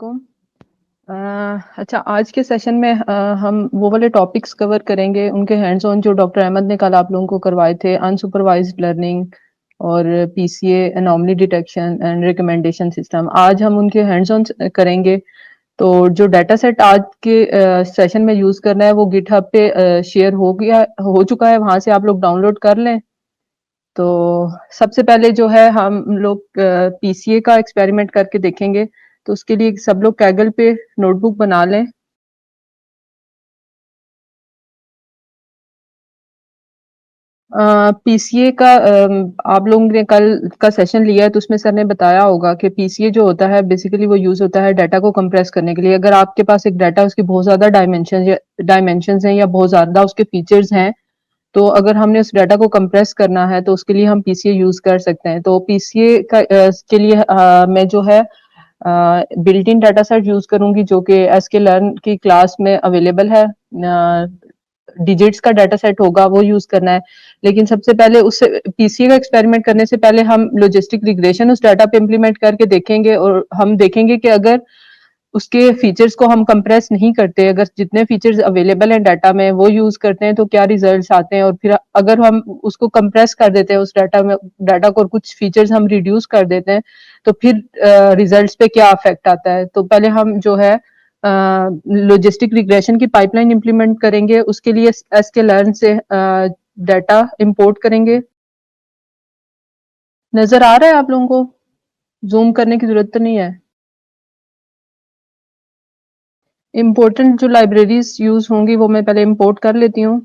वालेकुम। अ, अच्छा आज के सेशन में हम वो वाले टॉपिक्स कवर करेंगे उनके हैंड्स ऑन जो डॉक्टर अहमद ने कल आप लोगों को करवाए थे अनसुपरवाइज्ड लर्निंग और PCA anomaly detection and recommendation system. आज हम उनके हैंड्स ऑन करेंगे। तो जो डाटा सेट आज के सेशन में यूज करना है वो गिटहब पे शेयर हो चुका है, वहां से आप लोग डाउनलोड कर लें। तो सबसे पहले जो है हम लोग पीसीए का एक्सपेरिमेंट करके देखेंगे। तो उसके लिए सब लोग कैगल पे नोटबुक बना लें। पीसीए का आप लोगों ने कल का सेशन लिया है तो उसमें सर ने बताया होगा कि पीसीए जो होता है बेसिकली वो यूज होता है डाटा को कंप्रेस करने के लिए। अगर आपके पास एक डाटा उसकी बहुत ज्यादा डायमेंशन हैं या बहुत ज्यादा उसके फीचर्स हैं, तो अगर हमने उस डाटा को कंप्रेस करना है तो उसके लिए हम पीसीए यूज कर सकते हैं। तो पीसीए का के लिए मैं जो है built in data set use करूंगी जो कि एसके लर्न की क्लास में अवेलेबल है। डिजिट्स का डाटा सेट होगा वो यूज करना है। लेकिन सबसे पहले उससे पीसीए का एक्सपेरिमेंट करने से पहले हम लॉजिस्टिक रिग्रेशन उस डाटा पे इम्प्लीमेंट करके देखेंगे और हम देखेंगे कि अगर उसके फीचर्स को हम कंप्रेस नहीं करते, अगर जितने फीचर्स अवेलेबल हैं डाटा में वो यूज करते हैं तो क्या रिजल्ट्स आते हैं, और फिर अगर हम उसको कंप्रेस कर देते हैं उस डाटा को और कुछ फीचर्स हम रिड्यूस कर देते हैं तो फिर रिजल्ट्स पे क्या इफेक्ट आता है। तो पहले हम जो है लॉजिस्टिक रिग्रेशन की पाइपलाइन इंप्लीमेंट करेंगे। उसके लिए एसके लर्न से डाटा इंपोर्ट करेंगे। नजर आ रहा है आप लोगों को? जूम करने की जरूरत तो नहीं है। इम्पोर्टेंट जो लाइब्रेरीज यूज होंगी वो मैं पहले इंपोर्ट कर लेती हूँ।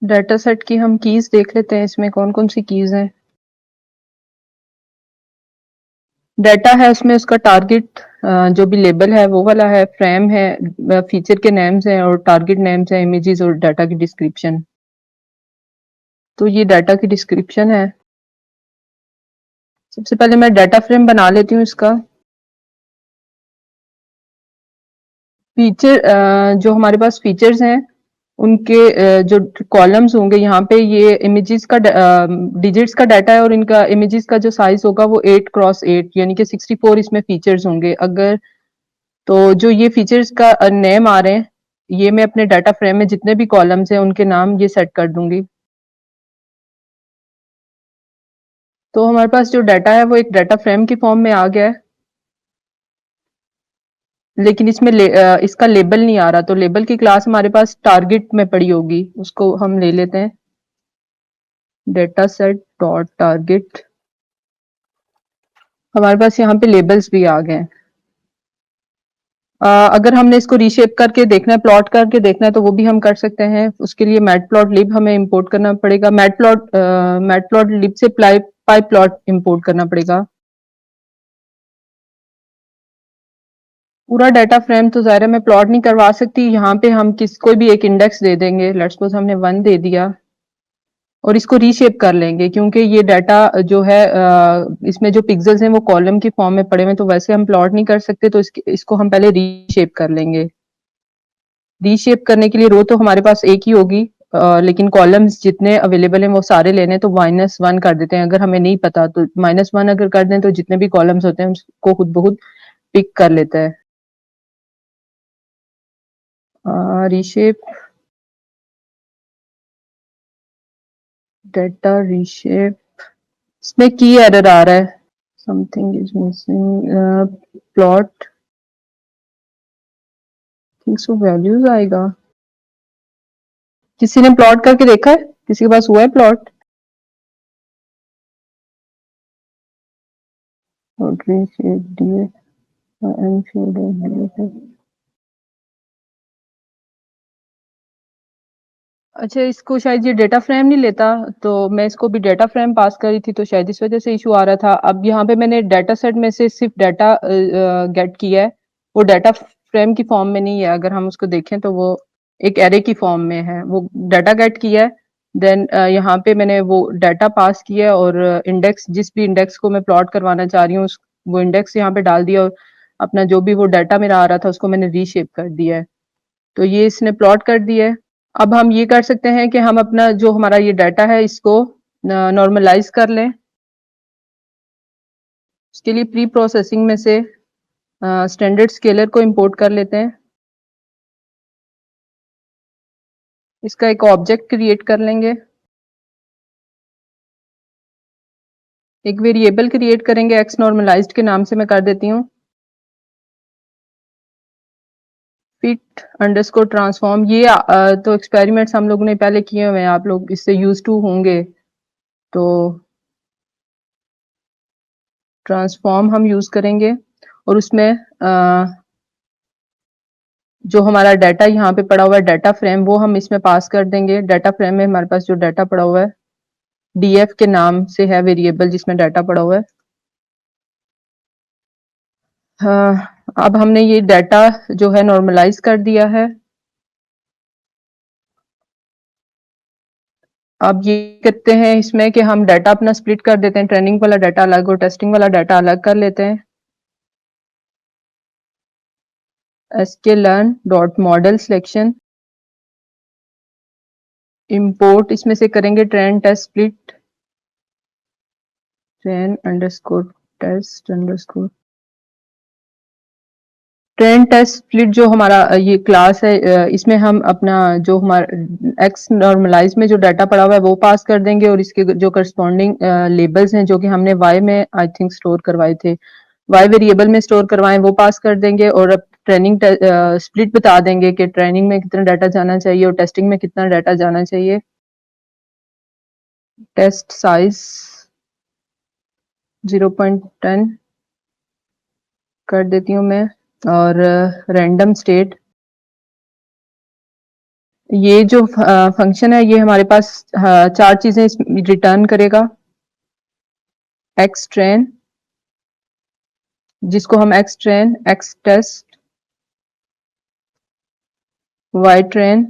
डाटा सेट की हम कीज देख लेते हैं, इसमें कौन कौन सी कीज हैं। डाटा है उसमें उसका टारगेट जो भी लेबल है वो वाला है, फ्रेम है, फीचर के नेम्स हैं और टारगेट नेम्स हैं, इमेजेस और डाटा की डिस्क्रिप्शन। तो ये डाटा की डिस्क्रिप्शन है। सबसे पहले मैं डाटा फ्रेम बना लेती हूँ इसका। फीचर जो हमारे पास फीचर्स हैं उनके जो कॉलम्स होंगे यहाँ पे, ये इमेजेस का डिजिट्स का डाटा है और इनका इमेजेस का जो साइज होगा वो 8x8 यानी कि 64 इसमें फीचर्स होंगे। अगर तो जो ये फीचर्स का नेम आ रहे हैं, ये मैं अपने डाटा फ्रेम में जितने भी कॉलम्स हैं उनके नाम ये सेट कर दूंगी। तो हमारे पास जो डाटा है वो एक डाटा फ्रेम की फॉर्म में आ गया है, लेकिन इसमें इसका लेबल नहीं आ रहा। तो लेबल की क्लास हमारे पास टारगेट में पड़ी होगी, उसको हम ले लेते हैं। Data set dot target. हमारे पास यहाँ पे लेबल्स भी आ गए हैं। अगर हमने इसको रीशेप करके देखना है, प्लॉट करके देखना है, तो वो भी हम कर सकते हैं। उसके लिए मैटप्लॉटलिब हमें इंपोर्ट करना पड़ेगा। मैटप्लॉटलिब से पाई प्लॉट इंपोर्ट करना पड़ेगा। पूरा डाटा फ्रेम तो ज़ाहिर है मैं प्लॉट नहीं करवा सकती। यहाँ पे हम कोई भी एक इंडेक्स दे देंगे। लेट्स सपोज हमने 1 दे दिया और इसको रीशेप कर लेंगे, क्योंकि ये डाटा जो है इसमें जो पिक्सेल्स हैं वो कॉलम की फॉर्म में पड़े हुए हैं, तो वैसे हम प्लॉट नहीं कर सकते। तो इसको हम पहले रीशेप कर लेंगे। रीशेप करने के लिए रो तो हमारे पास एक ही होगी, लेकिन कॉलम्स जितने अवेलेबल हैं वो सारे लेने, तो -1 कर देते हैं। अगर हमें नहीं पता तो -1 अगर कर दें तो जितने भी कॉलम्स होते हैं उसको खुद ब खुद पिक कर लेता है। Reshape, data reshape. इसमें की एरर आ रहा है, something is missing. Plot think so values आएगा। किसी ने प्लॉट करके देखा है? किसी के पास हुआ है प्लॉट? अच्छा, इसको शायद ये डेटा फ्रेम नहीं लेता, तो मैं इसको भी डेटा फ्रेम पास करी थी तो शायद इस वजह से इशू आ रहा था। अब यहाँ पे मैंने डाटा सेट में से सिर्फ डाटा गेट किया है, वो डाटा फ्रेम की फॉर्म में नहीं है। अगर हम उसको देखें तो वो एक एरे की फॉर्म में है। वो डाटा गेट किया है, देन यहाँ पे मैंने वो डाटा पास किया है और इंडेक्स, जिस भी इंडेक्स को मैं प्लॉट करवाना चाह रही हूँ वो इंडेक्स यहाँ पे डाल दिया और अपना जो भी वो डाटा मेरा आ रहा था उसको मैंने रीशेप कर दिया है। तो ये इसने प्लॉट कर दिया है। अब हम ये कर सकते हैं कि हम अपना जो हमारा ये डाटा है इसको नॉर्मलाइज कर लें। उसके लिए प्री प्रोसेसिंग में से स्टैंडर्ड स्केलर को इंपोर्ट कर लेते हैं। इसका एक ऑब्जेक्ट क्रिएट कर लेंगे, एक वेरिएबल क्रिएट करेंगे एक्स नॉर्मलाइज्ड के नाम से मैं कर देती हूँ। फिट अंडरस्कोर ट्रांसफॉर्म, ये तो एक्सपेरिमेंट्स हम लोगों ने पहले किए हुए हैं, आप लोग इससे यूज टू होंगे। तो ट्रांसफॉर्म हम यूज करेंगे और उसमें जो हमारा डाटा यहाँ पे पड़ा हुआ है डाटा फ्रेम, वो हम इसमें पास कर देंगे। डाटा फ्रेम में हमारे पास जो डाटा पड़ा हुआ है डीएफ के नाम से है वेरिएबल जिसमें डाटा पड़ा हुआ है। अब हमने ये डाटा जो है नॉर्मलाइज कर दिया है। अब ये करते हैं इसमें कि हम डाटा अपना स्प्लिट कर देते हैं, ट्रेनिंग वाला डाटा अलग और टेस्टिंग वाला डाटा अलग कर लेते हैं। sklearn dot model selection import, इसमें से करेंगे train test split, train underscore test underscore train test split. जो हमारा ये क्लास है, इसमें हम अपना जो हमारा एक्स नॉर्मलाइज में जो डाटा पड़ा हुआ है वो पास कर देंगे और इसके जो करस्पॉन्डिंग लेबल्स हैं जो कि हमने वाई में आई थिंक स्टोर करवाए थे, वाई वेरिएबल में स्टोर करवाएं, वो पास कर देंगे। और अब ट्रेनिंग स्प्लिट बता देंगे कि ट्रेनिंग में कितना डाटा जाना चाहिए और टेस्टिंग में कितना डाटा जाना चाहिए। टेस्ट साइज 0.10 कर देती हूँ मैं। और रैंडम स्टेट, ये जो फंक्शन है ये हमारे पास चार चीजें रिटर्न करेगा। एक्स ट्रेन, जिसको हम X train, X test, Y train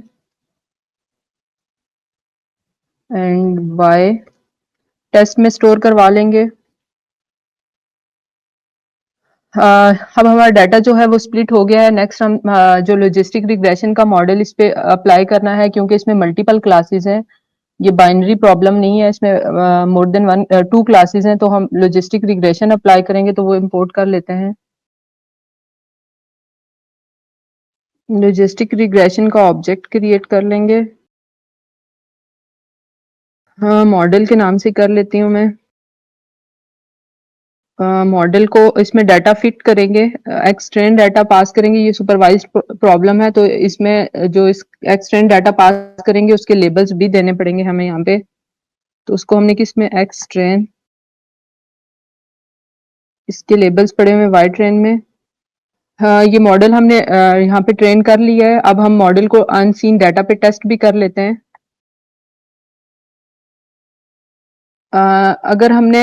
and Y test में स्टोर करवा लेंगे। अब हमारा डाटा जो है वो स्प्लिट हो गया है। नेक्स्ट हम जो लॉजिस्टिक रिग्रेशन का मॉडल इस पे अप्लाई करना है, क्योंकि इसमें मल्टीपल क्लासेस हैं, ये बाइनरी प्रॉब्लम नहीं है, इसमें more than one two classes हैं। तो हम लॉजिस्टिक रिग्रेशन अप्लाई करेंगे तो वो इंपोर्ट कर लेते हैं। लॉजिस्टिक रिग्रेशन का ऑब्जेक्ट क्रिएट कर लेंगे। हाँ, मॉडल के नाम से कर लेती हूँ मैं। मॉडल को इसमें डाटा फिट करेंगे, एक्सट्रेंड डाटा पास करेंगे। ये सुपरवाइज्ड प्रॉब्लम है तो इसमें जो इस एक्सट्रेंड डाटा पास करेंगे उसके लेबल्स भी देने पड़ेंगे हमें यहाँ पे। तो उसको हमने किसमें, एक्सट्रेन, इसके लेबल्स पड़े हुए वाई ट्रेन में। हाँ, ये मॉडल हमने यहाँ पे ट्रेन कर लिया है। अब हम मॉडल को अनसीन डाटा पे टेस्ट भी कर लेते हैं। अगर हमने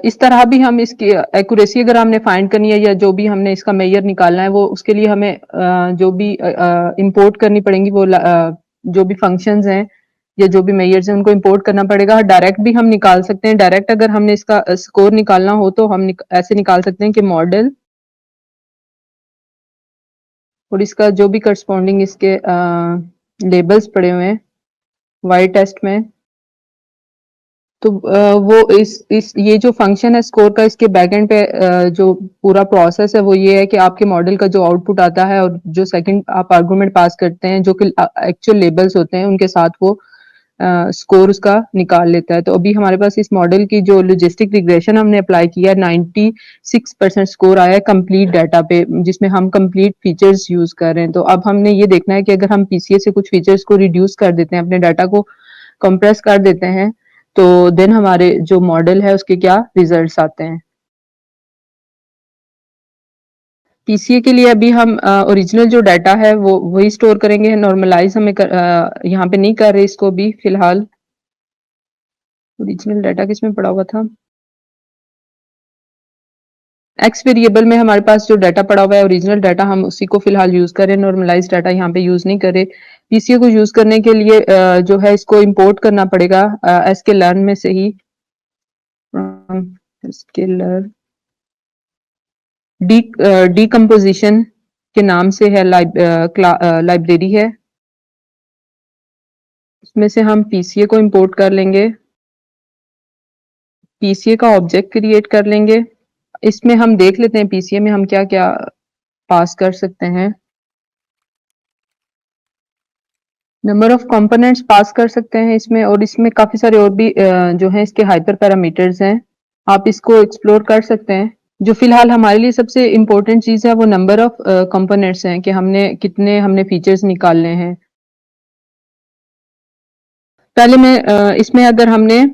इस तरह भी हम इसकी एक्यूरेसी अगर हमने फाइंड करनी है या जो भी हमने इसका मेजर निकालना है वो उसके लिए हमें जो भी इंपोर्ट करनी पड़ेंगी वो जो भी फंक्शंस हैं या जो भी मेजर्स हैं उनको इंपोर्ट करना पड़ेगा। डायरेक्ट भी हम निकाल सकते हैं। डायरेक्ट अगर हमने इसका स्कोर निकालना हो तो हम ऐसे निकाल सकते हैं कि मॉडल और इसका जो भी करस्पॉन्डिंग इसके लेबल्स पड़े हुए हैं वाई टेस्ट में। तो वो इस ये जो फंक्शन है स्कोर का, इसके बैकएंड पे जो पूरा प्रोसेस है वो ये है कि आपके मॉडल का जो आउटपुट आता है और जो सेकंड आप आर्गुमेंट पास करते हैं जो कि एक्चुअल लेबल्स होते हैं उनके साथ वो स्कोर उसका निकाल लेता है। तो अभी हमारे पास इस मॉडल की जो लॉजिस्टिक रिग्रेशन हमने अप्लाई किया है 96% स्कोर आया है कंप्लीट डाटा पे, जिसमें हम कंप्लीट फीचर्स यूज कर रहे हैं। तो अब हमने ये देखना है कि अगर हम पीसीए से कुछ फीचर्स को रिड्यूस कर देते हैं, अपने डाटा को कंप्रेस कर देते हैं, तो देन हमारे जो मॉडल है उसके क्या रिजल्ट्स आते हैं। पीसीए के लिए अभी हम ओरिजिनल जो डाटा है वो वही स्टोर करेंगे। नॉर्मलाइज हमें यहाँ पे नहीं कर रहे इसको भी फिलहाल। ओरिजिनल डाटा किसमें पड़ा हुआ था, एक्स वेरिएबल में हमारे पास जो डाटा पड़ा हुआ है ओरिजिनल डाटा, हम उसी को फिलहाल यूज करें। नॉर्मलाइज डाटा यहाँ पे यूज नहीं करें। पीसीए को यूज करने के लिए जो है इसको इंपोर्ट करना पड़ेगा sklearn में से ही। sklearn डीकम्पोजिशन के नाम से है, लाइब्रेरी है। इसमें से हम पीसीए को इंपोर्ट कर लेंगे, पीसीए का ऑब्जेक्ट क्रिएट कर लेंगे। इसमें हम देख लेते हैं पीसीए में हम क्या-क्या पास कर सकते हैं। नंबर ऑफ कंपोनेंट्स पास कर सकते हैं इसमें, और इसमें काफ़ी सारे और भी जो हैं इसके हाइपर पैरामीटर्स हैं। आप इसको एक्सप्लोर कर सकते हैं। जो फ़िलहाल हमारे लिए सबसे इम्पोर्टेंट चीज़ है वो नंबर ऑफ कंपोनेंट्स हैं कि हमने कितने फीचर्स निकालने हैं। पहले मैं इसमें अगर हमने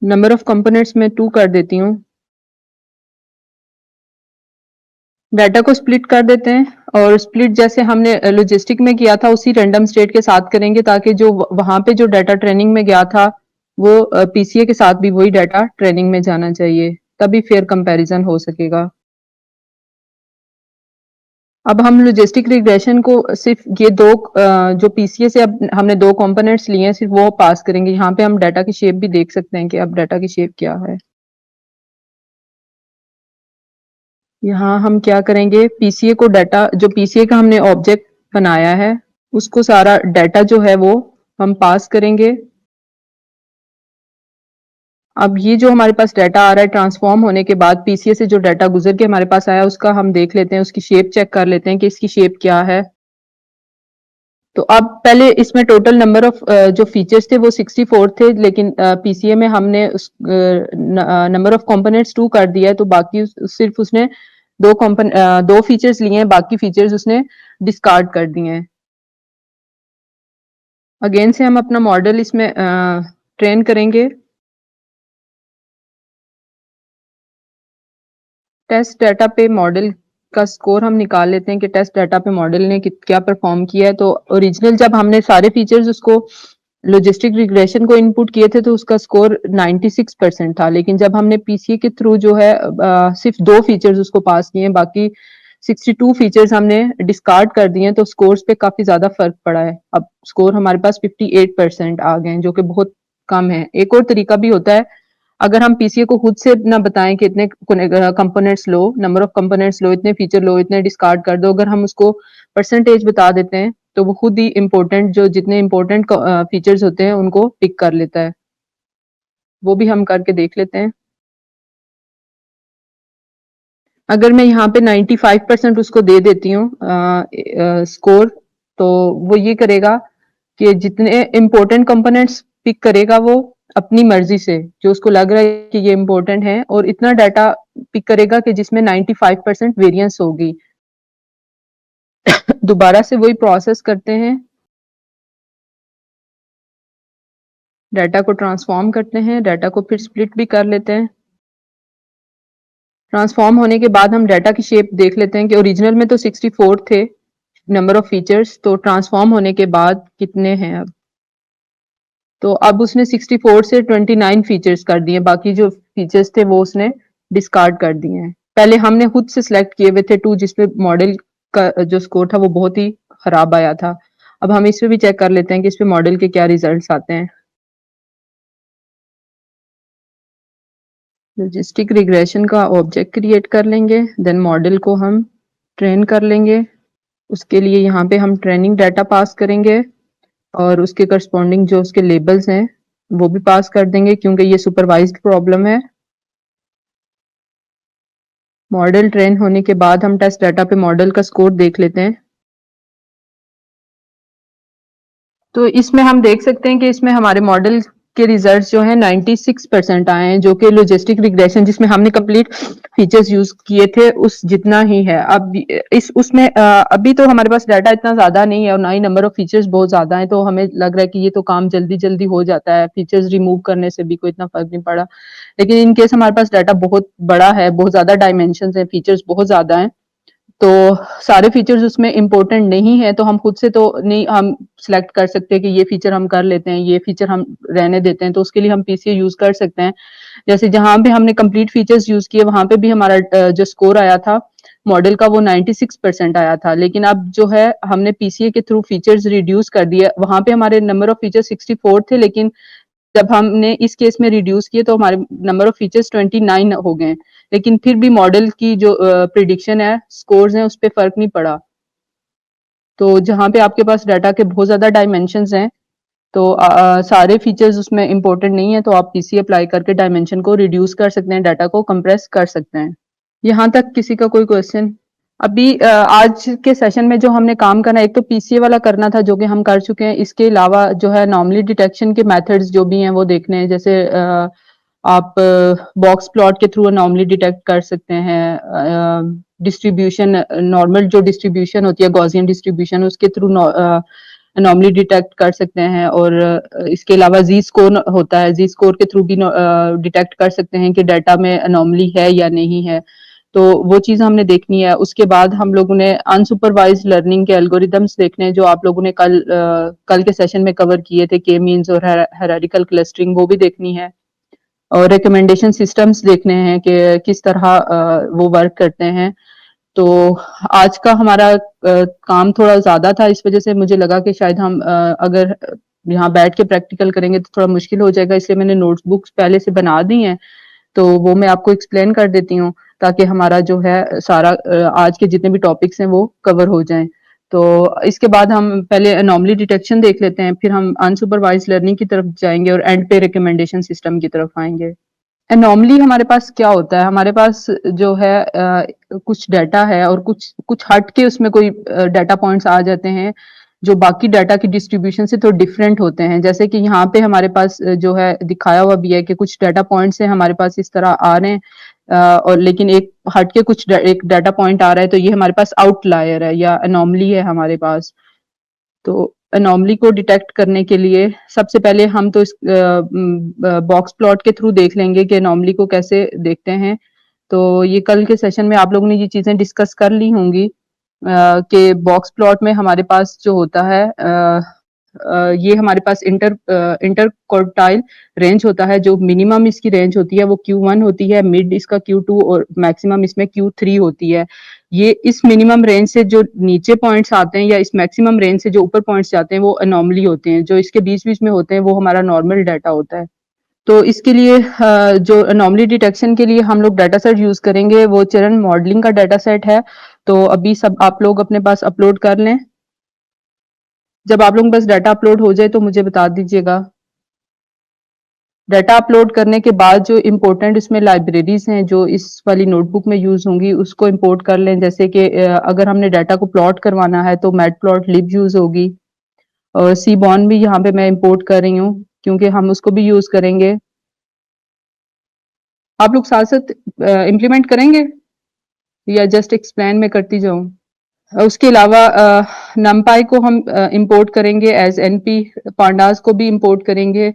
नंबर ऑफ कंपोनेंट्स में 2 कर देती हूँ। डाटा को स्प्लिट कर देते हैं, और स्प्लिट जैसे हमने लॉजिस्टिक में किया था उसी रैंडम स्टेट के साथ करेंगे, ताकि जो वहां पे जो डाटा ट्रेनिंग में गया था वो पीसीए के साथ भी वही डाटा ट्रेनिंग में जाना चाहिए, तभी फेयर कंपैरिजन हो सकेगा। अब हम लॉजिस्टिक रिग्रेशन को सिर्फ ये दो जो पीसीए से अब हमने दो कंपोनेंट्स लिए हैं सिर्फ वो पास करेंगे। यहाँ पे हम डाटा की शेप भी देख सकते हैं कि अब डाटा की शेप क्या है। यहाँ हम क्या करेंगे, पीसीए को डाटा जो पीसीए का हमने ऑब्जेक्ट बनाया है उसको सारा डाटा जो है वो हम पास करेंगे। अब ये जो हमारे पास डाटा आ रहा है ट्रांसफॉर्म होने के बाद पीसीए से जो डाटा गुजर के हमारे पास आया उसका हम देख लेते हैं, उसकी शेप चेक कर लेते हैं कि इसकी शेप क्या है। तो अब पहले इसमें टोटल नंबर ऑफ जो फीचर्स थे वो 64 थे, लेकिन पीसीए में हमने उस नंबर ऑफ कंपोनेंट्स 2 कर दिया है, तो बाकी सिर्फ उसने दो फीचर्स लिए हैं, बाकी फीचर्स उसने डिस्कार्ड कर दिए हैं। अगेन से हम अपना मॉडल इसमें ट्रेन करेंगे। टेस्ट डाटा पे मॉडल का स्कोर हम निकाल लेते हैं कि टेस्ट डाटा पे मॉडल ने क्या परफॉर्म किया है। तो ओरिजिनल जब हमने सारे फीचर्स उसको लॉजिस्टिक रिग्रेशन को इनपुट किए थे तो उसका स्कोर 96% था, लेकिन जब हमने पीसीए के थ्रू जो है सिर्फ दो फीचर्स उसको पास किए हैं, बाकी 62 फीचर्स हमने डिस्कार्ड कर दिए हैं, तो स्कोर्स पे काफी ज्यादा फर्क पड़ा है। अब स्कोर हमारे पास 58% आ गए हैं, जो कि बहुत कम है। एक और तरीका भी होता है, अगर हम पीसीए को खुद से ना बताएं कि इतने कंपोनेंट्स लो, नंबर ऑफ कंपोनेंट्स लो, इतने फीचर लो, इतने डिस्कार्ड कर दो, अगर हम उसको परसेंटेज बता देते हैं तो वो खुद ही इम्पोर्टेंट जो जितने इम्पोर्टेंट फीचर्स होते हैं उनको पिक कर लेता है। वो भी हम करके देख लेते हैं। अगर मैं यहाँ पे 95% उसको दे देती हूँ स्कोर, तो वो ये करेगा कि जितने इम्पोर्टेंट कंपोनेंट्स पिक करेगा वो अपनी मर्जी से, जो उसको लग रहा है कि ये इम्पोर्टेंट है, और इतना डाटा पिक करेगा कि जिसमें 95% वेरिएंस होगी। दोबारा से वही प्रोसेस करते हैं, डाटा को ट्रांसफॉर्म करते हैं, डाटा को फिर स्प्लिट भी कर लेते हैं। ट्रांसफॉर्म होने के बाद हम डाटा की शेप देख लेते हैं कि ओरिजिनल में तो 64 थे नंबर ऑफ फीचर्स, तो ट्रांसफॉर्म होने के बाद कितने हैं अब। तो अब उसने 64 से 29 फीचर्स कर दिए, बाकी जो फीचर्स थे वो उसने डिस्कार्ड कर दिए हैं। पहले हमने खुद से सिलेक्ट किए हुए थे 2, जिसपे मॉडल का जो स्कोर था वो बहुत ही खराब आया था। अब हम इस पे भी चेक कर लेते हैं कि इस पे मॉडल के क्या रिजल्ट्स आते हैं। लॉजिस्टिक रिग्रेशन का ऑब्जेक्ट क्रिएट कर लेंगे, देन मॉडल को हम ट्रेन कर लेंगे। उसके लिए यहाँ पे हम ट्रेनिंग डाटा पास करेंगे, और उसके करस्पॉन्डिंग जो उसके लेबल्स हैं वो भी पास कर देंगे, क्योंकि ये सुपरवाइज्ड प्रॉब्लम है। मॉडल ट्रेन होने के बाद हम टेस्ट डाटा पे मॉडल का स्कोर देख लेते हैं। तो इसमें हम देख सकते हैं कि इसमें हमारे मॉडल के रिजल्ट्स जो हैं 96% आए हैं, जो कि लॉजिस्टिक रिग्रेशन जिसमें हमने कंप्लीट फीचर्स यूज किए थे उस जितना ही है। अब इस उसमें अभी तो हमारे पास डाटा इतना ज्यादा नहीं है, और ना ही नंबर ऑफ फीचर्स बहुत ज्यादा है, तो हमें लग रहा है कि ये तो काम जल्दी जल्दी हो जाता है, फीचर्स रिमूव करने से भी कोई इतना फर्क नहीं पड़ा। लेकिन इन केस हमारे पास डाटा बहुत बड़ा है, बहुत ज्यादा डायमेंशन है, फीचर्स बहुत ज्यादा है, तो सारे फीचर्स उसमें इम्पोर्टेंट नहीं है, तो हम खुद से तो नहीं हम सिलेक्ट कर सकते कि ये फीचर हम कर लेते हैं, ये फीचर हम रहने देते हैं। तो उसके लिए हम पीसीए यूज कर सकते हैं। जैसे जहां पे हमने कंप्लीट फीचर्स यूज किए वहां पे भी हमारा जो स्कोर आया था मॉडल का वो 96% आया था, लेकिन अब जो है हमने पीसीए के थ्रू फीचर्स रिड्यूस कर दिए। वहां पे हमारे नंबर ऑफ फीचर 64 थे, लेकिन जब हमने इस केस में रिड्यूस किए तो हमारे नंबर ऑफ फीचर्स 29 हो गए, लेकिन फिर भी मॉडल की जो प्रिडिक्शन है, स्कोर्स हैं, उस पर फर्क नहीं पड़ा। तो जहां पे आपके पास डाटा के बहुत ज्यादा डायमेंशंस हैं, तो सारे फीचर्स उसमें इंपॉर्टेंट नहीं है, तो आप पीसी अप्लाई करके डायमेंशन को रिड्यूस कर सकते हैं, डाटा को कंप्रेस कर सकते हैं। यहाँ तक किसी का कोई क्वेश्चन? अभी आज के सेशन में जो हमने काम करना है, एक तो पीसीए वाला करना था जो कि हम कर चुके हैं। इसके अलावा जो है नॉर्मली डिटेक्शन के मेथड्स जो भी हैं वो देखने हैं। जैसे आप बॉक्स प्लॉट के थ्रू अनोमली डिटेक्ट कर सकते हैं। डिस्ट्रीब्यूशन, नॉर्मल जो डिस्ट्रीब्यूशन होती है गॉसियन डिस्ट्रीब्यूशन, उसके थ्रू अनोमली डिटेक्ट कर सकते हैं। और इसके अलावा जी स्कोर होता है, जी स्कोर के थ्रू भी डिटेक्ट कर सकते हैं कि डाटा में अनोमली है या नहीं है। तो वो चीज़ हमने देखनी है। उसके बाद हम लोगों ने अनसुपरवाइज्ड लर्निंग के एल्गोरिदम्स देखने हैं जो आप लोगों ने कल के सेशन में कवर किए थे, के मीन्स और हायरार्किकल क्लस्टरिंग, वो भी देखनी है। और रिकमेंडेशन सिस्टम्स देखने हैं कि किस तरह वो वर्क करते हैं। तो आज का हमारा काम थोड़ा ज़्यादा था, इस वजह से मुझे लगा कि शायद हम अगर यहाँ बैठ के प्रैक्टिकल करेंगे तो थोड़ा मुश्किल हो जाएगा, इसलिए मैंने नोटबुक्स पहले से बना दी हैं। तो वो मैं आपको एक्सप्लेन कर देती हूँ ताकि हमारा जो है सारा आज के जितने भी टॉपिक्स हैं वो कवर हो जाएं। तो इसके बाद हम पहले अनोमली डिटेक्शन देख लेते हैं, फिर हम अनसुपरवाइज्ड लर्निंग की तरफ जाएंगे और एंड पे रिकमेंडेशन सिस्टम की तरफ आएंगे। एनॉमली हमारे पास क्या होता है? हमारे पास जो है कुछ डाटा है और कुछ कुछ हट के उसमें कोई डाटा पॉइंट्स आ जाते हैं जो बाकी डाटा की डिस्ट्रीब्यूशन से थोड़े डिफरेंट होते हैं। जैसे कि यहाँ पे हमारे पास जो है दिखाया हुआ भी है कि कुछ डाटा पॉइंट्स हैं हमारे पास इस तरह आ रहे हैं, और लेकिन एक हट के एक डाटा पॉइंट आ रहा है, तो ये हमारे पास आउटलायर है या एनॉमली है हमारे पास। तो एनॉमली को डिटेक्ट करने के लिए सबसे पहले हम तो इस बॉक्स प्लॉट के थ्रू देख लेंगे कि एनॉमली को कैसे देखते हैं। तो ये कल के सेशन में आप लोगों ने ये चीजें डिस्कस कर ली होंगी कि बॉक्स प्लॉट में हमारे पास जो होता है ये हमारे पास इंटर क्वार्टाइल रेंज होता है। जो मिनिमम इसकी रेंज होती है वो Q1 होती है, मिड इसका Q2 और मैक्सिमम इसमें Q3 होती है। ये इस मिनिमम रेंज से जो नीचे पॉइंट्स आते हैं या इस मैक्सिमम रेंज से जो ऊपर पॉइंट्स जाते हैं वो अनोमली होते हैं। जो इसके बीच-बीच में होते हैं वो हमारा नॉर्मल डाटा होता है। तो इसके लिए जो अनोमली डिटेक्शन के लिए हम लोग डाटा सेट यूज करेंगे वो चरण मॉडलिंग का डाटा सेट है। तो अभी सब आप लोग अपने पास अपलोड कर लें। जब आप लोगों के पास डाटा अपलोड हो जाए तो मुझे बता दीजिएगा। डाटा अपलोड करने के बाद जो इम्पोर्टेंट इसमें लाइब्रेरीज हैं जो इस वाली नोटबुक में यूज होंगी उसको इंपोर्ट कर लें। जैसे कि अगर हमने डाटा को प्लॉट करवाना है तो मैटप्लॉटलिब यूज होगी, और सीबॉर्न भी यहाँ पे मैं इंपोर्ट कर रही हूँ क्योंकि हम उसको भी यूज करेंगे। आप लोग साथ साथ इम्प्लीमेंट करेंगे या जस्ट एक्सप्लेन में करती जाऊं? उसके अलावा नमपाई को हम इंपोर्ट करेंगे एज एनपी, पांडास को भी इंपोर्ट करेंगे।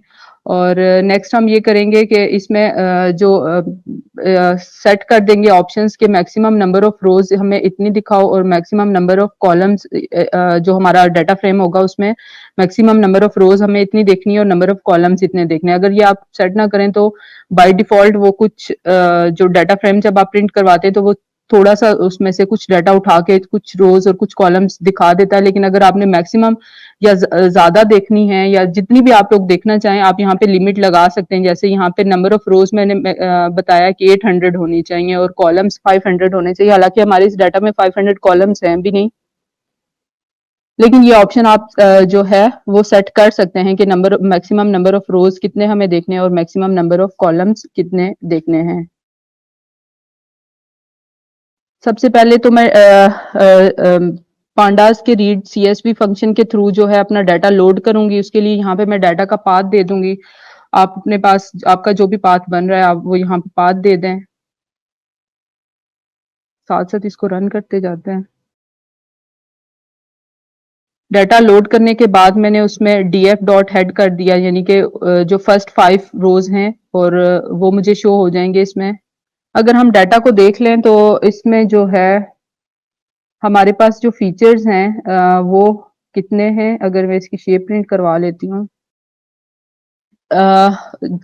और नेक्स्ट हम ये करेंगे कि इसमें जो सेट कर देंगे ऑप्शंस के मैक्सिमम नंबर ऑफ रोज हमें इतनी दिखाओ और मैक्सिमम नंबर ऑफ कॉलम्स, जो हमारा डाटा फ्रेम होगा उसमें मैक्सिमम नंबर ऑफ रोज हमें इतनी देखनी है और नंबर ऑफ कॉलम्स इतने देखने हैं। अगर ये आप सेट ना करें तो बाय डिफॉल्ट वो कुछ जो डाटा फ्रेम जब आप प्रिंट करवाते हैं तो वो थोड़ा सा उसमें से कुछ डाटा उठा के कुछ रोज और कुछ कॉलम्स दिखा देता है। लेकिन अगर आपने मैक्सिमम या ज्यादा देखनी है या जितनी भी आप लोग देखना चाहें आप यहाँ पे लिमिट लगा सकते हैं। जैसे यहाँ पे नंबर ऑफ रोज मैंने बताया कि 800 होनी चाहिए और कॉलम्स 500 होने चाहिए। हालांकि हमारे इस डाटा में 500 कॉलम्स हैं भी नहीं, लेकिन ये ऑप्शन आप जो है वो सेट कर सकते हैं कि मैक्सिमम नंबर ऑफ रोज कितने हमें देखने हैं और मैक्सिमम नंबर ऑफ कॉलम्स कितने देखने हैं। सबसे पहले तो मैं पांडास के रीड सीएसवी फंक्शन के थ्रू जो है अपना डाटा लोड करूंगी। उसके लिए यहाँ पे मैं डाटा का पाथ दे दूंगी। आप अपने पास आपका जो भी पाथ बन रहा है आप वो यहाँ पे पाथ दे दें, साथ साथ इसको रन करते जाते हैं। डाटा लोड करने के बाद मैंने उसमें df डॉट हेड कर दिया, यानी कि जो फर्स्ट 5 रोज हैं और वो मुझे शो हो जाएंगे इसमें। अगर हम डाटा को देख लें तो इसमें जो है हमारे पास जो फीचर्स हैं वो कितने हैं। अगर मैं इसकी शेप प्रिंट करवा लेती हूँ,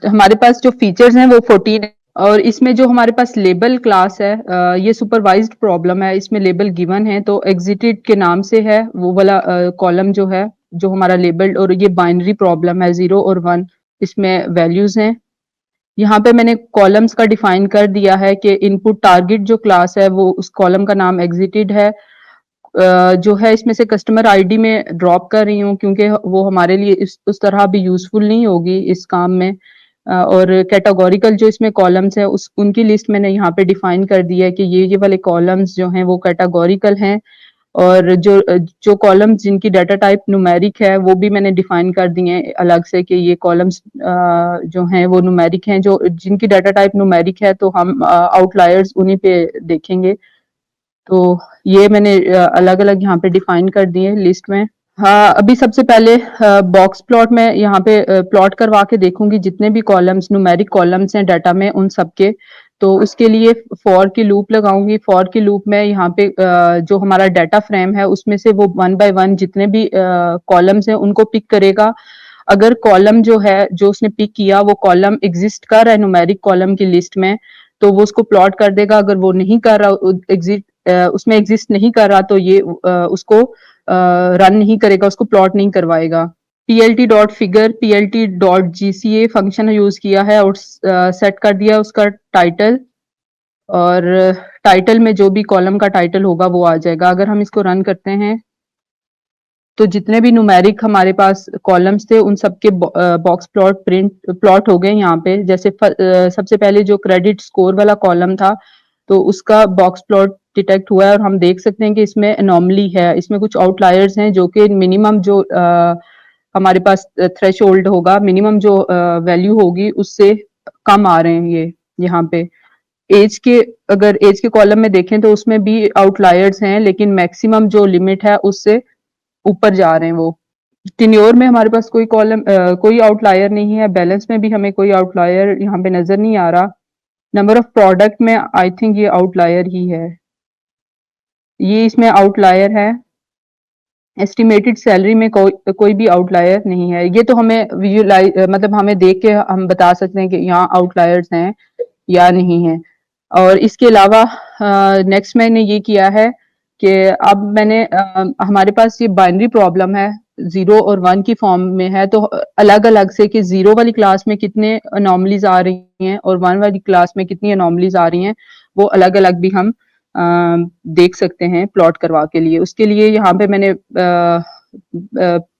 हमारे पास जो फीचर्स हैं वो 14 है। और इसमें जो हमारे पास लेबल क्लास है ये सुपरवाइज्ड प्रॉब्लम है। इसमें लेबल गिवन है तो एग्जिटेड के नाम से है वो वाला कॉलम जो है जो हमारा लेबल्ड, और ये बाइनरी प्रॉब्लम है 0 और 1 इसमें वैल्यूज हैं। यहाँ पे मैंने कॉलम्स का डिफाइन कर दिया है कि इनपुट टारगेट जो क्लास है वो उस कॉलम का नाम एग्जिटेड है। जो है इसमें से कस्टमर आईडी में ड्रॉप कर रही हूँ क्योंकि वो हमारे लिए उस तरह भी यूजफुल नहीं होगी इस काम में। और कैटेगोरिकल जो इसमें कॉलम्स है उस उनकी लिस्ट मैंने यहाँ पे डिफाइन कर दी है कि ये वाले कॉलम्स जो हैं वो कैटेगोरिकल हैं, और जो कॉलम्स जिनकी डाटा टाइप न्यूमेरिक है वो भी मैंने डिफाइन कर दिए हैं अलग से कि ये कॉलम्स जो हैं वो न्यूमेरिक हैं। जो जिनकी डाटा टाइप न्यूमेरिक है तो हम आउटलायर्स उन्हीं पे देखेंगे। तो ये मैंने अलग अलग यहाँ पे डिफाइन कर दिए लिस्ट में। हाँ, अभी सबसे पहले बॉक्स प्लॉट में यहाँ पे प्लॉट करवा के देखूंगी जितने भी कॉलम्स न्यूमेरिक कॉलम्स हैं डाटा में उन सबके। तो उसके लिए फॉर की लूप लगाऊंगी। फॉर की लूप में यहाँ पे जो हमारा डाटा फ्रेम है उसमें से वो वन बाय वन जितने भी कॉलम्स हैं उनको पिक करेगा। अगर कॉलम जो है जो उसने पिक किया वो कॉलम एग्जिस्ट कर रहा है न्यूमेरिक कॉलम की लिस्ट में तो वो उसको प्लॉट कर देगा। अगर वो नहीं कर रहा उसमें एग्जिस्ट नहीं कर रहा तो ये उसको रन नहीं करेगा, उसको प्लॉट नहीं करवाएगा। plt dot figure plt dot gca function use किया है और सेट कर दिया उसका टाइटल, और टाइटल में जो भी कॉलम का टाइटल होगा वो आ जाएगा। अगर हम इसको रन करते हैं तो जितने भी न्यूमेरिक हमारे पास कॉलम्स थे उन सबके बॉक्स प्लॉट हो गए यहाँ पे। जैसे सबसे पहले जो क्रेडिट स्कोर वाला कॉलम था तो उसका बॉक्स प्लॉट डिटेक्ट हुआ है और हम देख सकते हैं कि इसमें एनोमली है, इसमें कुछ आउटलायर्स हैं जो कि मिनिमम जो हमारे पास थ्रेशोल्ड होगा, मिनिमम जो वैल्यू होगी उससे कम आ रहे हैं ये यहाँ पे। एज के अगर एज के कॉलम में देखें तो उसमें भी आउटलायर्स हैं लेकिन मैक्सिमम जो लिमिट है उससे ऊपर जा रहे हैं वो। टेन्योर में हमारे पास कोई आउटलायर नहीं है। बैलेंस में भी हमें कोई आउटलायर यहाँ पे नजर नहीं आ रहा। नंबर ऑफ प्रोडक्ट में आई थिंक ये आउटलायर ही है, ये इसमें आउटलायर है। एस्टिमेटेड सैलरी में कोई भी आउटलायर नहीं है। ये तो हमें मतलब हमें देख के हम बता सकते हैं कि यहाँ आउटलायर्स हैं या नहीं है। और इसके अलावा नेक्स्ट मैंने ये किया है कि अब मैंने हमारे पास ये बाइनरी प्रॉब्लम है, 0 और 1 की फॉर्म में है। तो अलग अलग से कि 0 वाली क्लास में कितने अनोमलीज आ रही हैं और 1 वाली क्लास में कितनी अनोमलीज आ रही हैं वो अलग अलग भी हम देख सकते हैं प्लॉट करवा के लिए। उसके लिए यहाँ पे मैंने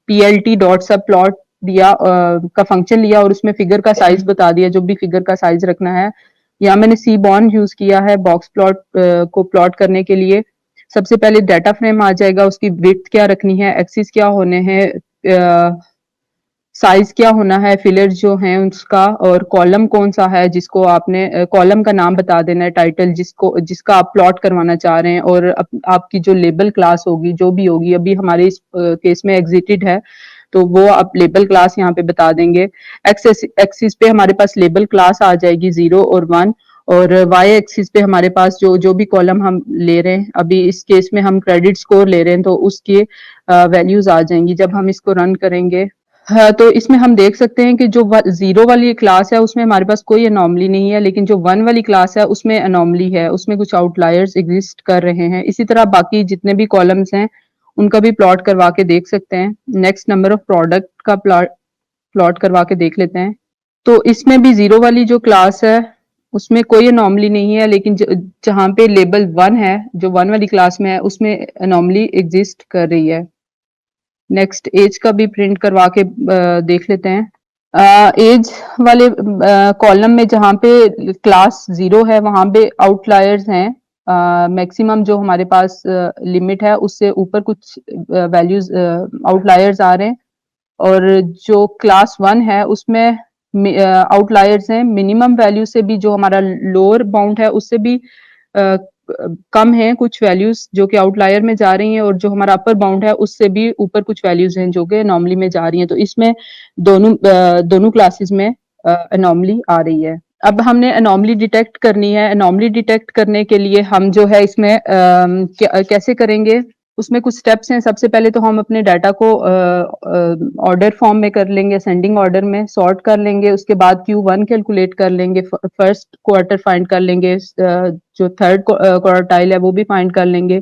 plt डॉट सब प्लॉट दिया का फंक्शन लिया और उसमें फिगर का साइज बता दिया, जो भी फिगर का साइज रखना है। यहाँ मैंने cbond यूज किया है बॉक्स प्लॉट को प्लॉट करने के लिए। सबसे पहले डाटा फ्रेम आ जाएगा, उसकी विड्थ क्या रखनी है, एक्सिस क्या होने हैं, साइज क्या होना है, फिलर जो है उसका, और कॉलम कौन सा है जिसको आपने कॉलम का नाम बता देना है, टाइटल जिसका आप प्लॉट करवाना चाह रहे हैं, और आपकी जो लेबल क्लास होगी जो भी होगी, अभी हमारे इस केस में एग्जिटेड है तो वो आप लेबल क्लास यहाँ पे बता देंगे। एक्सिस पे हमारे पास लेबल क्लास आ जाएगी 0 और 1, और वाई एक्सिस पे हमारे पास जो भी कॉलम हम ले रहे हैं, अभी इस केस में हम क्रेडिट स्कोर ले रहे हैं तो उसके वैल्यूज आ जाएंगी जब हम इसको रन करेंगे। हाँ, तो इसमें हम देख सकते हैं कि जो 0 वाली क्लास है उसमें हमारे पास कोई अनोमली नहीं है, लेकिन जो 1 वाली क्लास है उसमें अनोमली है, उसमें कुछ आउटलायर्स एग्जिस्ट कर रहे हैं। इसी तरह बाकी जितने भी कॉलम्स हैं उनका भी प्लॉट करवा के देख सकते हैं। नेक्स्ट नंबर ऑफ प्रोडक्ट का प्लॉट करवा के देख लेते हैं। तो इसमें भी 0 वाली जो क्लास है उसमें कोई अनोमली नहीं है, लेकिन जहाँ पे लेबल 1 है जो 1 वाली क्लास में है उसमें अनोमली एग्जिस्ट कर रही है। नेक्स्ट एज का भी प्रिंट करवा के देख लेते हैं। एज वाले कॉलम में जहाँ पे क्लास 0 है वहां पे आउटलायर्स हैं। मैक्सिमम जो हमारे पास लिमिट है उससे ऊपर कुछ वैल्यूज आउटलायर्स आ रहे हैं, और जो क्लास 1 है उसमें आउटलायर्स हैं। मिनिमम वैल्यू से भी जो हमारा लोअर बाउंड है उससे भी कम है कुछ वैल्यूज जो कि आउटलायर में जा रही हैं, और जो हमारा अपर बाउंड है उससे भी ऊपर कुछ वैल्यूज हैं जो कि अनोमली में जा रही हैं। तो इसमें दोनों क्लासेस में अनोमली आ रही है। अब हमने अनोमली डिटेक्ट करनी है। अनोमली डिटेक्ट करने के लिए हम जो है इसमें कैसे करेंगे, उसमें कुछ स्टेप्स हैं। सबसे पहले तो हम अपने डाटा को ऑर्डर फॉर्म में कर लेंगे, असेंडिंग ऑर्डर में सॉर्ट कर लेंगे। उसके बाद Q1 कैलकुलेट कर लेंगे, फर्स्ट क्वार्टर फाइंड कर लेंगे, जो थर्ड क्वार्टाइल है वो भी फाइंड कर लेंगे,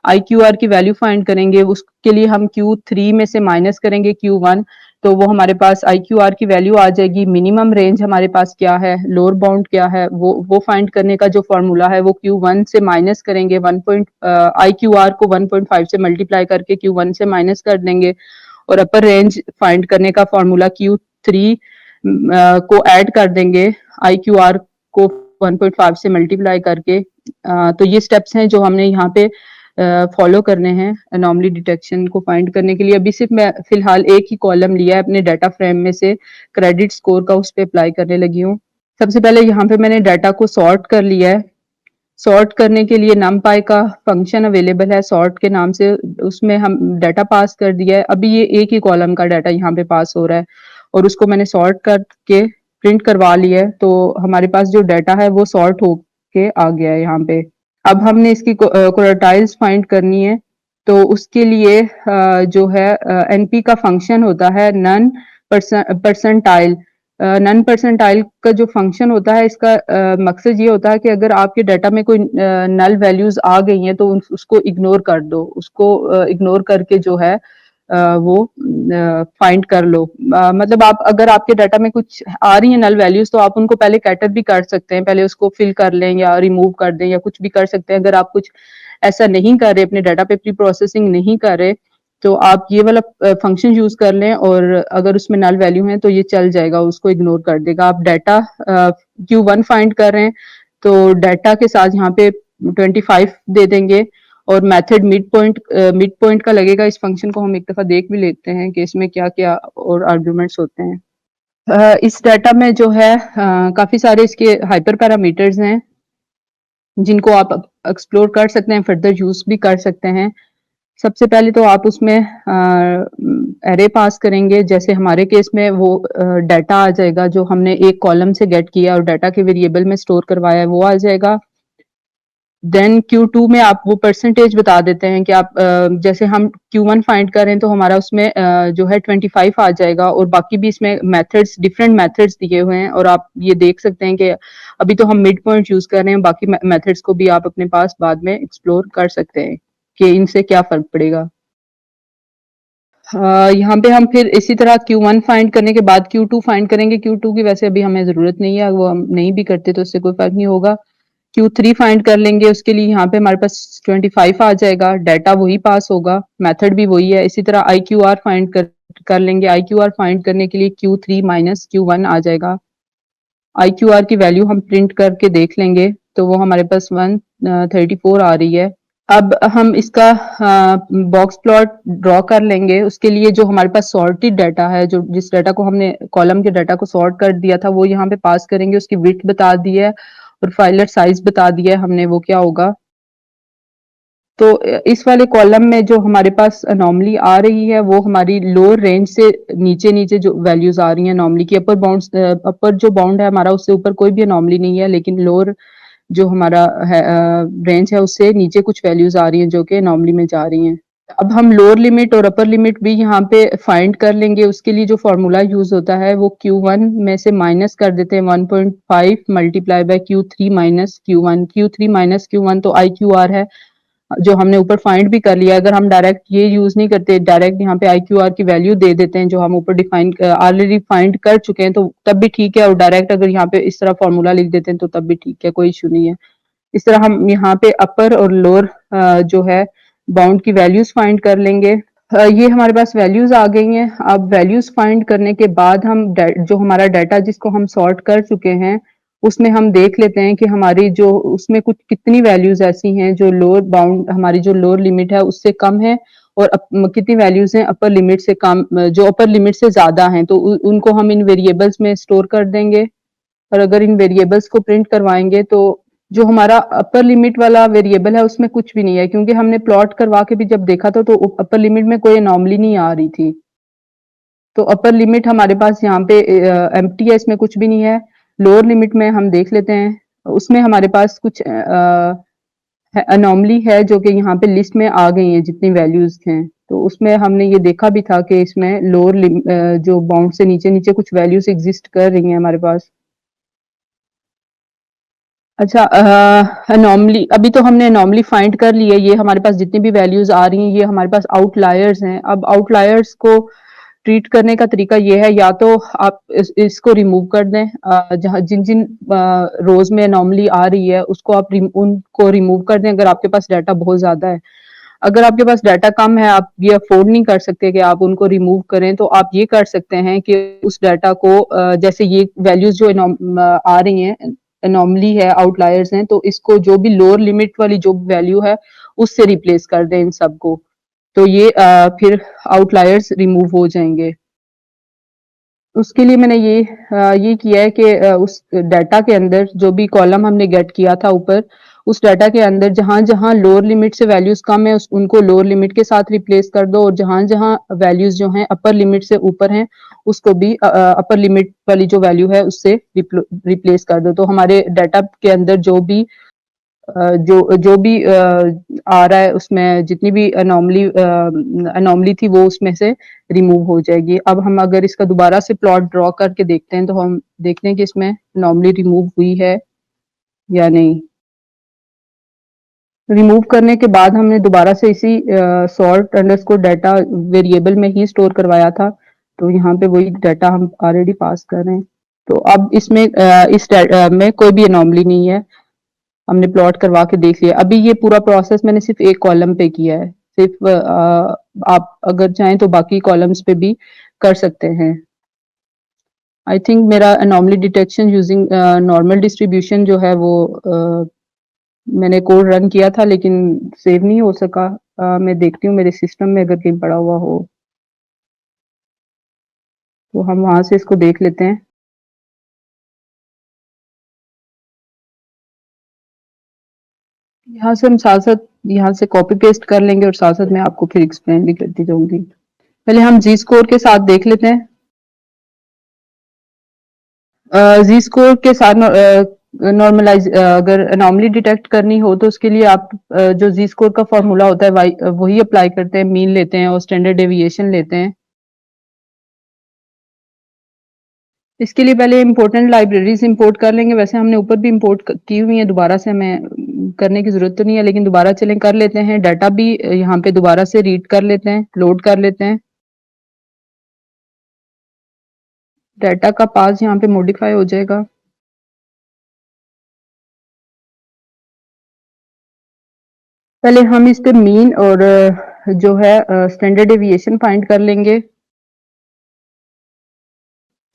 IQR की वैल्यू फाइंड करेंगे। उसके लिए हम Q3 में से माइनस करेंगे Q1, तो वो हमारे पास IQR की वैल्यू आ जाएगी। मिनिमम रेंज हमारे पास क्या है, लोअर बाउंड क्या है, वो फाइंड करने का जो फॉर्मूला है वो Q1 से माइनस करेंगे। IQR को 1.5 से मल्टीप्लाई करके Q1 से माइनस कर देंगे, और अपर रेंज फाइंड करने का फॉर्मूला Q3 को ऐड कर देंगे आई क्यू आर को 1.5 से मल्टीप्लाई करके। तो ये स्टेप्स हैं जो हमने यहाँ पे फॉलो करने हैं अनोमली डिटेक्शन को फाइंड करने के लिए। अभी सिर्फ मैं फिलहाल एक ही कॉलम लिया है अपने डाटा फ्रेम में से, क्रेडिट स्कोर का, उस पर अप्लाई करने लगी हूँ। सबसे पहले यहाँ पे मैंने डाटा को सॉर्ट कर लिया है। सॉर्ट करने के लिए numpy का फंक्शन अवेलेबल है सॉर्ट के नाम से, उसमें हम डाटा पास कर दिया है। अभी ये एक ही कॉलम का डाटा यहाँ पे पास हो रहा है और उसको मैंने सॉर्ट करके प्रिंट करवा लिया है, तो हमारे पास जो डाटा है वो सॉर्ट होके आ गया है यहाँ पे। अब हमने इसकी क्वार्टाइल्स फाइंड करनी है, तो उसके लिए जो है एनपी का फंक्शन होता है नन परसेंटाइल। नन परसेंटाइल का जो फंक्शन होता है, इसका मकसद ये होता है कि अगर आपके डाटा में कोई नल वैल्यूज आ गई हैं तो उसको इग्नोर कर दो, उसको इग्नोर करके जो है वो फाइंड कर लो। मतलब आप अगर आपके डाटा में कुछ आ रही है नल वैल्यूज, तो आप उनको पहले कैटर भी कर सकते हैं, पहले उसको फिल कर लें या रिमूव कर दें या कुछ भी कर सकते हैं। अगर आप कुछ ऐसा नहीं कर रहे, अपने डाटा पे प्री प्रोसेसिंग नहीं कर रहे, तो आप ये वाला फंक्शन यूज कर लें और अगर उसमें नल वैल्यू है तो ये चल जाएगा, उसको इग्नोर कर देगा। आप डाटा Q1 फाइंड कर रहे हैं तो डाटा के साथ यहाँ पे 25 दे देंगे और मेथड मिड पॉइंट का लगेगा। इस फंक्शन को हम एक दफा देख भी लेते हैं कि इसमें क्या क्या और आर्ग्यूमेंट्स होते हैं। इस डाटा में जो है काफी सारे इसके हाइपर पैरामीटर्स हैं जिनको आप एक्सप्लोर कर सकते हैं, फर्दर यूज भी कर सकते हैं। सबसे पहले तो आप उसमें एरे पास करेंगे, जैसे हमारे केस में वो डाटा आ जाएगा जो हमने एक कॉलम से गेट किया और डाटा के वेरिएबल में स्टोर करवाया है, वो आ जाएगा। देन Q2 में आप वो परसेंटेज बता देते हैं कि आप जैसे हम Q1 फाइंड कर रहे हैं तो हमारा उसमें जो है 25 आ जाएगा और बाकी भी इसमें मेथड्स, डिफरेंट मेथड्स दिए हुए हैं और आप ये देख सकते हैं कि अभी तो हम मिड पॉइंट यूज कर रहे हैं, बाकी मेथड्स को भी आप अपने पास बाद में एक्सप्लोर कर सकते हैं कि इनसे क्या फर्क पड़ेगा। यहाँ पे हम फिर इसी तरह Q1 फाइंड करने के बाद Q2 फाइंड करेंगे। Q2 की वैसे अभी हमें जरूरत नहीं है, वो हम नहीं भी करते तो उससे कोई फर्क नहीं होगा। Q3 फाइंड कर लेंगे, उसके लिए यहाँ पे हमारे पास 25 आ जाएगा, डाटा वही पास होगा, मेथड भी वही है। इसी तरह IQR फाइंड कर लेंगे। IQR फाइंड करने के लिए Q3 माइनस Q1 आ जाएगा। IQR की वैल्यू हम प्रिंट करके देख लेंगे तो वो हमारे पास 134 आ रही है। अब हम इसका बॉक्स प्लॉट ड्रॉ कर लेंगे। उसके लिए जो हमारे पास सॉर्टेड डाटा है, जो जिस डाटा को हमने कॉलम के डाटा को सॉर्ट कर दिया था, वो यहाँ पे पास करेंगे। उसकी विड्थ बता दी है और फाइलर साइज बता दिया है हमने, वो क्या होगा। तो इस वाले कॉलम में जो हमारे पास अनोमली आ रही है वो हमारी लोअर रेंज से नीचे नीचे जो वैल्यूज आ रही हैं अनोमली की। अपर जो बाउंड है हमारा, उससे ऊपर कोई भी अनोमली नहीं है, लेकिन लोअर जो हमारा है रेंज है उससे नीचे कुछ वैल्यूज आ रही हैं जो कि अनोमली में जा रही हैं। अब हम लोअर लिमिट और अपर लिमिट भी यहाँ पे फाइंड कर लेंगे। उसके लिए जो फॉर्मूला यूज होता है वो Q1 में से माइनस कर देते हैं 1.5 multiply by Q3 minus Q1। Q3 minus Q1 तो IQR है जो हमने ऊपर फाइंड भी कर लिया। अगर हम डायरेक्ट ये यूज नहीं करते, डायरेक्ट यहाँ पे IQR की वैल्यू दे देते हैं जो हम ऊपर डिफाइन ऑलरेडी फाइंड कर चुके हैं, तो तब भी ठीक है। और डायरेक्ट अगर यहाँ पे इस तरह फॉर्मूला लिख देते हैं तो तब भी ठीक है, कोई इशू नहीं है। इस तरह हम यहाँ पे अपर और लोअर जो है बाउंड की वैल्यूज फाइंड कर लेंगे। ये हमारे पास वैल्यूज आ गई हैं। अब वैल्यूज फाइंड करने के बाद हम जो हमारा डाटा जिसको हम सॉर्ट कर चुके हैं उसमें हम देख लेते हैं कि हमारी जो उसमें कुछ कितनी वैल्यूज ऐसी हैं जो लोअर बाउंड, हमारी जो लोअर लिमिट है उससे कम है, और कितनी वैल्यूज हैं अपर लिमिट से कम, जो अपर लिमिट से ज्यादा हैं, तो उनको हम इन वेरिएबल्स में स्टोर कर देंगे। और अगर इन वेरिएबल्स को प्रिंट करवाएंगे तो जो हमारा अपर लिमिट वाला वेरिएबल है उसमें कुछ भी नहीं है, क्योंकि हमने प्लॉट करवा के भी जब देखा था तो अपर लिमिट में कोई अनोमली नहीं आ रही थी। तो अपर लिमिट हमारे पास यहाँ पे एम्प्टी है, इसमें कुछ भी नहीं है। लोअर लिमिट में हम देख लेते हैं, उसमें हमारे पास कुछ अनोमली है जो कि यहाँ पे लिस्ट में आ गई है जितनी वैल्यूज हैं। तो उसमें हमने ये देखा भी था कि इसमें लोअर जो बाउंड से नीचे नीचे कुछ वैल्यूज एग्जिस्ट कर रही हैं हमारे पास। अच्छा, अनोमली अभी तो हमने अनोमली फाइंड कर ली है। ये हमारे पास जितनी भी वैल्यूज आ रही हैं ये हमारे पास आउटलायर्स हैं। अब आउटलायर्स को ट्रीट करने का तरीका ये है, या तो आप इसको रिमूव कर दें, जहाँ जिन जिन रोज में अनोमली आ रही है उसको आप उनको रिमूव कर दें अगर आपके पास डाटा बहुत ज्यादा है। अगर आपके पास डाटा कम है, आप ये अफोर्ड नहीं कर सकते कि आप उनको रिमूव करें, तो आप ये कर सकते हैं कि उस डाटा को जैसे ये वैल्यूज़ जो आ रही हैं, एनॉमली है, आउटलायर्स हैं, तो इसको जो भी लोअर लिमिट वाली जो वैल्यू है, उससे रिप्लेस कर दें इन सबको। तो ये फिर आउटलायर्स रिमूव हो जाएँगे। उसके लिए मैंने ये किया है कि उस डाटा के अंदर जो भी कॉलम हमने गेट किया था ऊपर, उस डाटा के अंदर जहाँ-जहाँ लोअर लिमिट से वैल्यूज़ कम है, उस उनको लोअर लिमिट के साथ रिप्लेस कर दो और जहाँ-जहाँ वैल्यूज़ जो हैं अपर लिमिट से ऊपर हैं, उसको भी अपर लिमिट वाली जो वैल्यू है उससे रिप्लेस कर दो। तो हमारे डाटा के अंदर जो भी जो जो भी आ रहा है उसमें जितनी भी एनॉमली थी वो उसमें से रिमूव हो जाएगी। अब हम अगर इसका दोबारा से प्लॉट ड्रॉ करके देखते हैं तो हम देखते हैं कि इसमें एनॉमली रिमूव हुई है या नहीं। रिमूव करने के बाद हमने दोबारा से इसी सॉर्ट अंडरस्कोर डाटा वेरिएबल में ही स्टोर करवाया था, तो यहाँ पे वही डाटा हम ऑलरेडी पास कर रहे हैं। तो अब इसमें में कोई भी एनॉमली नहीं है। हमने प्लॉट करवा के देख लिया। अभी ये पूरा प्रोसेस मैंने सिर्फ एक कॉलम पे किया है। सिर्फ आप अगर चाहें तो बाकी कॉलम्स पे भी कर सकते हैं। आई थिंक मेरा anomaly detection using normal distribution जो है वो मैंने कोड रन किया था लेकिन सेव नहीं हो सका। मैं देखती हूँ मेरे सिस्टम में अगर कहीं पड़ा हुआ हो तो हम वहां से इसको देख लेते हैं। यहाँ से हम साथ साथ यहाँ से कॉपी पेस्ट कर लेंगे और साथ साथ मैं आपको फिर एक्सप्लेन भी करती जाऊंगी। पहले हम जी स्कोर के साथ देख लेते हैं। जी स्कोर के साथ नॉर्मलाइज अगर अनोमली डिटेक्ट करनी हो तो उसके लिए आप जो जी स्कोर का फॉर्मूला होता है वही अप्लाई करते हैं, मीन लेते हैं और स्टैंडर्ड डेविएशन लेते हैं। इसके लिए पहले इंपॉर्टेंट लाइब्रेरीज इंपोर्ट कर लेंगे। वैसे हमने ऊपर भी इंपोर्ट की हुई है, दोबारा से हमें करने की जरूरत तो नहीं है, लेकिन दोबारा चलें कर लेते हैं। डाटा भी यहाँ पे दोबारा से रीड कर लेते हैं, लोड कर लेते हैं। डाटा का पास यहाँ पे मॉडिफाई हो जाएगा। पहले हम इस पे मीन और जो है स्टैंडर्ड डेविएशन फाइंड कर लेंगे।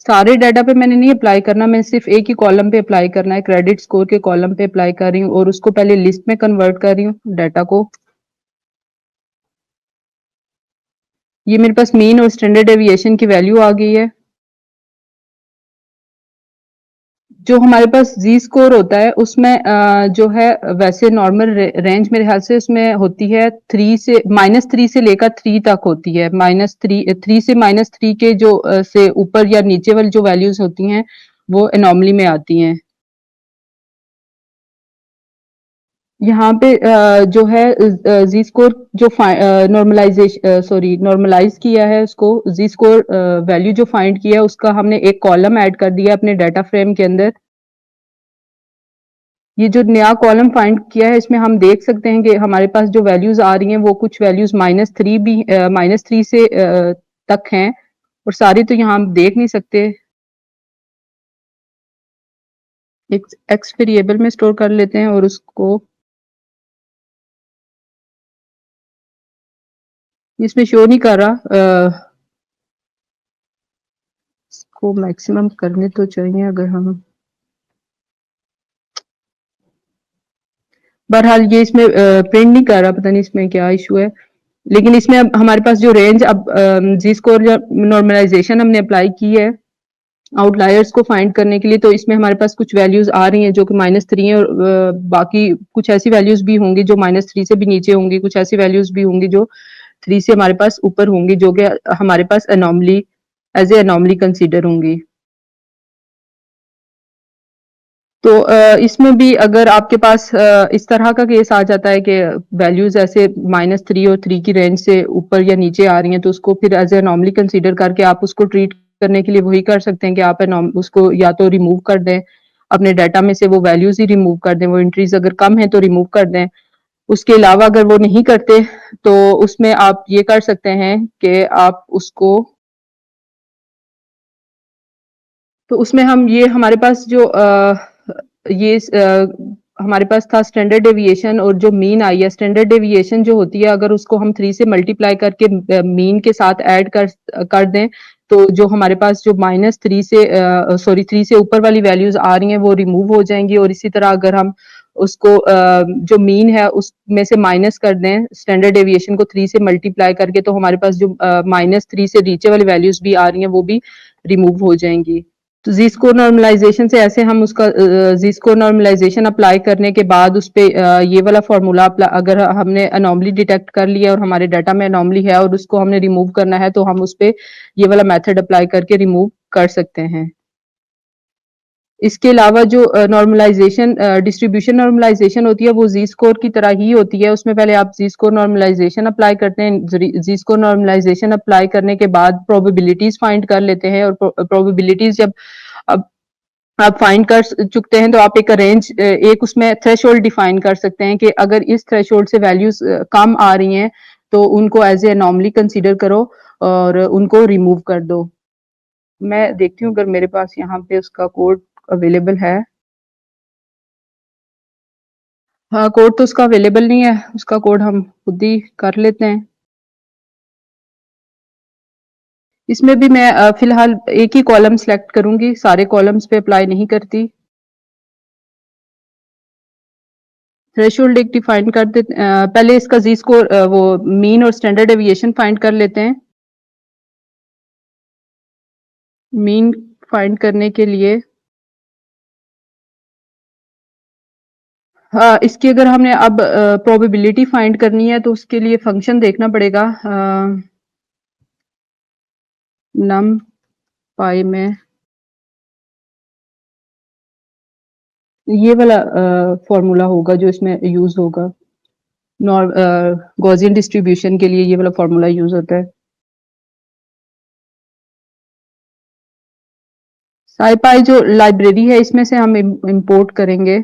सारे डाटा पे मैंने नहीं अप्लाई करना, मैं सिर्फ एक ही कॉलम पे अप्लाई करना है, क्रेडिट स्कोर के कॉलम पे अप्लाई कर रही हूँ और उसको पहले लिस्ट में कन्वर्ट कर रही हूँ डाटा को। ये मेरे पास मीन और स्टैंडर्ड डेविएशन की वैल्यू आ गई है। जो हमारे पास जी स्कोर होता है उसमें जो है वैसे नॉर्मल रेंज मेरे ख्याल से उसमें होती है -3 से लेकर 3 तक होती है। -3 से -3 के जो से ऊपर या नीचे वाली जो वैल्यूज होती हैं वो एनॉमली में आती हैं। यहाँ पे जो है जी स्कोर जो नॉर्मलाइज किया है उसको जी स्कोर वैल्यू जो फाइंड किया है उसका हमने एक कॉलम ऐड कर दिया अपने डाटा फ्रेम के अंदर। ये जो नया कॉलम फाइंड किया है इसमें हम देख सकते हैं कि हमारे पास जो वैल्यूज आ रही हैं वो कुछ वैल्यूज -3 से तक हैं और सारी तो यहाँ हम देख नहीं सकते। एक एक्स वेरिएबल में स्टोर कर लेते हैं और उसको इसमें शो नहीं कर रहा। इसको मैक्सिमम करने तो चाहिए अगर हम बहरहाल ये इसमें प्रिंट नहीं कर रहा, पता नहीं इसमें क्या इशू है। लेकिन इसमें अब हमारे पास जो रेंज अब जी स्कोर या नॉर्मलाइजेशन हमने अप्लाई की है आउटलायर्स को फाइंड करने के लिए, तो इसमें हमारे पास कुछ वैल्यूज आ रही हैं जो कि -3 है और बाकी कुछ ऐसी वैल्यूज भी होंगी जो -3 से भी नीचे होंगी, कुछ ऐसी वैल्यूज भी होंगी जो 3 से हमारे पास ऊपर होंगी, जो कि हमारे पास anomaly as a anomaly consider होंगी। तो इसमें भी अगर आपके पास इस तरह का केस आ जाता है कि वैल्यूज ऐसे -3 और 3 की रेंज से ऊपर या नीचे आ रही हैं, तो उसको फिर एज ए एनॉमली कंसीडर करके आप उसको ट्रीट करने के लिए वही कर सकते हैं कि आप उसको या तो रिमूव कर दें अपने डाटा में से, वो वैल्यूज ही रिमूव कर दें, वो एंट्रीज अगर कम है तो रिमूव कर दें। उसके अलावा अगर वो नहीं करते तो उसमें आप ये कर सकते हैं कि आप उसको तो उसमें हम ये हमारे पास जो ये हमारे पास था स्टैंडर्ड डेविएशन और जो मीन आई है, स्टैंडर्ड डेविएशन जो होती है अगर उसको हम 3 से मल्टीप्लाई करके मीन के साथ ऐड कर दें, तो जो हमारे पास जो -3 से 3 से ऊपर वाली वैल्यूज़ आ रही हैं वो रिमूव हो जाएँगी और इसी तरह अगर हम उसको जो मीन है उसमें से माइनस कर दें स्टैंडर्ड डेविएशन को 3 से मल्टीप्लाई करके, तो हमारे पास जो -3 से नीचे वाली वैल्यूज़ भी आ रही हैं वो भी रिमूव हो जाएँगी। तो जी स्कोर नॉर्मलाइजेशन से ऐसे हम उसका जी स्कोर नॉर्मलाइजेशन अप्लाई करने के बाद उस पे ये वाला फॉर्मूला अगर हमने अनोमली डिटेक्ट कर लिया और हमारे डाटा में अनोमली है और उसको हमने रिमूव करना है तो हम उस पे ये वाला मेथड अप्लाई करके रिमूव कर सकते हैं। इसके अलावा जो नॉर्मलाइजेशन डिस्ट्रीब्यूशन नॉर्मलाइजेशन होती है वो जी स्कोर की तरह ही होती है। उसमें पहले आप जी स्कोर नॉर्मलाइजेशन अप्लाई करते हैं। जी स्कोर नॉर्मलाइजेशन अप्लाई करने के बाद प्रोबेबिलिटीज फाइंड कर लेते हैं और प्रोबेबिलिटीज जब अब आप फाइंड कर चुकते हैं तो आप एक रेंज एक उसमें थ्रेशोल्ड डिफाइन कर सकते हैं कि अगर इस थ्रेशोल्ड से वैल्यूज कम आ रही हैं तो उनको एज ए एनॉमली कंसीडर करो और उनको रिमूव कर दो। मैं देखती हूँ अगर मेरे पास यहाँ पे उसका कोड अवेलेबल है। हाँ, कोड तो उसका अवेलेबल नहीं है, उसका कोड हम खुद ही कर लेते हैं। इसमें भी मैं फिलहाल एक ही कॉलम सेलेक्ट करूंगी, सारे कॉलम्स पे अप्लाई नहीं करती। थ्रेशोल्ड एक डिफाइन कर देते पहले इसका जी स्कोर वो मीन और स्टैंडर्ड डेविएशन फाइंड कर लेते हैं। मीन फाइंड करने के लिए इसकी अगर हमने अब प्रोबेबिलिटी फाइंड करनी है तो उसके लिए फंक्शन देखना पड़ेगा नम पाई में ये वाला फॉर्मूला होगा जो इसमें यूज होगा। गॉसियन डिस्ट्रीब्यूशन के लिए ये वाला फॉर्मूला यूज होता है। साइपाई जो लाइब्रेरी है इसमें से हम इंपोर्ट करेंगे।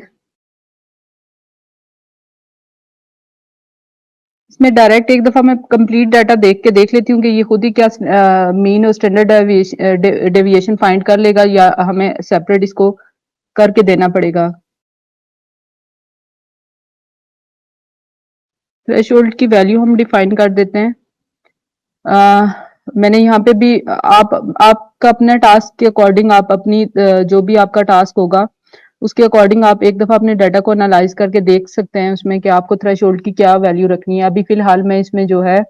इसमें डायरेक्ट एक दफा मैं कंप्लीट डाटा देख के देख लेती हूँ कि ये खुद ही क्या मीन और स्टैंडर्ड डेविएशन फाइंड कर लेगा या हमें सेपरेट इसको करके देना पड़ेगा। थ्रेशोल्ड की वैल्यू हम डिफाइन कर देते हैं। मैंने यहाँ पे भी आपका अपने टास्क के अकॉर्डिंग आप अपनी जो भी आपका टास्क होगा उसके अकॉर्डिंग आप एक दफा अपने डाटा को एनालाइज करके देख सकते हैं उसमें कि आपको थ्रेशोल्ड की क्या वैल्यू रखनी है। अभी फिलहाल मैं इसमें जो है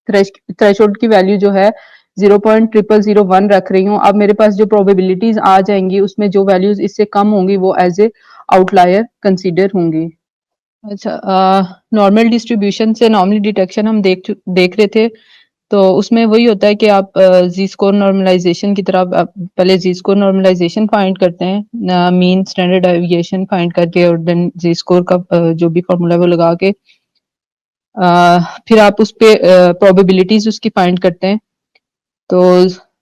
थ्रेशोल्ड की वैल्यू जो है 0.0001 रख रही हूँ। अब मेरे पास जो प्रोबेबिलिटीज आ जाएंगी उसमें जो वैल्यूज इससे कम होंगी वो एज ए आउटलायर कंसीडर होंगी। अच्छा, नॉर्मल डिस्ट्रीब्यूशन से नॉर्मल डिटेक्शन हम देख रहे थे तो उसमें वही होता है कि आप जी स्कोर नॉर्मलाइजेशन की तरफ पहले जी स्कोर नॉर्मलाइजेशन फाइंड करते हैं मीन स्टैंडर्ड डेविएशन फाइंड करके और देन जी स्कोर का जो भी फॉर्मूला है वो लगा के फिर आप उस पे प्रोबेबिलिटीज उसकी फाइंड करते हैं। तो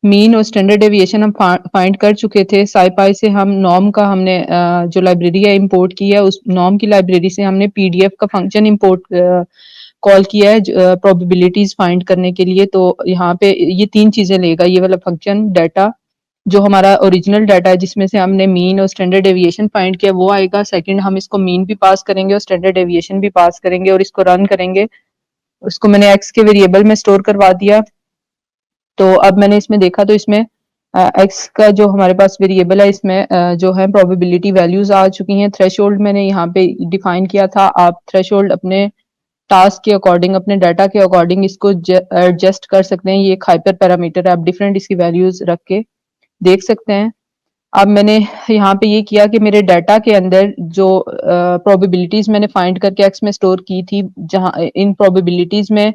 मीन और स्टैंडर्ड डेविएशन हम फाइंड कर चुके थे। साइपाई से हम नॉर्म का हमने जो लाइब्रेरी है इंपोर्ट की है उस नॉर्म की लाइब्रेरी से हमने पीडीएफ का फंक्शन इंपोर्ट कॉल किया है प्रोबेबिलिटीज फाइंड करने के लिए। तो यहाँ पे ये 3 चीजें लेगा ये वाला फंक्शन। डाटा जो हमारा ओरिजिनल डाटा है जिसमें से हमने मीन और स्टैंडर्ड डेविएशन फाइंड किया वो आएगा। सेकंड हम इसको मीन भी पास करेंगे और स्टैंडर्ड डेविएशन भी पास करेंगे और इसको रन करेंगे। उसको मैंने एक्स के वेरिएबल में स्टोर करवा दिया। तो अब मैंने इसमें देखा तो इसमें एक्स का जो हमारे पास वेरिएबल है इसमें जो है प्रोबेबिलिटी वैल्यूज आ चुकी हैं। थ्रेशोल्ड मैंने यहाँ पे डिफाइन किया था। आप थ्रेशोल्ड अपने टास्क के अकॉर्डिंग अपने डाटा के अकॉर्डिंग इसको एडजस्ट कर सकते हैं। ये एक हाइपर पैरामीटर है, आप डिफरेंट इसकी वैल्यूज रख के देख सकते हैं। अब मैंने यहाँ पे ये किया कि मेरे डाटा के अंदर जो प्रोबेबिलिटीज मैंने फाइंड करके एक्स में स्टोर की थी जहाँ इन प्रोबेबिलिटीज में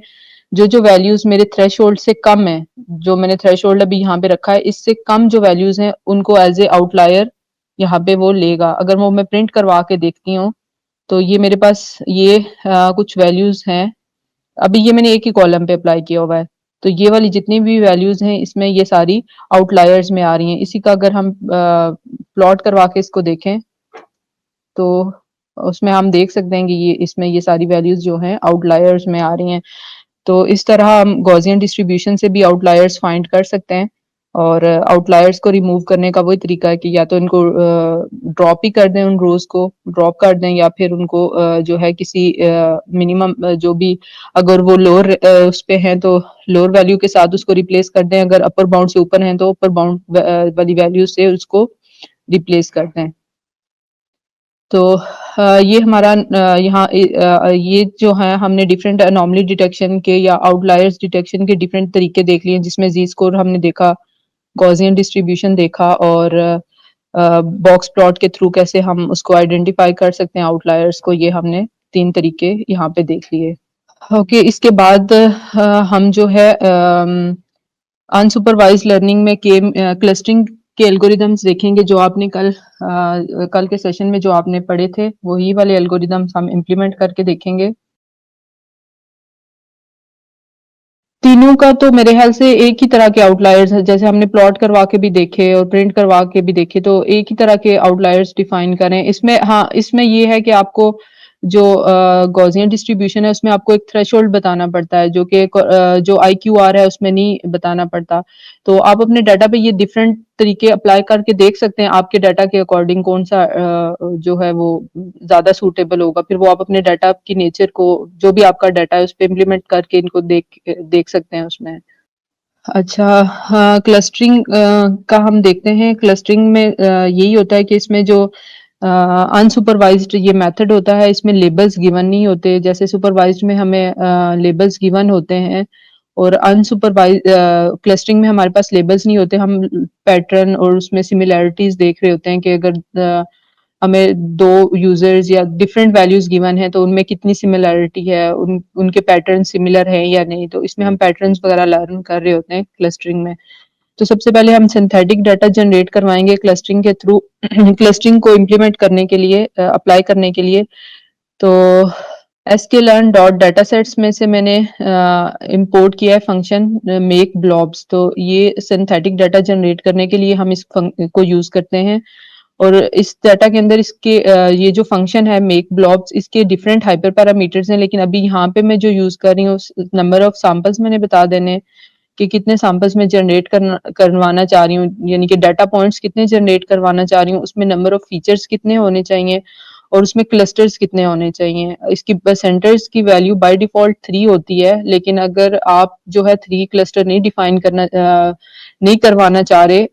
जो वैल्यूज मेरे थ्रेशोल्ड से कम है, जो मैंने थ्रेशोल्ड अभी यहाँ पे रखा है इससे कम जो वैल्यूज हैं उनको एज ए आउटलायर यहाँ पे वो लेगा। अगर वो मैं प्रिंट करवा के देखती हूँ तो ये मेरे पास ये कुछ वैल्यूज हैं। अभी ये मैंने एक ही कॉलम पे अप्लाई किया हुआ है तो ये वाली जितनी भी वैल्यूज हैं इसमें ये सारी आउटलायर्स में आ रही हैं। इसी का अगर हम प्लॉट करवा के इसको देखें तो उसमें हम देख सकते हैं कि ये इसमें ये सारी वैल्यूज जो हैं आउटलायर्स में आ रही हैं। तो इस तरह हम गॉसियन डिस्ट्रीब्यूशन से भी आउटलायर्स फाइंड कर सकते हैं। और आउटलायर्स को रिमूव करने का वही तरीका है कि या तो इनको ड्रॉप ही कर दें, उन रोज को ड्रॉप कर दें, या फिर उनको जो है किसी मिनिमम जो भी, अगर वो लोअर उस पे हैं तो लोअर वैल्यू के साथ उसको रिप्लेस कर दें, अगर अपर बाउंड से ऊपर हैं तो अपर बाउंड वाली वैल्यू से उसको रिप्लेस कर दें। तो ये हमारा यहाँ ये जो है हमने डिफरेंट अनोमली डिटेक्शन के या आउटलायर्स डिटेक्शन के डिफरेंट तरीके देख लिए, जिसमें जी स्कोर हमने देखा, गॉसियन डिस्ट्रीब्यूशन देखा, और बॉक्स प्लॉट के थ्रू कैसे हम उसको आइडेंटिफाई कर सकते हैं आउटलायर्स को, ये हमने 3 तरीके यहाँ पे देख लिए। ओके, इसके बाद हम जो है अनसुपरवाइज्ड लर्निंग में क्लस्टरिंग के एल्गोरिदम्स देखेंगे, जो आपने कल के सेशन में जो आपने पढ़े थे, वही वाले एल्गोरिदम्स हम इम्प्लीमेंट करके देखेंगे। तीनों का तो मेरे ख्याल से एक ही तरह के आउटलायर्स हैं, जैसे हमने प्लॉट करवा के भी देखे और प्रिंट करवा के भी देखे, तो एक ही तरह के आउटलायर्स डिफाइन करें। इसमें हाँ, इसमें ये है कि आपको जो गॉसियन डिस्ट्रीब्यूशन है उसमें आपको एक थ्रेशोल्ड बताना पड़ता है, जो कि जो आईक्यूआर है उसमें नहीं बताना पड़ता। तो आप अपने डाटा पे ये डिफरेंट तरीके अप्लाई करके देख सकते हैं, आपके डाटा के अकॉर्डिंग कौन सा जो है वो ज्यादा सूटेबल होगा। फिर वो आप अपने डाटा की नेचर को, जो भी आपका डाटा है उस पे इम्प्लीमेंट करके इनको देख देख सकते हैं उसमें। अच्छा, हाँ, क्लस्टरिंग का हम देखते हैं। क्लस्टरिंग में यही होता है कि इसमें जो अनसुपरवाइज्ड ये मेथड होता है, इसमें लेबल्स गिवन नहीं होते। जैसे सुपरवाइज्ड में हमें लेबल्स गिवन होते हैं, और अनसुपरवाइज क्लस्टरिंग में हमारे पास लेबल्स नहीं होते। हम पैटर्न और उसमें सिमिलैरिटीज देख रहे होते हैं कि अगर हमें 2 यूज़र्स या डिफरेंट वैल्यूज़ गिवन है, तो उनमें कितनी सिमिलैरिटी है, उनके पैटर्न सिमिलर हैं या नहीं। तो इसमें हम पैटर्न्स वगैरह लर्न कर रहे होते हैं क्लस्टरिंग में। तो सबसे पहले हम सिंथेटिक डाटा जनरेट करवाएँगे क्लस्टरिंग के थ्रू। क्लस्टरिंग को इम्प्लीमेंट करने के लिए, अप्लाई करने के लिए, तो sklearn डॉट डेटासेट्स में से मैंने इंपोर्ट किया है फंक्शन मेक ब्लॉब्स। तो ये सिंथेटिक डाटा जनरेट करने के लिए हम इस को यूज़ करते हैं। और इस डाटा के अंदर इसके ये जो फंक्शन है मेक ब्लॉब्स, इसके डिफरेंट हाइपर पैरामीटर्स हैं, लेकिन अभी यहाँ पे मैं जो यूज कर रही हूँ, नंबर ऑफ सैंपल्स मैंने बता देने हैं कि कितने सैंपल्स में जनरेट करवाना चाह रही हूँ, यानी कि डाटा पॉइंट्स कितने जनरेट करवाना चाह रही हूँ, उसमें नंबर ऑफ फीचर्स कितने होने चाहिए, और उसमें क्लस्टर्स कितने होने चाहिए। इसकी सेंटर्स की वैल्यू बाय डिफॉल्ट 3 होती है, लेकिन अगर आप जो है 3 क्लस्टर नहीं डिफाइन करना नहीं करवाना चाह रहे,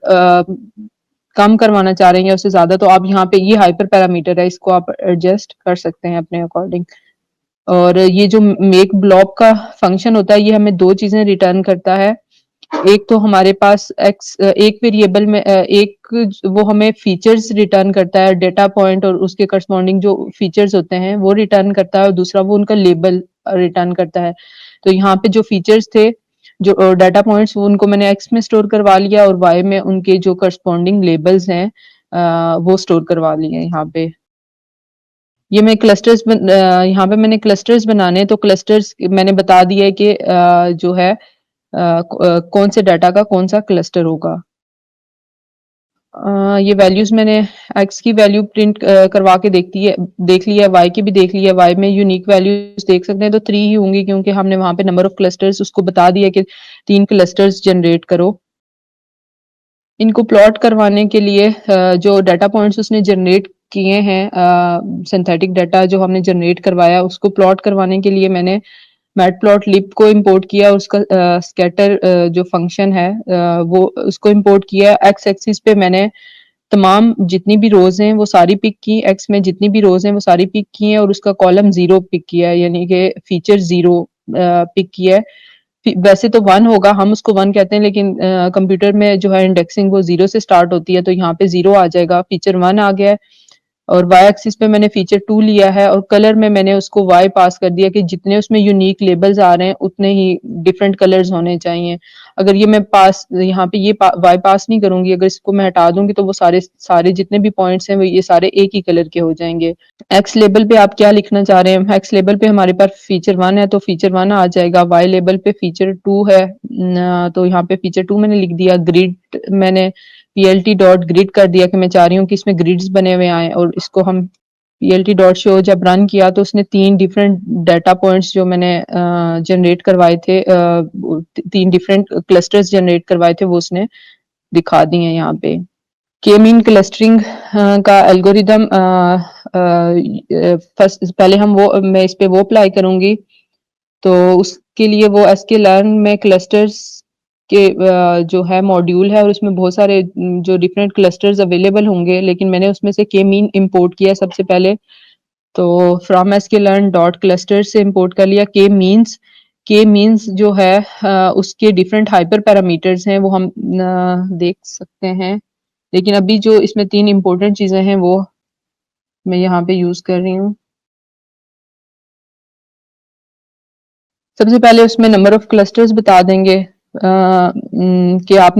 कम करवाना चाह रहे हैं या उससे ज्यादा, तो आप यहाँ पे ये हाइपर पैरामीटर है, इसको आप एडजस्ट कर सकते हैं अपने अकॉर्डिंग। और ये जो मेक ब्लॉक का फंक्शन होता है, ये हमें 2 चीजें रिटर्न करता है। एक तो हमारे पास एक वेरिएबल में वो हमें फीचर्स रिटर्न करता है, डेटा पॉइंट और उसके करस्पॉन्डिंग जो फीचर्स होते हैं वो रिटर्न करता है, और दूसरा वो उनका लेबल रिटर्न करता है। तो यहाँ पे जो फीचर्स थे, जो डाटा पॉइंट्स, वो उनको मैंने एक्स में स्टोर करवा लिया, और वाई में उनके जो करस्पॉन्डिंग लेबल्स हैं वो स्टोर करवा लिए यहाँ पे। ये मैं यहाँ पे मैंने क्लस्टर्स बनाने, तो क्लस्टर्स मैंने बता दिया है कि जो है कौन से डाटा का कौन सा क्लस्टर होगा। ये वैल्यूज मैंने एक्स की वैल्यू प्रिंट करवा के देख ली है, वाई की भी देख ली है। वाई में यूनिक वैल्यूज देख सकते हैं, तो 3 ही होंगी, क्योंकि हमने वहां पे नंबर ऑफ क्लस्टर्स उसको बता दिया कि 3 क्लस्टर्स जनरेट करो। इनको प्लॉट करवाने के लिए जो डाटा पॉइंट्स उसने जनरेट किए हैं, सिंथेटिक डाटा जो हमने जनरेट करवाया, उसको प्लॉट करवाने के लिए मैंने मैटप्लॉटलिब को इंपोर्ट किया, उसका स्कैटर जो फंक्शन है वो उसको इंपोर्ट किया। एक्स एक्सिस पे मैंने तमाम जितनी भी रोज हैं वो सारी पिक की, एक्स में जितनी भी रोज हैं वो सारी पिक की हैं, और उसका कॉलम 0 पिक किया है, यानी कि फीचर 0 पिक किया है। वैसे तो 1 होगा, हम उसको 1 कहते हैं, लेकिन कंप्यूटर में जो है इंडेक्सिंग वो 0 से स्टार्ट होती है, तो यहाँ पे 0 आ जाएगा, फीचर 1 आ गया है। और वाई एक्सिस पे मैंने फीचर 2 लिया है, और कलर में मैंने उसको वाई पास कर दिया कि जितने उसमें यूनिक लेबल्स आ रहे हैं उतने ही डिफरेंट कलर्स होने चाहिए। अगर ये मैं पास यहाँ पे ये वाई पास नहीं करूंगी, अगर इसको मैं हटा दूंगी, तो वो सारे सारे जितने भी पॉइंट्स हैं वो ये सारे एक ही कलर के हो जाएंगे। एक्स लेबल पे आप क्या लिखना चाह रहे हैं? एक्स लेबल पे हमारे पास फीचर 1 है, तो फीचर 1 आ जाएगा। वाई लेबल पे फीचर 2 है, तो यहाँ पे फीचर 2 मैंने लिख दिया। ग्रिड मैंने plt डॉट ग्रिड कर दिया कि मैं चाह रही हूँ कि इसमें ग्रिड्स बने हुए आए, और इसको हम plt डॉट शो जब रन किया तो उसने 3 डिफरेंट डाटा पॉइंट्स जो मैंने जनरेट करवाए थे, 3 डिफरेंट क्लस्टर्स जनरेट करवाए थे, वो उसने दिखा दी हैं यहाँ पे। के मीन क्लस्टरिंग का एल्गोरिदम फर्स्ट पहले हम वो मैं इस पे वो अप्लाई करूंगी। तो उसके लिए वो sklearn में क्लस्टर्स के जो है मॉड्यूल है और उसमें बहुत सारे जो डिफरेंट क्लस्टर्स अवेलेबल होंगे, लेकिन मैंने उसमें से के मीन इंपोर्ट किया सबसे पहले। तो फ्रॉम sklearn डॉट क्लस्टर से इंपोर्ट कर लिया के मीन्स जो है उसके डिफरेंट हाइपर पैरामीटर्स हैं, वो हम देख सकते हैं। लेकिन अभी जो इसमें 3 इम्पोर्टेंट चीजें हैं वो मैं यहाँ पे यूज कर रही हूँ। सबसे पहले उसमें नंबर ऑफ क्लस्टर्स बता देंगे कि आप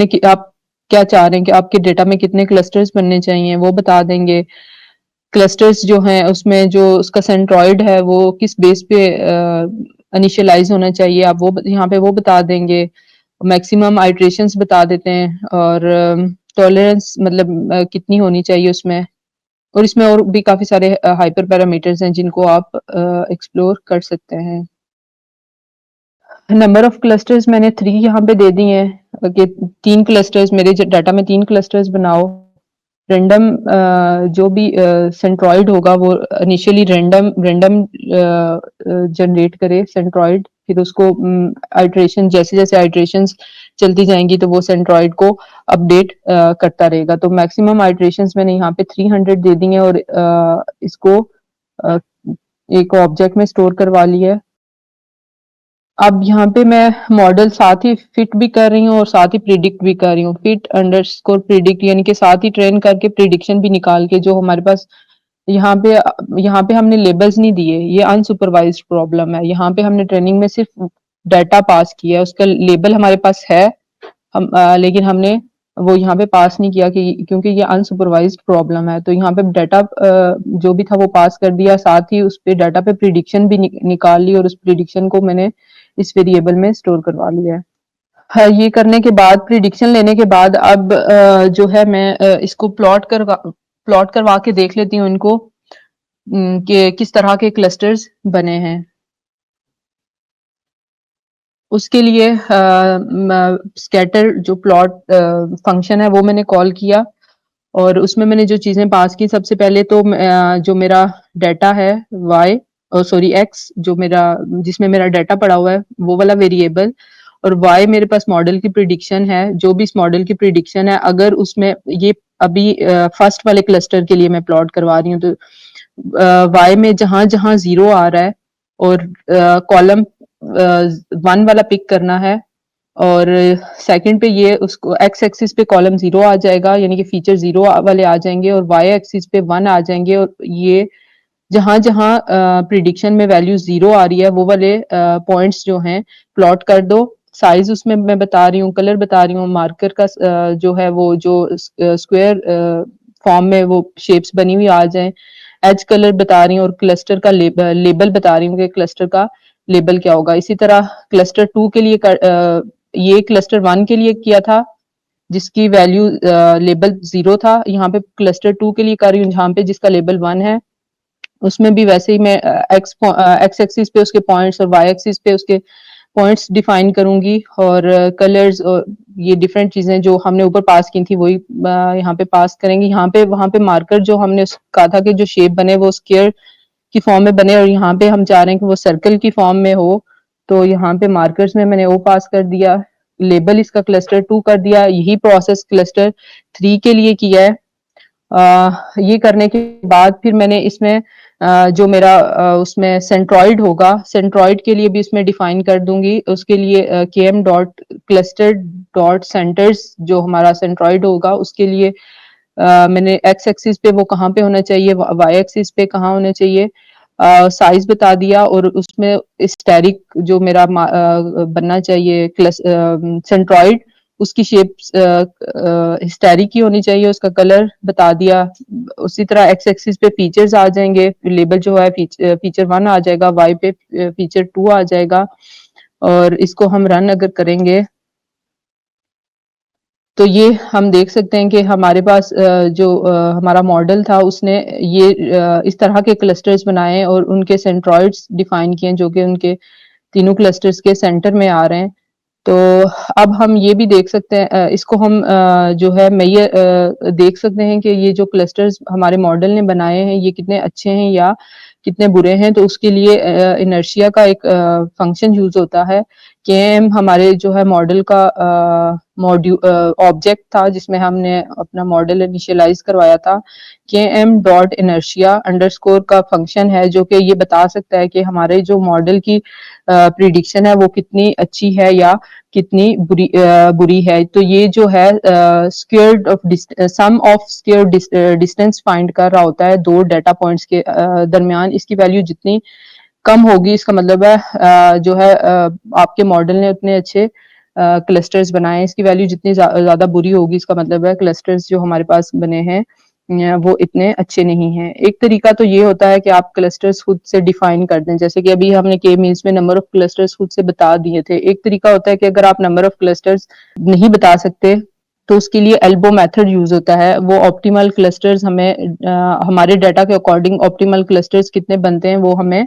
क्या चाह रहे हैं कि आपके डेटा में कितने क्लस्टर्स बनने चाहिए, वो बता देंगे। क्लस्टर्स जो हैं उसमें जो उसका सेंट्रॉइड है वो किस बेस पे इनिशियलाइज होना चाहिए, आप वो यहाँ पे वो बता देंगे। मैक्सिमम आइट्रेशंस बता देते हैं और टॉलरेंस मतलब कितनी होनी चाहिए उसमें। और इसमें और भी काफी सारे हाइपर पैरामीटर्स हैं जिनको आप एक्सप्लोर कर सकते हैं। नंबर ऑफ क्लस्टर्स मैंने 3 यहाँ पे दे दी हैं कि 3 क्लस्टर्स मेरे डाटा में 3 क्लस्टर्स बनाओ। रैंडम जो भी सेंट्रॉइड होगा वो इनिशियली रैंडम जनरेट करे सेंट्रॉइड, फिर उसको आइट्रेशन जैसे जैसे आइट्रेशंस चलती जाएंगी तो वो सेंट्रॉइड को अपडेट करता रहेगा। तो मैक्सिमम आइट्रेशंस मैंने यहाँ पे 300 दे दी हैं और इसको एक ऑब्जेक्ट में स्टोर करवा लिया है। अब यहाँ पे मैं मॉडल साथ ही फिट भी कर रही हूँ और साथ ही प्रिडिक्ट भी कर रही हूँ। फिट अंडरस्कोर प्रिडिक्ट यानी कि साथ ही ट्रेन करके प्रिडिक्शन भी निकाल के जो हमारे पास यहाँ पे हमने लेबल्स नहीं दिए, ये अनसुपरवाइज्ड प्रॉब्लम है। यहाँ पे हमने ट्रेनिंग में सिर्फ डाटा पास किया है, उसका लेबल हमारे पास है लेकिन हमने वो यहाँ पे पास नहीं किया कि क्योंकि ये अनसुपरवाइज्ड प्रॉब्लम है। तो यहाँ पे डाटा जो भी था वो पास कर दिया, साथ ही उस पे डाटा पे प्रिडिक्शन भी निकाल ली और उस प्रिडिक्शन को मैंने इस वेरिएबल में स्टोर करवा लिया है। हाँ, ये करने के बाद प्रिडिक्शन लेने के बाद अब जो है मैं इसको प्लॉट करवा के देख लेती हूँ इनको कि किस तरह के क्लस्टर्स बने हैं। उसके लिए स्कैटर जो प्लॉट फंक्शन है वो मैंने कॉल किया और उसमें मैंने जो चीजें पास की, सबसे पहले तो जो मेरा डाटा है y और सॉरी x जो मेरा जिसमें मेरा डाटा पड़ा हुआ है वो वाला वेरिएबल, और y मेरे पास मॉडल की प्रिडिक्शन है। जो भी इस मॉडल की प्रिडिक्शन है अगर उसमें ये अभी फर्स्ट वाले क्लस्टर के लिए मैं प्लॉट करवा रही हूँ, तो y में जहां जहां जीरो आ रहा है और कॉलम 1 वाला पिक करना है और सेकंड पे ये उसको एक्स एक्सिस पे कॉलम 0 आ जाएगा यानी कि फीचर 0 वाले आ जाएंगे और वाई एक्सिस पे 1 आ जाएंगे। और ये जहां जहां प्रिडिक्शन में वैल्यू 0 आ रही है वो वाले पॉइंट्स जो हैं प्लॉट कर दो। साइज उसमें मैं बता रही हूँ, कलर बता रही हूँ, मार्कर का जो है वो जो स्क्वायर फॉर्म में वो शेप्स बनी हुई आ जाए, एज कलर बता रही हूँ और क्लस्टर का लेबल बता रही हूँ कि क्लस्टर का लेबल क्या होगा। इसी तरह क्लस्टर 2 के लिए ये क्लस्टर 1 के लिए किया था जिसकी वैल्यू लेबल 0 था। यहाँ पे क्लस्टर 2 के लिए कर रही हूँ जहाँ पे जिसका लेबल 1 है। उसमें भी वैसे ही मैं एक्स एक्सिस पे उसके पॉइंट्स और वाई एक्सिस पे उसके पॉइंट्स डिफाइन करूंगी और कलर्स और ये डिफरेंट चीजें जो हमने ऊपर पास की थी वही यहाँ पे पास करेंगे। यहाँ पे वहां पे मार्कर जो हमने कहा था कि जो शेप बने वो स्क्वायर की फॉर्म में बने और यहाँ पे हम चाह रहे हैं कि वो सर्कल की फॉर्म में हो। तो यहाँ पे मार्कर्स में मैंने वो पास कर दिया, लेबल इसका क्लस्टर 2 कर दिया। यही प्रोसेस क्लस्टर 3 के लिए किया है। ये करने के बाद फिर मैंने इसमें जो मेरा उसमें सेंट्रॉइड होगा, सेंट्रॉइड के लिए भी इसमें डिफाइन कर दूंगी। उसके लिए km dot cluster dot centres जो हमारा सेंट्रॉइड होगा उसके लिए मैंने एक्स एक्सिस पे वो कहाँ पे होना चाहिए, वाई एक्सिस पे कहाँ होना चाहिए, साइज बता दिया और उसमें स्टेरिक जो मेरा बनना चाहिए सेंट्रॉइड उसकी शेप हिस्टेरिक की होनी चाहिए, उसका कलर बता दिया। उसी तरह एक्स एक्सिस पे फीचर्स आ जाएंगे, लेबल जो है फीचर 1 आ जाएगा, वाई पे फीचर 2 आ जाएगा। और इसको हम रन अगर करेंगे तो ये हम देख सकते हैं कि हमारे पास जो हमारा मॉडल था उसने ये इस तरह के क्लस्टर्स बनाए और उनके सेंट्रॉइड्स डिफाइन किए जो कि उनके तीनों क्लस्टर्स के सेंटर में आ रहे हैं। तो अब हम ये भी देख सकते हैं, इसको हम जो है देख सकते हैं कि ये जो क्लस्टर्स हमारे मॉडल ने बनाए हैं ये कितने अच्छे हैं या कितने बुरे हैं। तो उसके लिए इनर्शिया का एक फंक्शन यूज होता है। केएम हमारे जो है मॉडल का ऑब्जेक्ट था जिसमें हमने अपना मॉडल इनिशियलाइज करवाया था। केएम डॉट इनर्शिया अंडरस्कोर का फंक्शन है जो कि ये बता सकता है कि हमारे जो मॉडल की प्रिडिक्शन है वो कितनी अच्छी है या कितनी बुरी है। तो ये जो है squared of sum of square distance find कर रहा होता है दो डेटा पॉइंट्स के दरमियान। इसकी वैल्यू जितनी कम होगी इसका मतलब है जो है आपके मॉडल ने उतने अच्छे क्लस्टर्स बनाए। इसकी वैल्यू जितनी ज्यादा बुरी होगी इसका मतलब है क्लस्टर्स जो हमारे पास बने हैं वो इतने अच्छे नहीं हैं। एक तरीका तो ये होता है कि आप क्लस्टर्स खुद से डिफाइन कर दें, जैसे कि अभी हमने के मीन्स में नंबर ऑफ क्लस्टर्स खुद से बता दिए थे। एक तरीका होता है कि अगर आप नंबर ऑफ क्लस्टर्स नहीं बता सकते तो उसके लिए एल्बो मेथड यूज होता है। वो ऑप्टिमल क्लस्टर्स हमें हमारे डाटा के अकॉर्डिंग ऑप्टिमल क्लस्टर्स कितने बनते हैं वो हमें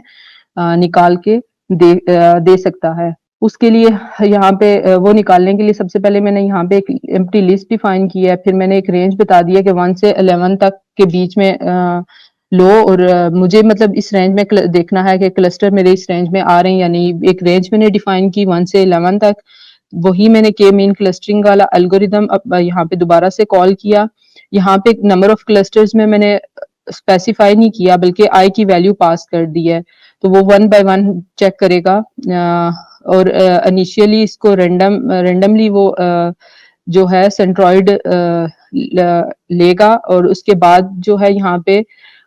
निकाल के दे सकता है। उसके लिए यहाँ पे वो निकालने के लिए सबसे पहले मैंने यहाँ पे एक एम्प्टी लिस्ट डिफाइन की है, फिर मैंने एक रेंज बता दिया कि 1 से 11 तक के बीच में लो, और मुझे मतलब इस रेंज में देखना है कि क्लस्टर मेरे इस रेंज में आ रहे हैं या नहीं। एक रेंज मैंने डिफाइन की 1 से 11 तक। वही मैंने के मीन क्लस्टरिंग वाला एल्गोरिदम यहाँ पे दोबारा से कॉल किया। यहाँ पे नंबर ऑफ क्लस्टर्स में मैंने स्पेसिफाई नहीं किया बल्कि आई की वैल्यू पास कर दी है। तो वो 1 बाय 1 चेक करेगा और इनिशियली इसको रेंडमली वो जो है सेंट्रॉइड लेगा और उसके बाद जो है यहाँ पे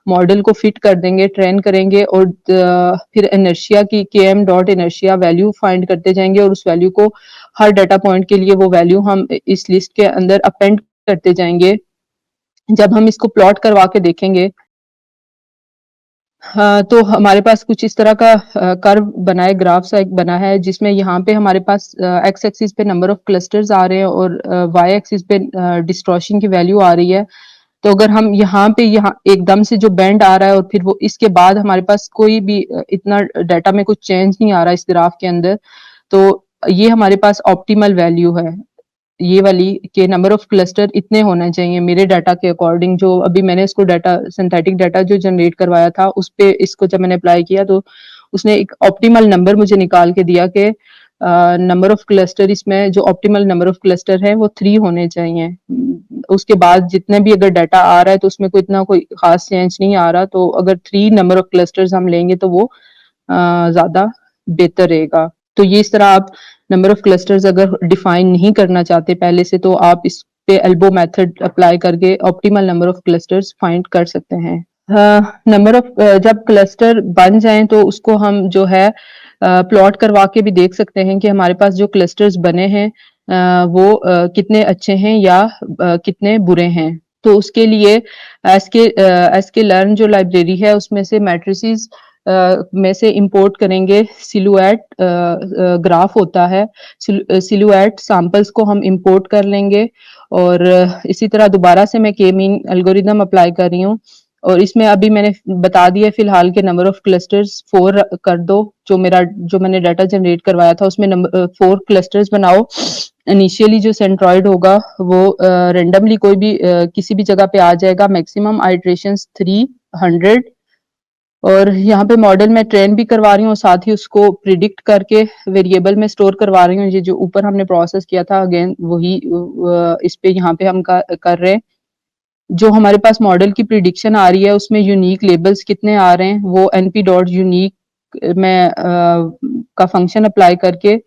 मॉडल को फिट कर देंगे, ट्रेन करेंगे और फिर इनर्शिया की KM dot inertia value find करते जाएंगे और उस वैल्यू को हर डाटा पॉइंट के लिए वो वैल्यू हम इस लिस्ट के अंदर अपेंड करते जाएंगे। जब हम इसको प्लॉट करवा के देखेंगे तो हमारे पास कुछ इस तरह का कर्व बना है, ग्राफ सा एक बना है जिसमें यहाँ पे हमारे पास एक्स एक्सिस पे नंबर ऑफ क्लस्टर्स आ रहे हैं और वाई एक्सिस पे डिस्टॉर्शन की वैल्यू आ रही है। तो अगर हम यहाँ एकदम से जो बैंड आ रहा है और फिर वो इसके बाद हमारे पास कोई भी इतना डाटा में कुछ चेंज नहीं आ रहा इस ग्राफ के अंदर, तो ये हमारे पास ऑप्टिमल वैल्यू है ये वाली के नंबर ऑफ क्लस्टर इतने होने चाहिए मेरे डाटा के अकॉर्डिंग। जो अभी मैंने इसको डाटा सिंथेटिक डाटा जो जनरेट करवाया था उस पे इसको जब मैंने अप्लाई किया तो उसने एक ऑप्टिमल नंबर मुझे निकाल के दिया कि नंबर ऑफ क्लस्टर इसमें जो ऑप्टिमल नंबर ऑफ क्लस्टर है वो 3 होने चाहिए। उसके बाद जितने भी अगर डाटा आ रहा है तो उसमें कोई इतना कोई खास चेंज नहीं आ रहा, तो अगर 3 नंबर ऑफ क्लस्टर्स हम लेंगे तो वो ज्यादा बेहतर रहेगा। तो ये इस तरह आप नंबर ऑफ क्लस्टर्स अगर डिफाइन नहीं करना चाहते पहले से तो आप इस पे एल्बो मेथड अप्लाई करके optimal number of clusters find कर सकते हैं। नंबर ऑफ जब क्लस्टर बन जाए तो उसको हम जो है प्लॉट करवा के भी देख सकते हैं कि हमारे पास जो क्लस्टर्स बने हैं वो कितने अच्छे हैं या कितने बुरे हैं। तो उसके लिए एसके लर्न जो लाइब्रेरी है उसमें से मैट्रिसेस में से इंपोर्ट करेंगे सिलुएट ग्राफ होता है, सिलुएट सैंपल्स को हम इंपोर्ट कर लेंगे और इसी तरह दोबारा से मैं के मीन एल्गोरिदम अप्लाई कर रही हूँ और इसमें अभी मैंने बता दिया फिलहाल के नंबर ऑफ क्लस्टर्स 4 कर दो। जो मैंने डाटा जनरेट करवाया था उसमें नंबर 4 क्लस्टर्स बनाओ। इनिशियली जो सेंट्रॉइड होगा वो रेंडमली कोई भी किसी भी जगह पे आ जाएगा। मैक्सिमम आइट्रेशंस 300 और यहाँ पे मॉडल मैं ट्रेन भी करवा रही हूँ और साथ ही उसको प्रिडिक्ट करके वेरिएबल में स्टोर करवा रही हूँ। ये जो ऊपर हमने प्रोसेस किया था अगेन वही इस पे यहाँ पे हम कर रहे हैं। जो हमारे पास मॉडल की प्रिडिक्शन आ रही है उसमें यूनिक लेबल्स कितने आ रहे हैं वो np डॉट यूनिक में का फंक्शन अप्लाई करके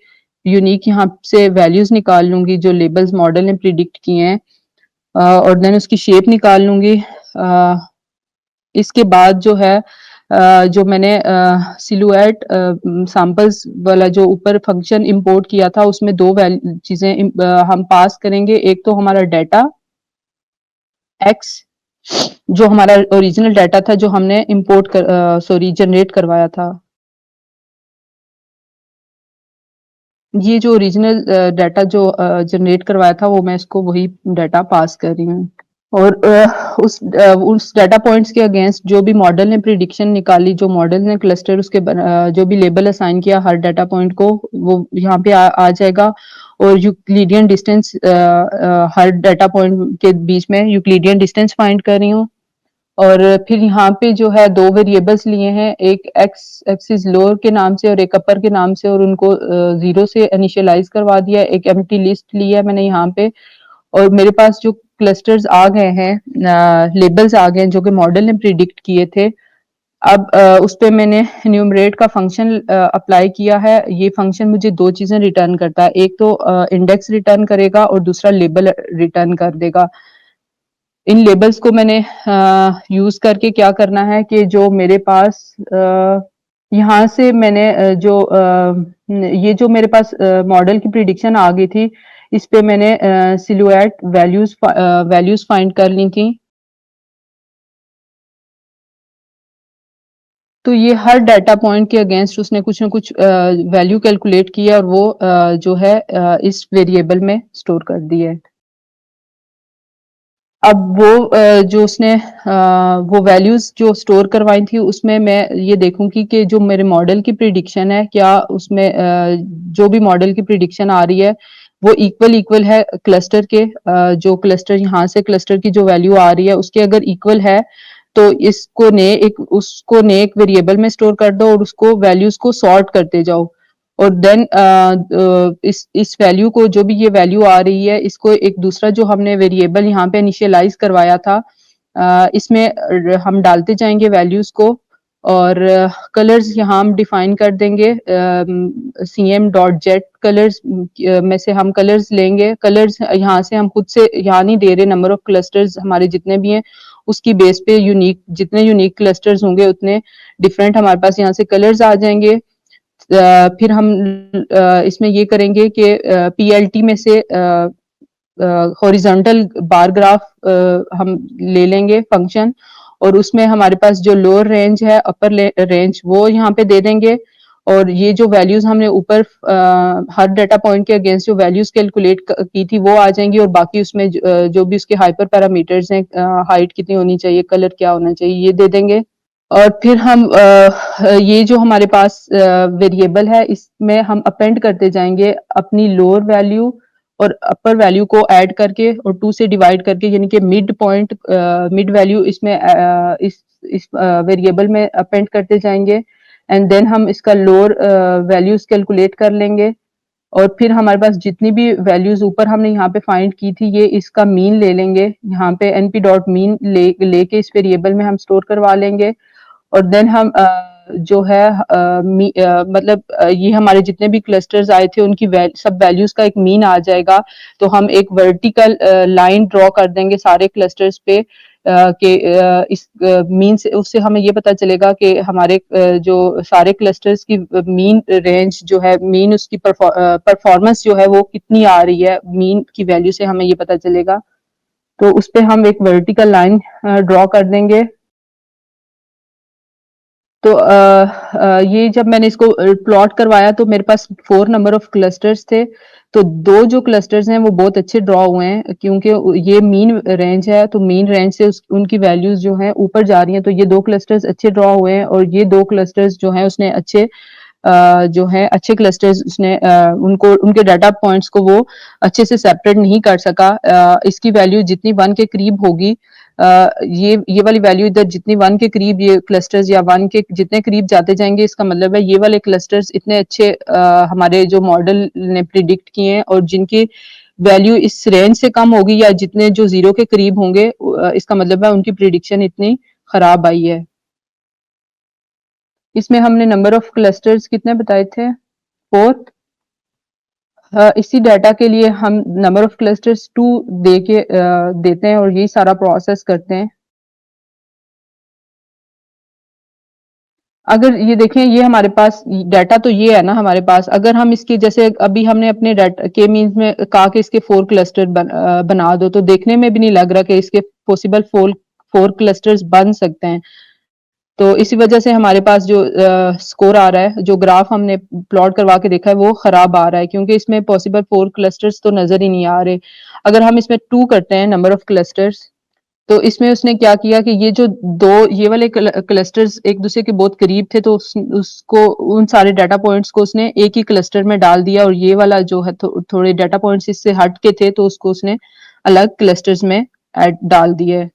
यूनिक यहाँ से वैल्यूज निकाल लूंगी जो लेबल्स मॉडल ने प्रिडिक्ट किए हैं और देन उसकी शेप निकाल लूंगी। इसके बाद जो है जो मैंने सिलुएट सैंपल्स वाला जो ऊपर फंक्शन इंपोर्ट किया था उसमें दो चीजें हम पास करेंगे। एक तो हमारा डाटा एक्स जो हमारा ओरिजिनल डाटा था जो हमने इंपोर्ट जनरेट करवाया था। ये जो ओरिजिनल डाटा जो जनरेट करवाया था वो मैं इसको वही डाटा पास कर रही हूँ। और उस डाटा पॉइंट्स के अगेंस्ट जो भी मॉडल ने प्रिडिक्शन निकाली, जो मॉडल ने क्लस्टर उसके जो भी लेबल असाइन किया हर डाटा पॉइंट को, वो यहाँ पे आ जाएगा। और यूक्लिडियन डिस्टेंस हर डाटा पॉइंट के बीच में यूक्लिडियन डिस्टेंस फाइंड कर रही हूँ। और फिर यहाँ पे जो है 2 वेरिएबल्स लिए हैं, एक एक्स एक्सिस लोअर के नाम से और एक अपर के नाम से, और उनको 0 से इनिशियलाइज़ करवा दिया। एक एम्प्टी लिस्ट ली है मैंने यहाँ पे, और मेरे पास जो क्लस्टर्स आ गए हैं, लेबल्स आ गए हैं जो कि मॉडल ने प्रिडिक्ट किए थे। अब उस पे मैंने न्यूमरेट का फंक्शन अप्लाई किया है। ये फंक्शन मुझे 2 चीज़ें रिटर्न करता है। एक तो इंडेक्स रिटर्न करेगा और दूसरा लेबल रिटर्न कर देगा। इन लेबल्स को मैंने यूज़ करके क्या करना है कि जो मेरे पास यहाँ से मैंने ये जो मेरे पास मॉडल की प्रिडिक्शन आ गई थी, इस पे मैंने सिलुएट वैल्यूज़ फाइंड कर ली थी। तो ये हर डाटा पॉइंट के अगेंस्ट उसने कुछ न कुछ वैल्यू कैलकुलेट की है, और वो जो है इस वेरिएबल में स्टोर कर दी है। अब वो जो उसने वो वैल्यूज़ जो स्टोर करवाई थी, उसमें मैं ये देखूँगी कि जो मेरे मॉडल की प्रिडिक्शन है, क्या उसमें जो भी मॉडल की प्रिडिक्शन आ रही है, वो इक्वल है क्लस्टर के, जो क्लस्टर यहाँ से क्लस्टर की जो वैल्यू आ रही है, उसके अगर इक्वल है, तो उसको नए एक वेरिएबल में स्टोर कर दो और उसको वैल्यूज़ को सॉर्ट करते जाओ। और देन इस वैल्यू को, जो भी ये वैल्यू आ रही है, इसको एक दूसरा जो हमने वेरिएबल यहाँ पे इनिशियलाइज करवाया था, इसमें हम डालते जाएंगे वैल्यूज को। और कलर्स यहाँ हम डिफाइन कर देंगे, cm.jet कलर्स में से हम कलर्स लेंगे। कलर्स यहाँ से हम खुद से यहाँ नहीं दे रहे, नंबर ऑफ क्लस्टर्स हमारे जितने भी हैं उसकी बेस पे जितने यूनिक क्लस्टर्स होंगे उतने डिफरेंट हमारे पास यहाँ से कलर्स आ जाएंगे। फिर हम इसमें ये करेंगे कि पीएलटी में से हॉरिजॉन्टल बार ग्राफ हम ले लेंगे फंक्शन, और उसमें हमारे पास जो लोअर रेंज है, अपर रेंज, वो यहाँ पे दे देंगे। और ये जो वैल्यूज हमने ऊपर हर डाटा पॉइंट के अगेंस्ट जो वैल्यूज कैलकुलेट की थी, वो आ जाएंगी। और बाकी उसमें जो भी उसके हाइपर पैरामीटर्स हैं, हाइट कितनी होनी चाहिए, कलर क्या होना चाहिए, ये दे देंगे। और फिर हम ये जो हमारे पास वेरिएबल है, इसमें हम अपेंड करते जाएंगे अपनी लोअर वैल्यू और अपर वैल्यू को ऐड करके और 2 से डिवाइड करके, यानी कि मिड वैल्यू इसमें इस वेरिएबल में अपेंड करते जाएंगे। एंड देन हम इसका लोअर वैल्यूज कैलकुलेट कर लेंगे। और फिर हमारे पास जितनी भी वैल्यूज ऊपर हमने यहाँ पे फाइंड की थी, ये इसका मीन ले लेंगे, यहाँ पे np डॉट मीन लेके इस वेरिएबल में हम स्टोर करवा लेंगे। और देन हम जो है मतलब ये हमारे जितने भी क्लस्टर्स आए थे उनकी सब वैल्यूज का एक मीन आ जाएगा। तो हम एक वर्टिकल लाइन ड्रॉ कर देंगे सारे क्लस्टर्स पे, कि इस मीन से उससे हमें ये पता चलेगा कि हमारे जो सारे क्लस्टर्स की मीन रेंज जो है, मीन उसकी परफॉर्मेंस जो है वो कितनी आ रही है, मीन की वैल्यू से हमें ये पता चलेगा। तो उस पे हम एक वर्टिकल लाइन ड्रॉ कर देंगे। तो ये जब मैंने इसको प्लॉट करवाया, तो मेरे पास 4 नंबर ऑफ क्लस्टर्स थे। तो 2 जो क्लस्टर्स हैं वो बहुत अच्छे ड्रॉ हुए हैं, क्योंकि ये मीन रेंज है, तो मीन रेंज से उनकी वैल्यूज जो हैं ऊपर जा रही हैं। तो ये 2 क्लस्टर्स अच्छे ड्रॉ हुए हैं, और ये 2 क्लस्टर्स जो हैं उसने जो है अच्छे क्लस्टर्स उसने उनको उनके डाटा पॉइंट्स को वो अच्छे से सेपरेट नहीं कर सका। इसकी वैल्यू जितनी 1 के करीब होगी, ये वाली वैल्यू इधर जितनी 1 के करीब ये क्लस्टर्स, या 1 के जितने करीब जाते जाएंगे, इसका मतलब है ये वाले क्लस्टर्स इतने अच्छे हमारे जो मॉडल ने प्रिडिक्ट किए हैं, और जिनकी वैल्यू इस रेंज से कम होगी या जितने जो 0 के करीब होंगे, इसका मतलब है उनकी प्रिडिक्शन इतनी खराब आई है। इसमें हमने नंबर ऑफ क्लस्टर्स कितने बताए थे? 4। इसी डाटा के लिए हम नंबर ऑफ क्लस्टर्स 2 देते हैं और यही सारा प्रोसेस करते हैं। अगर ये देखें, ये हमारे पास डाटा तो ये है ना हमारे पास। अगर हम इसके जैसे अभी हमने अपने डाटा के मीन्स में कहा कि इसके 4 क्लस्टर बना दो, तो देखने में भी नहीं लग रहा कि इसके पॉसिबल 4 क्लस्टर्स बन सकते हैं। तो इसी वजह से हमारे पास जो स्कोर आ रहा है, जो ग्राफ हमने प्लॉट करवा के देखा है, वो खराब आ रहा है, क्योंकि इसमें पॉसिबल 4 क्लस्टर्स तो नजर ही नहीं आ रहे। अगर हम इसमें 2 करते हैं नंबर ऑफ क्लस्टर्स, तो इसमें उसने क्या किया कि ये जो दो ये वाले क्लस्टर्स एक दूसरे के बहुत करीब थे, तो उसको उन सारे डाटा पॉइंट्स को उसने एक ही क्लस्टर में डाल दिया, और ये वाला जो है थोड़े डाटा पॉइंट्स इससे हट के थे, तो उसको उसने अलग क्लस्टर्स में डाल दिए।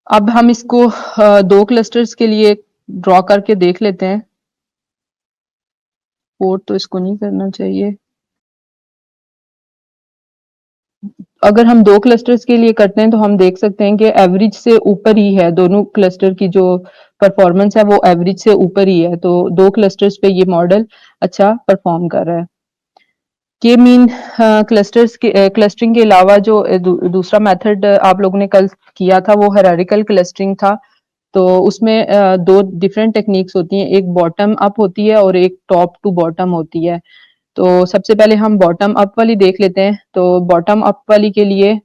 अब हम इसको दो क्लस्टर्स के लिए ड्रॉ करके देख लेते हैं। कोड तो इसको नहीं करना चाहिए। अगर हम दो क्लस्टर्स के लिए करते हैं तो हम देख सकते हैं कि एवरेज से ऊपर ही है, दोनों क्लस्टर की जो परफॉर्मेंस है वो एवरेज से ऊपर ही है, तो दो क्लस्टर्स पे ये मॉडल अच्छा परफॉर्म कर रहा है। के मीन क्लस्टर्स के क्लस्टरिंग के अलावा जो दूसरा मेथड आप लोगों ने कल किया था वो हायरार्किकल क्लस्टरिंग था। तो उसमें दो डिफरेंट टेक्निक्स होती हैं, एक बॉटम अप होती है और एक टॉप टू बॉटम होती है। तो सबसे पहले हम बॉटम अप वाली देख लेते हैं। तो बॉटम अप वाली के लिए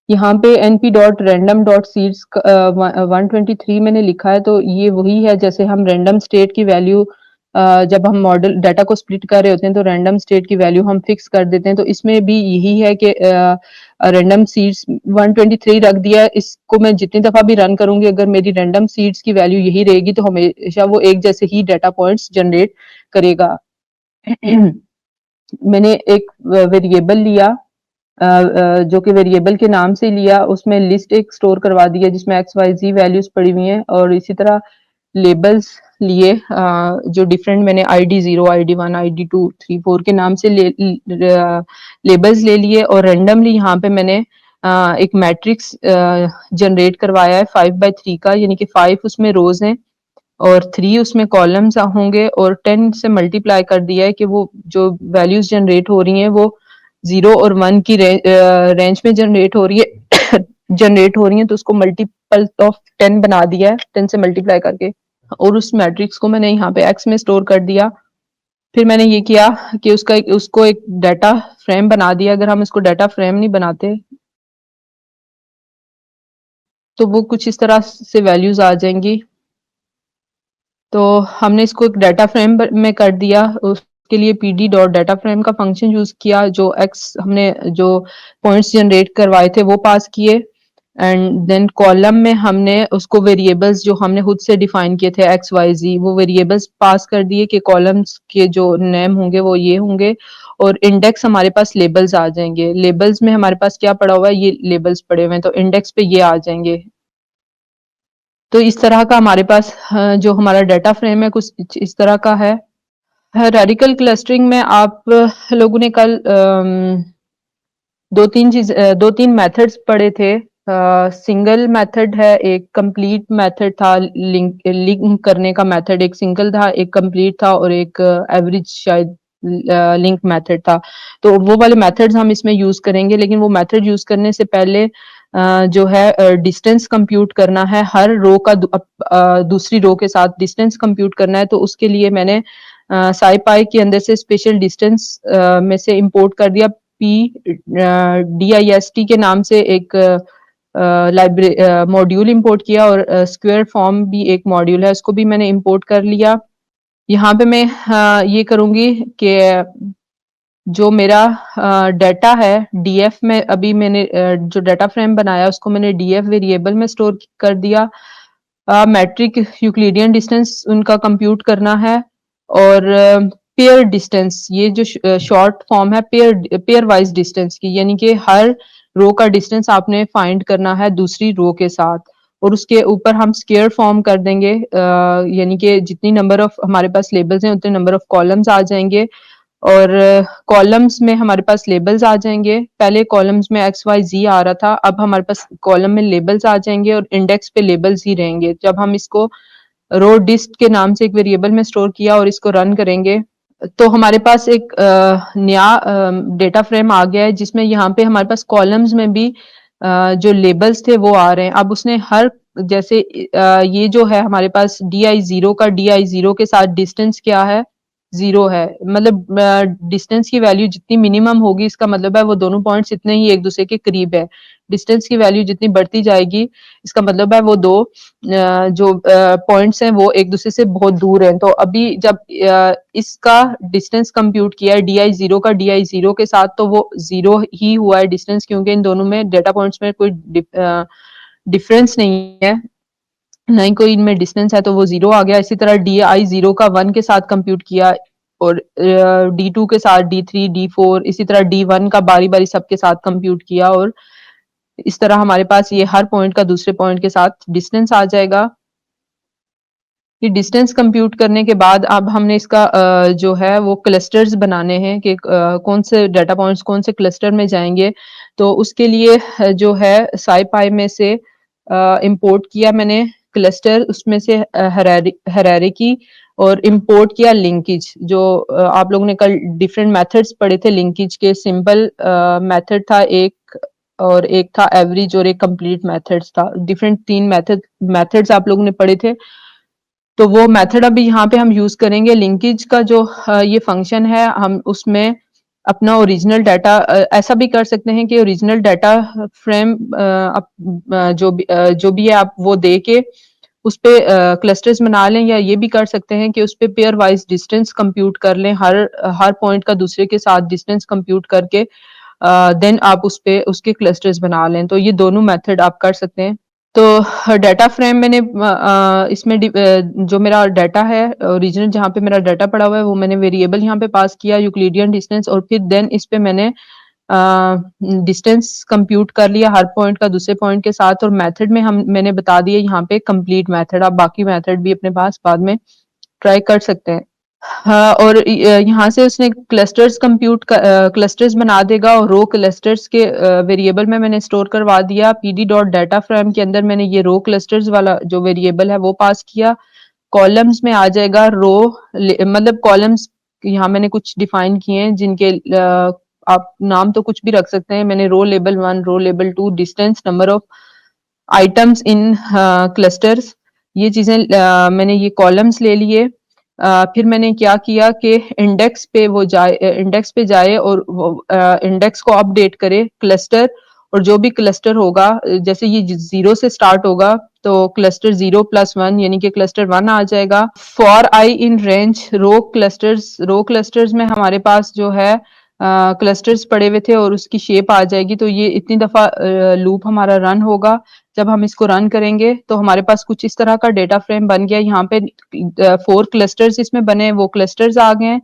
यहाँ पे np.random.seeds 123 मैंने लिखा है, तो ये वही है जैसे हम रैंडम स्टेट की वैल्यू जब हम मॉडल डाटा को स्प्लिट कर रहे होते हैं तो रैंडम स्टेट की वैल्यू हम फिक्स कर देते हैं। तो इसमें भी यही है कि रैंडम सीड्स 123 रख दिया है, इसको मैं जितनी दफा भी रन करूंगी अगर मेरी रैंडम सीड्स की वैल्यू यही रहेगी तो हमेशा वो एक जैसे ही डाटा पॉइंट्स जनरेट करेगा। मैंने एक वेरिएबल लिया जो कि वेरिएबल के नाम से लिया, उसमें लिस्ट एक स्टोर करवा दी है जिसमें एक्स वाई जी वैल्यूज पड़ी हुई हैं, और इसी तरह लेबल्स लिए जो डिफरेंट मैंने ID0 ID1 ID2 3 4 के नाम से लेबल्स ले लिए, और रेंडमली यहाँ पे मैंने एक मैट्रिक्स जनरेट करवाया है 5x3 का, यानी कि 5 उसमें रोज हैं और 3 उसमें कॉलम्स होंगे, और 10 से मल्टीप्लाई कर दिया है कि वो जो वैल्यूज जनरेट हो रही हैं वो 0 और 1 की रेंज में जनरेट हो रही है जनरेट हो रही है, तो उसको मल्टीपल ऑफ 10 बना दिया है 10 से मल्टीप्लाई करके, और उस मैट्रिक्स को मैंने यहाँ पे एक्स में स्टोर कर दिया। फिर मैंने ये किया कि उसको एक डाटा फ्रेम बना दिया। अगर हम इसको डाटा फ्रेम नहीं बनाते तो वो कुछ इस तरह से वैल्यूज आ जाएंगी। तो हमने इसको एक डाटा फ्रेम में कर दिया, उसके लिए पीडी डॉट डाटा फ्रेम का फंक्शन यूज किया, जो एक्स हमने जो पॉइंट्स जनरेट करवाए थे वो पास किए, एंड देन कॉलम में हमने उसको वेरिएबल्स जो हमने खुद से डिफाइन किए थे एक्स वाई जी, वो वेरिएबल्स पास कर दिए कि कॉलम्स के जो नेम होंगे वो ये होंगे, और इंडेक्स हमारे पास लेबल्स आ जाएंगे। लेबल्स में हमारे पास क्या पड़ा हुआ है, ये लेबल्स पड़े हुए हैं, तो इंडेक्स पे ये आ जाएंगे। तो इस तरह का हमारे पास जो हमारा डाटा फ्रेम है कुछ इस तरह का है। हायरार्किकल क्लस्टरिंग में आप लोगों ने कल दो तीन मेथड्स पढ़े थे। सिंगल मेथड है, एक कंप्लीट मेथड था, लिंक करने का मेथड एक सिंगल था, एक कंप्लीट था, और एक एवरेज शायद लिंक मेथड था। तो वो वाले मेथड्स हम इसमें यूज करेंगे, लेकिन वो मेथड यूज करने से पहले जो है डिस्टेंस कंप्यूट करना है, हर रो का दूसरी रो के साथ डिस्टेंस कंप्यूट करना है। तो उसके लिए मैंने साइपाई के अंदर से स्पेशल डिस्टेंस में से इंपोर्ट कर दिया, DIST के नाम से एक लाइब्रेरी मॉड्यूल इंपोर्ट किया, और स्क्वायर फॉर्म भी एक मॉड्यूल है, उसको भी मैंने इंपोर्ट कर लिया। यहाँ पे मैं ये करूंगी कि जो मेरा डाटा है डीएफ में, अभी मैंने जो डाटा फ्रेम बनाया उसको मैंने डीएफ वेरिएबल में स्टोर कर दिया। मैट्रिक यूक्लिडियन डिस्टेंस उनका कंप्यूट करना है, और पेयर डिस्टेंस, ये जो शॉर्ट फॉर्म है पेयर वाइज डिस्टेंस की, यानी कि हर रो का डिस्टेंस आपने फाइंड करना है दूसरी रो के साथ, और उसके ऊपर हम स्क्वायर फॉर्म कर देंगे, यानी कि जितनी नंबर ऑफ हमारे पास लेबल्स हैं उतने नंबर ऑफ कॉलम्स आ जाएंगे, और कॉलम्स में हमारे पास लेबल्स आ जाएंगे। पहले कॉलम्स में एक्स वाई जी आ रहा था, अब हमारे पास कॉलम में लेबल्स आ जाएंगे और इंडेक्स पे लेबल्स ही रहेंगे। जब हम इसको रो डिस्ट के नाम से एक वेरिएबल में स्टोर किया और इसको रन करेंगे तो हमारे पास एक नया डेटा फ्रेम आ गया है, जिसमें यहाँ पे हमारे पास कॉलम्स में भी जो लेबल्स थे वो आ रहे हैं। अब उसने हर जैसे ये जो है हमारे पास DI0 का DI0 के साथ डिस्टेंस क्या है 0 है। मतलब डिस्टेंस की वैल्यू जितनी मिनिमम होगी इसका मतलब है वो दोनों पॉइंट्स इतने ही एक दूसरे के करीब है। डिस्टेंस की वैल्यू जितनी बढ़ती जाएगी इसका मतलब है वो दो जो पॉइंट्स हैं वो एक दूसरे से बहुत दूर हैं। तो अभी जब इसका डिस्टेंस कंप्यूट किया है di0 का di0 के साथ, तो वो 0 ही हुआ है डिस्टेंस, क्योंकि इन दोनों में डेटा पॉइंट्स में कोई डिफरेंस नहीं है, ना ही कोई इनमें डिस्टेंस है, तो वो 0 आ गया। इसी तरह di0 का 1 के साथ कंप्यूट किया और d2 के साथ, d3, d4, इसी तरह d1 का बारी-बारी सबके साथ कंप्यूट किया और इस तरह हमारे पास ये हर पॉइंट का दूसरे पॉइंट के साथ डिस्टेंस आ जाएगा। ये डिस्टेंस कंप्यूट करने के बाद अब हमने इसका जो है वो क्लस्टर्स बनाने हैं कि कौन से डाटा पॉइंट्स कौन से क्लस्टर में जाएंगे। तो उसके लिए जो है SciPy में से इंपोर्ट किया मैंने क्लस्टर, उसमें से हायरार्की और इंपोर्ट किया लिंकेज। जो आप लोगों ने कल डिफरेंट मेथड्स पढ़े थे लिंकेज के, सिंपल मेथड था एक और एक था एवरेज और एक कंप्लीट मेथड्स था। डिफरेंट 3 मेथड्स आप लोगों ने पढ़े थे। तो वो मेथड अभी यहाँ पे हम यूज करेंगे। लिंकेज का जो ये फंक्शन है, हम उसमें अपना ओरिजिनल डाटा ऐसा भी कर सकते हैं कि ओरिजिनल डाटा फ्रेम जो भी है आप वो दे के उस पे क्लस्टर्स बना लें, या ये भी कर सकते हैं कि उस पे पेयर वाइज डिस्टेंस कंप्यूट कर लें, हर पॉइंट का दूसरे के साथ डिस्टेंस कंप्यूट करके देन आप उस पे उसके क्लस्टर्स बना लें। तो ये दोनों मेथड आप कर सकते हैं। तो डाटा फ्रेम मैंने इसमें जो मेरा डाटा है ओरिजिनल जहाँ पे मेरा डाटा पड़ा हुआ है वो मैंने वेरिएबल यहाँ पे पास किया यूक्लिडियन डिस्टेंस, और फिर देन इस पे मैंने डिस्टेंस कंप्यूट कर लिया हर पॉइंट का दूसरे पॉइंट के साथ। और मेथड में मैंने बता दिया यहाँ पे कंप्लीट मेथड। आप बाकी मेथड भी अपने पास बाद में ट्राई कर सकते हैं। हाँ, और यहाँ से उसने क्लस्टर्स बना देगा और रो क्लस्टर्स के वेरिएबल में मैंने स्टोर करवा दिया। pd डॉट डाटा फ्रेम के अंदर मैंने ये रो क्लस्टर्स वाला जो वेरिएबल है वो पास किया। कॉलम्स में आ जाएगा रो, मतलब कॉलम्स यहाँ मैंने कुछ डिफाइन किए हैं जिनके आप नाम तो कुछ भी रख सकते हैं। मैंने row label 1, row label 2, distance, number of items in clusters, ये चीजें मैंने ये कॉलम्स ले लिए। फिर मैंने क्या किया कि इंडेक्स पे जाए और इंडेक्स को अपडेट करे क्लस्टर, और जो भी क्लस्टर होगा जैसे ये 0 से स्टार्ट होगा तो क्लस्टर 0+1 यानी कि क्लस्टर 1 आ जाएगा। For I in range row clusters में हमारे पास जो है क्लस्टर्स पड़े हुए थे और उसकी शेप आ जाएगी। तो ये इतनी दफा लूप हमारा रन होगा। जब हम इसको रन करेंगे तो हमारे पास कुछ इस तरह का डेटा फ्रेम बन गया। यहाँ पे 4 क्लस्टर्स इसमें बने, वो क्लस्टर्स आ गए हैं।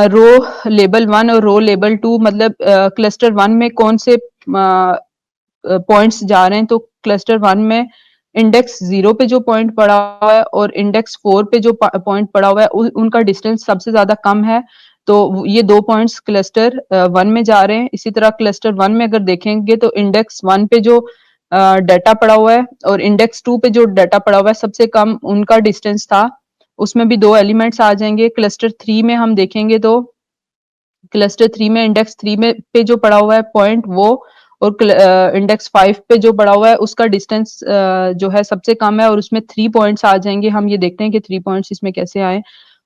रो लेबल 1 और रो लेबल 2 मतलब क्लस्टर 1 में कौन से पॉइंट्स जा रहे हैं। तो क्लस्टर 1 में इंडेक्स 0 पे जो पॉइंट पड़ा हुआ है और इंडेक्स 4 पे जो पॉइंट पड़ा हुआ है उनका डिस्टेंस सबसे ज्यादा कम है। तो ये 2 पॉइंट्स क्लस्टर 1 में जा रहे हैं। इसी तरह क्लस्टर 1 में अगर देखेंगे तो इंडेक्स 1 पे जो डाटा पड़ा हुआ है और इंडेक्स 2 पे जो डाटा पड़ा हुआ है सबसे कम उनका डिस्टेंस था, उसमें भी 2 एलिमेंट्स आ जाएंगे। क्लस्टर 3 में हम देखेंगे तो क्लस्टर 3 में इंडेक्स 3 में पे जो पड़ा हुआ है पॉइंट वो, और इंडेक्स 5 पे जो पड़ा हुआ है उसका डिस्टेंस जो है सबसे कम है और उसमें 3 पॉइंट्स आ जाएंगे। हम ये देखते हैं कि 3 पॉइंट्स इसमें कैसे आए।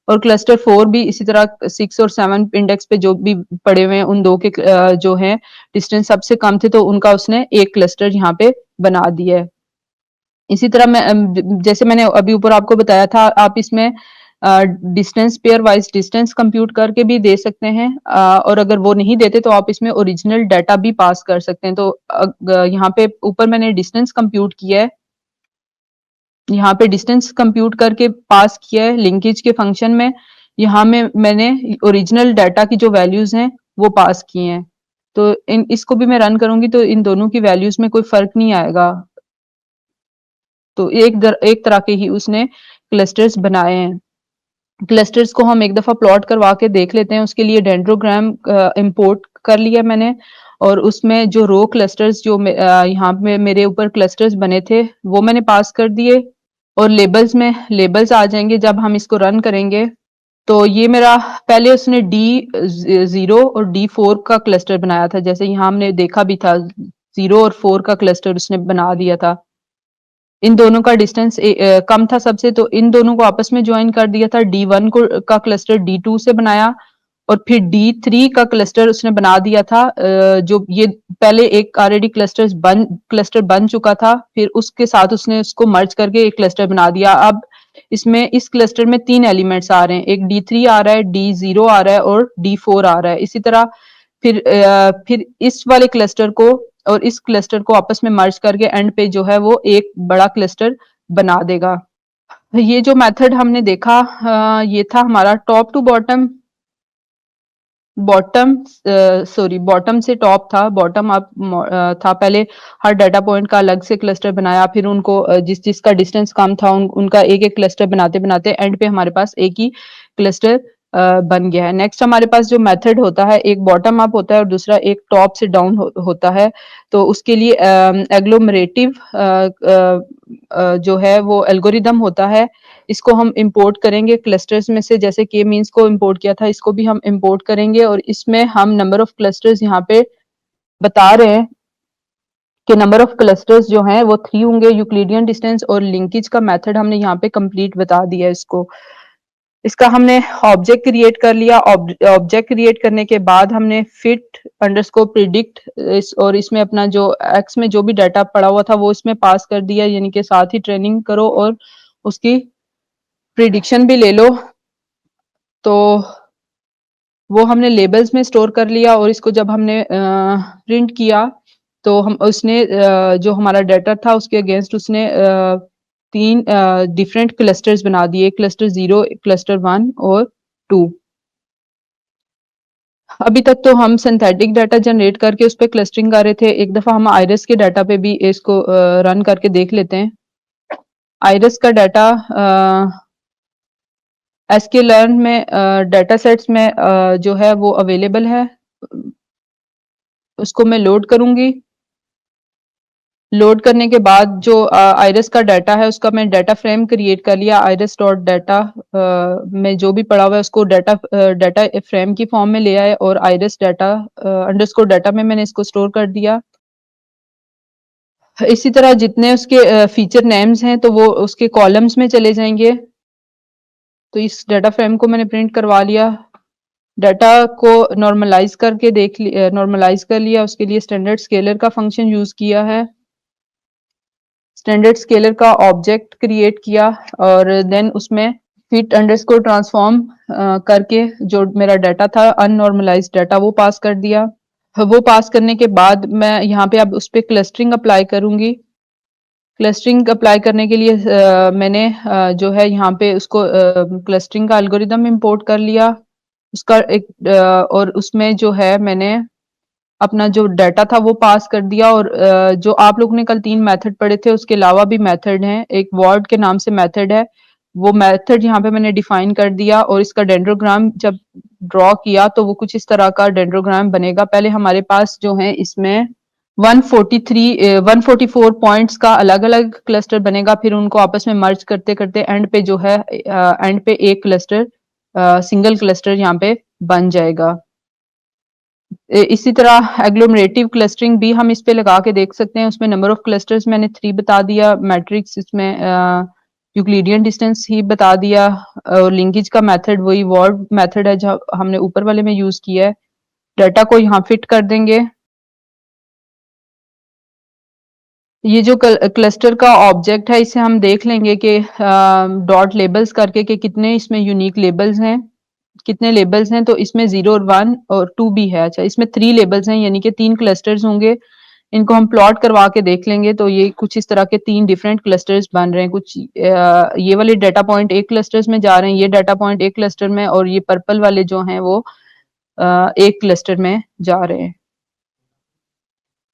और क्लस्टर 4 भी इसी तरह 6 और 7 इंडेक्स पे जो भी पड़े हुए हैं उन दो के जो है डिस्टेंस सबसे कम थे, तो उनका उसने एक क्लस्टर यहाँ पे बना दिया है। इसी तरह मैं जैसे मैंने अभी ऊपर आपको बताया था, आप इसमें distance pair wise distance compute करके भी दे सकते हैं, और अगर वो नहीं देते तो आप इसमें ओरिजिनल डाटा भी पास कर सकते हैं। तो यहाँ पे ऊपर मैंने डिस्टेंस कंप्यूट किया है, यहाँ पे डिस्टेंस कंप्यूट करके पास किया है लिंकेज के फंक्शन में। यहाँ में मैंने ओरिजिनल डाटा की जो वैल्यूज हैं वो पास किए हैं। तो इसको भी मैं रन करूंगी तो इन दोनों की वैल्यूज में कोई फर्क नहीं आएगा। तो एक तरह के ही उसने क्लस्टर्स बनाए हैं। क्लस्टर्स को हम एक दफा प्लॉट करवा के देख लेते हैं। उसके लिए डेंड्रोग्राम इंपोर्ट कर लिया मैंने, और उसमें जो रो क्लस्टर्स जो यहाँ पे मेरे ऊपर क्लस्टर्स बने थे वो मैंने पास कर दिए, और लेबल्स में लेबल्स आ जाएंगे जब हम इसको रन करेंगे। तो ये मेरा पहले उसने D0 और D4 का क्लस्टर बनाया था, जैसे यहाँ हमने देखा भी था 0 और 4 का क्लस्टर उसने बना दिया था। इन दोनों का डिस्टेंस कम था सबसे, तो इन दोनों को आपस में ज्वाइन कर दिया था। D1 को का क्लस्टर D2 से बनाया और फिर D3 का क्लस्टर उसने बना दिया था। जो ये पहले एक ऑलरेडी क्लस्टर बन चुका था, फिर उसके साथ उसने उसको मर्ज करके एक क्लस्टर बना दिया। अब इसमें इस क्लस्टर में 3 एलिमेंट्स आ रहे हैं, एक D3 आ रहा है, D0 आ रहा है और D4 आ रहा है। इसी तरह फिर इस वाले क्लस्टर को और इस क्लस्टर को आपस में मर्ज करके एंड पे जो है वो एक बड़ा क्लस्टर बना देगा। ये जो मेथड हमने देखा, ये था हमारा टॉप टू बॉटम, बॉटम से टॉप था, बॉटम अप था। पहले हर डाटा पॉइंट का अलग से क्लस्टर बनाया, फिर उनको जिस जिसका डिस्टेंस कम था उनका एक एक क्लस्टर बनाते बनाते एंड पे हमारे पास एक ही क्लस्टर बन गया है। नेक्स्ट हमारे पास जो मेथड होता है, एक बॉटम अप होता है और दूसरा एक टॉप से डाउन होता है। तो उसके लिए एग्लोमरेटिव जो है वो एल्गोरिदम होता है। इसको हम इंपोर्ट करेंगे क्लस्टर्स में से, जैसे के मीन्स को इंपोर्ट किया था, इसको भी हम इंपोर्ट करेंगे और इसमें हम नंबर ऑफ क्लस्टर्स यहाँ पे बता रहे हैं कि नंबर ऑफ क्लस्टर्स जो हैं वो 3 होंगे। यूक्लिडियन डिस्टेंस और लिंकेज का मेथड हमने यहाँ पे कंप्लीट बता दिया है इसको। इसका हमने ऑब्जेक्ट क्रिएट कर लिया। ऑब्जेक्ट क्रिएट करने के बाद हमने फिट अंडरस्कोर प्रिडिक्ट और इसमें अपना जो एक्स में जो भी डाटा पड़ा हुआ था वो इसमें पास कर दिया, यानी कि साथ ही ट्रेनिंग करो और उसकी प्रिडिक्शन भी ले लो। तो वो हमने लेबल्स में स्टोर कर लिया और इसको जब हमने प्रिंट किया तो हम उसने जो हमारा डाटा था उसके अगेंस्ट उसने 3 डिफरेंट क्लस्टर्स बना दिए, क्लस्टर 0, क्लस्टर 1 और 2। अभी तक तो हम सिंथेटिक डाटा जनरेट करके उस पर क्लस्टरिंग कर रहे थे। एक दफा हम आइरिस के डाटा पे भी इसको रन करके देख लेते हैं। आइरिस का डाटा sklearn में डाटा सेट्स में जो है वो अवेलेबल है। उसको मैं लोड करूंगी। लोड करने के बाद जो आइरिस का डाटा है उसका मैं डाटा फ्रेम क्रिएट कर लिया। iris डॉट डाटा में जो भी पड़ा हुआ है उसको डाटा फ्रेम की फॉर्म में ले आए और iris डाटा अंडरस्कोर डाटा में मैंने इसको स्टोर कर दिया। इसी तरह जितने उसके फीचर नेम्स हैं तो वो उसके कॉलम्स में चले जाएंगे। तो इस डाटा फ्रेम को मैंने प्रिंट करवा लिया। डाटा को नॉर्मलाइज करके नॉर्मलाइज कर लिया। उसके लिए स्टैंडर्ड स्केलर का फंक्शन यूज किया है। स्टैंडर्ड स्केलर का ऑब्जेक्ट क्रिएट किया और देन उसमें फिट अंडरस्कोर ट्रांसफॉर्म करके जो मेरा डाटा था अननॉर्मलाइज डाटा वो पास कर दिया। वो पास करने के बाद मैं यहाँ पे अब उस पर क्लस्टरिंग अप्लाई करूंगी। क्लस्टरिंग अप्लाई करने के लिए मैंने जो है यहाँ पे उसको क्लस्टरिंग का एल्गोरिदम इंपोर्ट कर लिया। उसका एक और उसमें जो है मैंने अपना जो डाटा था वो पास कर दिया और जो आप लोगों ने कल 3 मेथड पढ़े थे उसके अलावा भी मेथड हैं। एक वर्ड के नाम से मेथड है, वो मेथड यहाँ पे मैंने डिफाइन कर दिया और इसका डेंड्रोग्राम जब ड्रॉ किया तो वो कुछ इस तरह का डेंड्रोग्राम बनेगा। पहले हमारे पास जो है इसमें 144 पॉइंट्स का अलग अलग क्लस्टर बनेगा, फिर उनको आपस में मर्ज करते करते एंड पे जो है एंड पे एक क्लस्टर सिंगल क्लस्टर यहाँ पे बन जाएगा। इसी तरह एग्लोमरेटिव क्लस्टरिंग भी हम इस पे लगा के देख सकते हैं। उसमें नंबर ऑफ क्लस्टर्स मैंने 3 बता दिया, मैट्रिक्स इसमें यूक्लिडियन डिस्टेंस ही बता दिया और लिंकेज का मेथड वही वर्ड मेथड है जो हमने ऊपर वाले में यूज किया है। डाटा को यहाँ फिट कर देंगे। ये जो क्लस्टर का ऑब्जेक्ट है इसे हम देख लेंगे कि डॉट लेबल्स करके कि कितने इसमें यूनिक लेबल्स हैं, कितने लेबल्स हैं। तो इसमें 0 और 1 और 2 भी है। अच्छा, इसमें 3 लेबल्स हैं यानी कि 3 क्लस्टर्स होंगे। इनको हम प्लॉट करवा के देख लेंगे तो ये कुछ इस तरह के 3 डिफरेंट क्लस्टर्स बन रहे हैं। कुछ ये वाले डाटा पॉइंट एक क्लस्टर्स में जा रहे हैं, ये डाटा पॉइंट एक क्लस्टर में और ये पर्पल वाले जो हैं वो एक क्लस्टर में जा रहे हैं।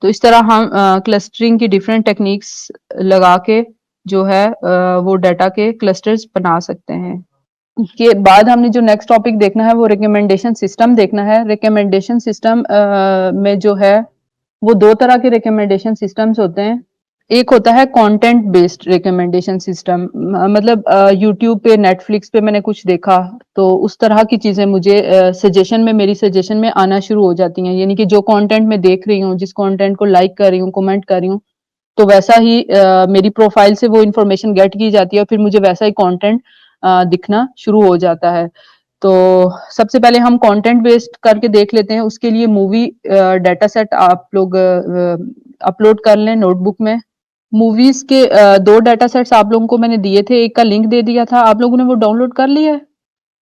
तो इस तरह हम क्लस्टरिंग की डिफरेंट टेक्निक्स लगा के जो है वो डाटा के क्लस्टर्स बना सकते हैं। के बाद हमने जो नेक्स्ट टॉपिक देखना है वो रिकमेंडेशन सिस्टम देखना है। रिकमेंडेशन सिस्टम में जो है वो 2 तरह के रिकमेंडेशन सिस्टम्स होते हैं। एक होता है कंटेंट बेस्ड रिकमेंडेशन सिस्टम, मतलब यूट्यूब पे नेटफ्लिक्स पे मैंने कुछ देखा तो उस तरह की चीजें मुझे सजेशन में मेरी सजेशन में आना शुरू हो जाती हैं। यानी कि जो कंटेंट मैं देख रही हूँ, जिस कंटेंट को लाइक कर रही हूँ, कमेंट कर रही हूँ, तो वैसा ही मेरी प्रोफाइल से वो इन्फॉर्मेशन गेट की जाती है और फिर मुझे वैसा ही कंटेंट दिखना शुरू हो जाता है। तो सबसे पहले हम कंटेंट बेस्ड करके देख लेते हैं। उसके लिए मूवी डाटा सेट आप लोग अपलोड कर लें नोटबुक में। मूवीज के 2 डाटा सेट्स आप लोगों को मैंने दिए थे। एक का लिंक दे दिया था, आप लोगों ने वो डाउनलोड कर लिया है?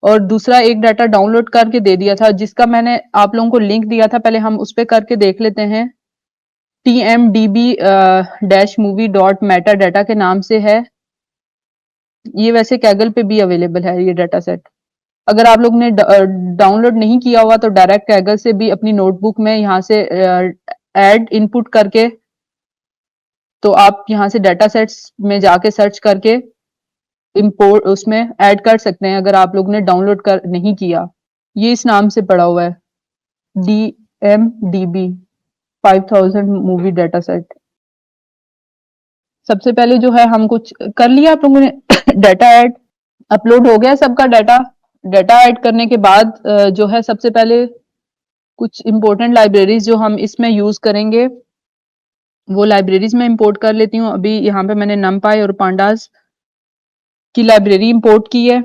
और दूसरा एक डाटा डाउनलोड करके दे दिया था, जिसका मैंने आप लोगों को लिंक दिया था। पहले हम उस पे करके देख लेते हैं। TMDB dash movie dot Meta data के नाम से है। ये वैसे कैगल पे भी अवेलेबल है ये डाटा सेट। अगर आप लोग ने डाउनलोड नहीं किया हुआ तो डायरेक्ट कैगल से भी अपनी नोटबुक में यहाँ से ऐड इनपुट करके, तो आप यहाँ से डाटा सेट्स में जाके सर्च करके इंपोर्ट उसमें ऐड कर सकते हैं, अगर आप लोग ने डाउनलोड कर नहीं किया। ये इस नाम से पड़ा हुआ है, DMDB 5000 मूवी डाटा सेट। सबसे पहले जो है हम कुछ कर लिया आप लोगों ने डाटा ऐड अपलोड हो गया सबका डाटा। डाटा ऐड करने के बाद जो है सबसे पहले कुछ इंपॉर्टेंट लाइब्रेरीज जो हम इसमें यूज करेंगे वो लाइब्रेरीज में इंपोर्ट कर लेती हूँ। अभी यहाँ पे मैंने numpy और pandas की लाइब्रेरी इंपोर्ट की है।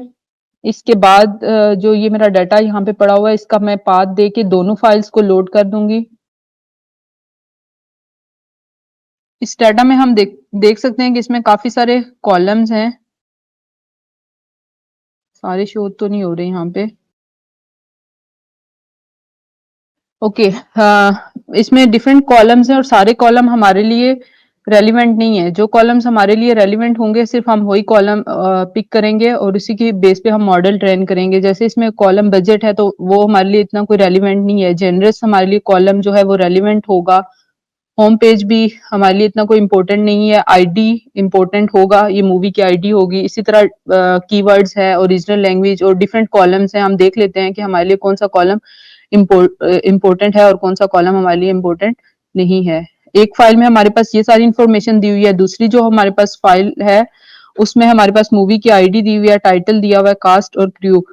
इसके बाद जो ये मेरा डाटा यहाँ पे पड़ा हुआ है इसका मैं पाथ दे के दोनों फाइल्स को लोड कर दूंगी। इस डाटा में हम देख सकते हैं कि इसमें काफी सारे कॉलम्स हैं। सारे शो तो नहीं हो रहे यहाँ पे। ओके, इसमें डिफरेंट कॉलम्स हैं और सारे कॉलम हमारे लिए रेलिवेंट नहीं है। जो कॉलम्स हमारे लिए रेलिवेंट होंगे सिर्फ हम वही कॉलम पिक करेंगे और उसी की बेस पे हम मॉडल ट्रेन करेंगे। जैसे इसमें कॉलम बजट है तो वो हमारे लिए इतना कोई रेलिवेंट नहीं है। जनरस हमारे लिए कॉलम जो है वो रेलिवेंट होगा। होम पेज भी हमारे लिए इतना कोई इम्पोर्टेंट नहीं है। आईडी इम्पोर्टेंट होगा, ये मूवी की आईडी होगी। इसी तरह कीवर्ड्स है, ओरिजिनल लैंग्वेज और डिफरेंट कॉलम्स हैं। हम देख लेते हैं कि हमारे लिए कौन सा कॉलम इम्पोर्टेंट है और कौन सा कॉलम हमारे लिए इम्पोर्टेंट नहीं है। एक फाइल में हमारे पास ये सारी इंफॉर्मेशन दी हुई है, दूसरी जो हमारे पास फाइल है उसमें हमारे पास मूवी की आईडी दी हुई है, टाइटल दिया हुआ है, कास्ट और क्रू।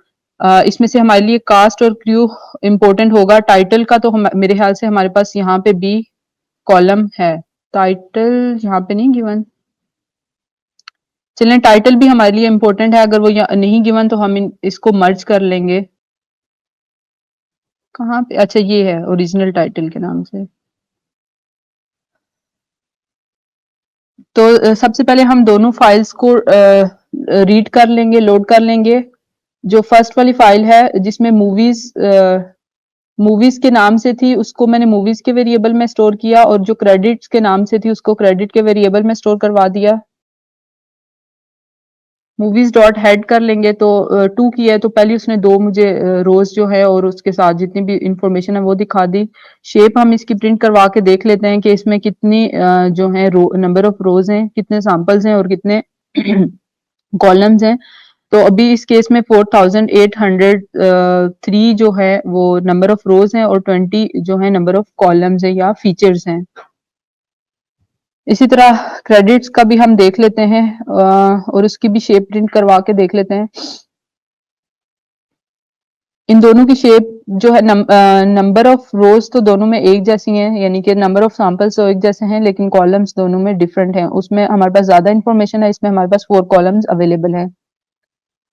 इसमें से हमारे लिए कास्ट और क्रू इम्पोर्टेंट होगा। टाइटल का तो मेरे ख्याल से हमारे पास यहाँ पे बी कॉलम है। टाइटल यहाँ पे नहीं गिवन। चलें, टाइटल भी हमारे लिए इम्पोर्टेंट है। अगर वो नहीं गिवन तो हम इसको मर्ज कर लेंगे। कहाँ पे? अच्छा, ये है ओरिजिनल टाइटल के नाम से। तो सबसे पहले हम दोनों फाइल्स को रीड कर लेंगे, लोड कर लेंगे। जो फर्स्ट वाली फाइल है जिसमें मूवीज के नाम से थी उसको मैंने मूवीज के वेरिएबल में स्टोर किया और जो क्रेडिट्स के नाम से थी उसको क्रेडिट के वेरिएबल में स्टोर करवा दिया। मूवीज डॉट हेड कर लेंगे तो 2 की है तो पहले उसने 2 मुझे रोज जो है और उसके साथ जितनी भी इंफॉर्मेशन है वो दिखा दी। शेप हम इसकी प्रिंट करवा के देख लेते हैं कि इसमें कितनी जो है नंबर ऑफ रोज हैं, कितने सैंपल्स हैं और कितने कॉलम्स हैं। तो अभी इस केस में 4803 जो है वो नंबर ऑफ रोज हैं और 20 जो है नंबर ऑफ कॉलम्स हैं या फीचर्स हैं। इसी तरह क्रेडिट्स का भी हम देख लेते हैं और उसकी भी शेप प्रिंट करवा के देख लेते हैं। इन दोनों की शेप जो है नंबर ऑफ रोज तो दोनों में एक जैसी हैं, यानी कि नंबर ऑफ सैंपल्स तो एक जैसे हैं लेकिन कॉलम्स दोनों में डिफरेंट हैं। उसमें हमारे पास ज्यादा इंफॉर्मेशन है, इसमें हमारे पास 4 कॉलम्स अवेलेबल है।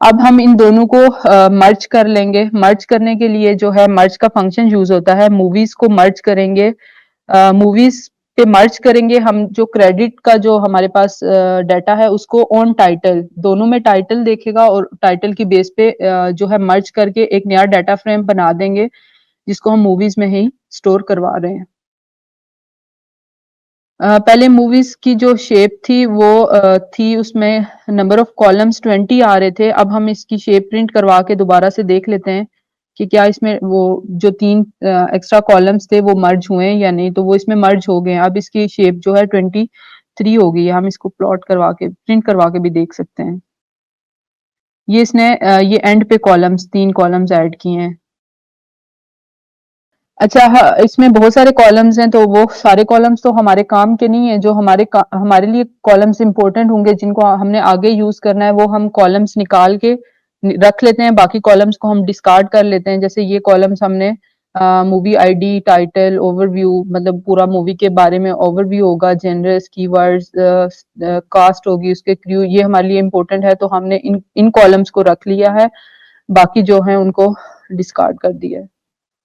अब हम इन दोनों को मर्ज कर लेंगे। मर्ज करने के लिए जो है मर्ज का फंक्शन यूज होता है। मूवीज को मर्ज करेंगे, मूवीज पे मर्ज करेंगे हम। जो क्रेडिट का जो हमारे पास डाटा है उसको ऑन टाइटल, दोनों में टाइटल देखेगा और टाइटल की बेस पे जो है मर्ज करके एक नया डाटा फ्रेम बना देंगे जिसको हम मूवीज में ही स्टोर करवा रहे हैं। पहले मूवीज की जो शेप थी वो थी उसमें नंबर ऑफ कॉलम्स 20 आ रहे थे। अब हम इसकी शेप प्रिंट करवा के दोबारा से देख लेते हैं कि क्या इसमें वो जो 3 एक्स्ट्रा कॉलम्स थे वो मर्ज हुए हैं या नहीं। तो वो इसमें मर्ज हो गए हैं। अब इसकी शेप जो है 23 हो गई है। हम इसको प्लॉट करवा के प्रिंट करवा के भी देख सकते हैं। ये इसने ये एंड पे कॉलम्स 3 कॉलम्स ऐड किए हैं। अच्छा, हाँ, इसमें बहुत सारे कॉलम्स हैं तो वो सारे कॉलम्स तो हमारे काम के नहीं है। जो हमारे लिए कॉलम्स इंपॉर्टेंट होंगे जिनको हमने आगे यूज करना है वो हम कॉलम्स निकाल के रख लेते हैं, बाकी कॉलम्स को हम डिस्कार्ड कर लेते हैं। जैसे ये कॉलम्स हमने मूवी आईडी, टाइटल, ओवरव्यू, मतलब पूरा मूवी के बारे में ओवरव्यू होगा, जेनरस, कीवर्ड्स, कास्ट होगी, उसके क्रू, ये हमारे लिए इम्पोर्टेंट है, तो हमने इन इन कॉलम्स को रख लिया है, बाकी जो है उनको डिस्कार्ड कर दिया है।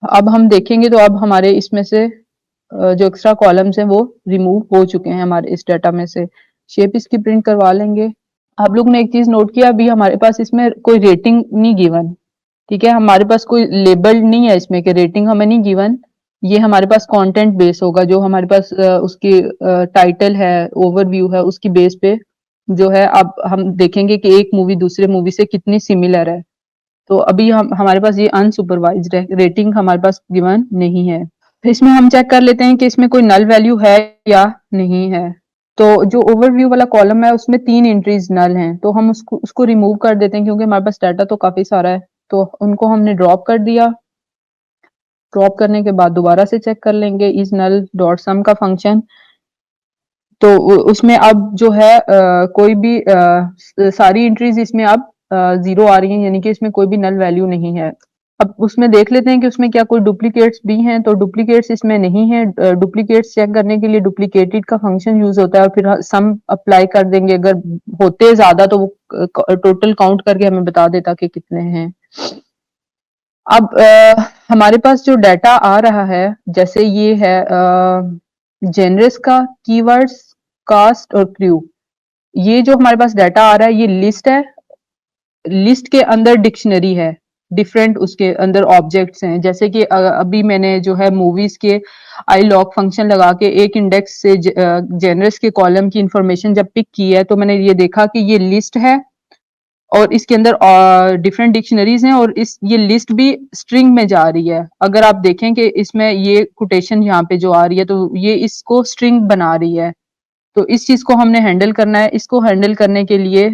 अब हम देखेंगे तो अब हमारे इसमें से जो एक्स्ट्रा कॉलम्स हैं वो रिमूव हो चुके हैं हमारे इस डाटा में से। शेप इसकी प्रिंट करवा लेंगे। आप लोग ने एक चीज नोट किया, अभी हमारे पास इसमें कोई रेटिंग नहीं गिवन, ठीक है, हमारे पास कोई लेबल नहीं है इसमें कि रेटिंग हमें नहीं गिवन। ये हमारे पास कंटेंट बेस होगा, जो हमारे पास उसकी टाइटल है, ओवरव्यू है, उसकी बेस पे जो है अब हम देखेंगे कि एक मूवी दूसरे मूवी से कितनी सिमिलर है। तो अभी हम हमारे पास ये अनसुपरवाइज्ड है, रेटिंग हमारे पास गिवन नहीं है। इसमें हम चेक कर लेते हैं कि इसमें कोई नल वैल्यू है या नहीं है। तो जो ओवरव्यू वाला कॉलम है उसमें 3 एंट्रीज नल हैं, तो हम उसको उसको रिमूव कर देते हैं क्योंकि हमारे पास डाटा तो काफी सारा है। तो उनको हमने ड्रॉप कर दिया। ड्रॉप करने के बाद दोबारा से चेक कर लेंगे इज नल डॉट सम का फंक्शन। तो उसमें अब जो है कोई भी सारी एंट्रीज इसमें अब 0 आ रही हैं, यानी कि इसमें कोई भी नल वैल्यू नहीं है। अब उसमें देख लेते हैं कि उसमें क्या कोई डुप्लीकेट्स भी हैं, तो डुप्लीकेट्स इसमें नहीं है। डुप्लीकेट्स चेक करने के लिए डुप्लीकेटेड का फंक्शन यूज होता है और फिर सम अप्लाई कर देंगे, अगर होते ज्यादा तो वो टोटल काउंट करके हमें बता देता कि कितने हैं। अब हमारे पास जो डाटा आ रहा है, जैसे ये है जेनरस का, कीवर्ड्स, कास्ट और क्रू, ये जो हमारे पास डाटा आ रहा है ये लिस्ट है। लिस्ट के अंदर डिक्शनरी है, डिफरेंट उसके अंदर ऑब्जेक्ट्स हैं, जैसे कि अभी मैंने जो है मूवीज के आई लॉग फंक्शन लगा के एक इंडेक्स से जेनरस के कॉलम की इंफॉर्मेशन जब पिक की है, तो मैंने ये देखा कि ये लिस्ट है और इसके अंदर डिफरेंट डिक्शनरीज हैं और इस ये लिस्ट भी स्ट्रिंग में जा रही है। अगर आप देखें कि इसमें ये कोटेशन यहाँ पे जो आ रही है तो ये इसको स्ट्रिंग बना रही है। तो इस चीज को हमने हैंडल करना है। इसको हैंडल करने के लिए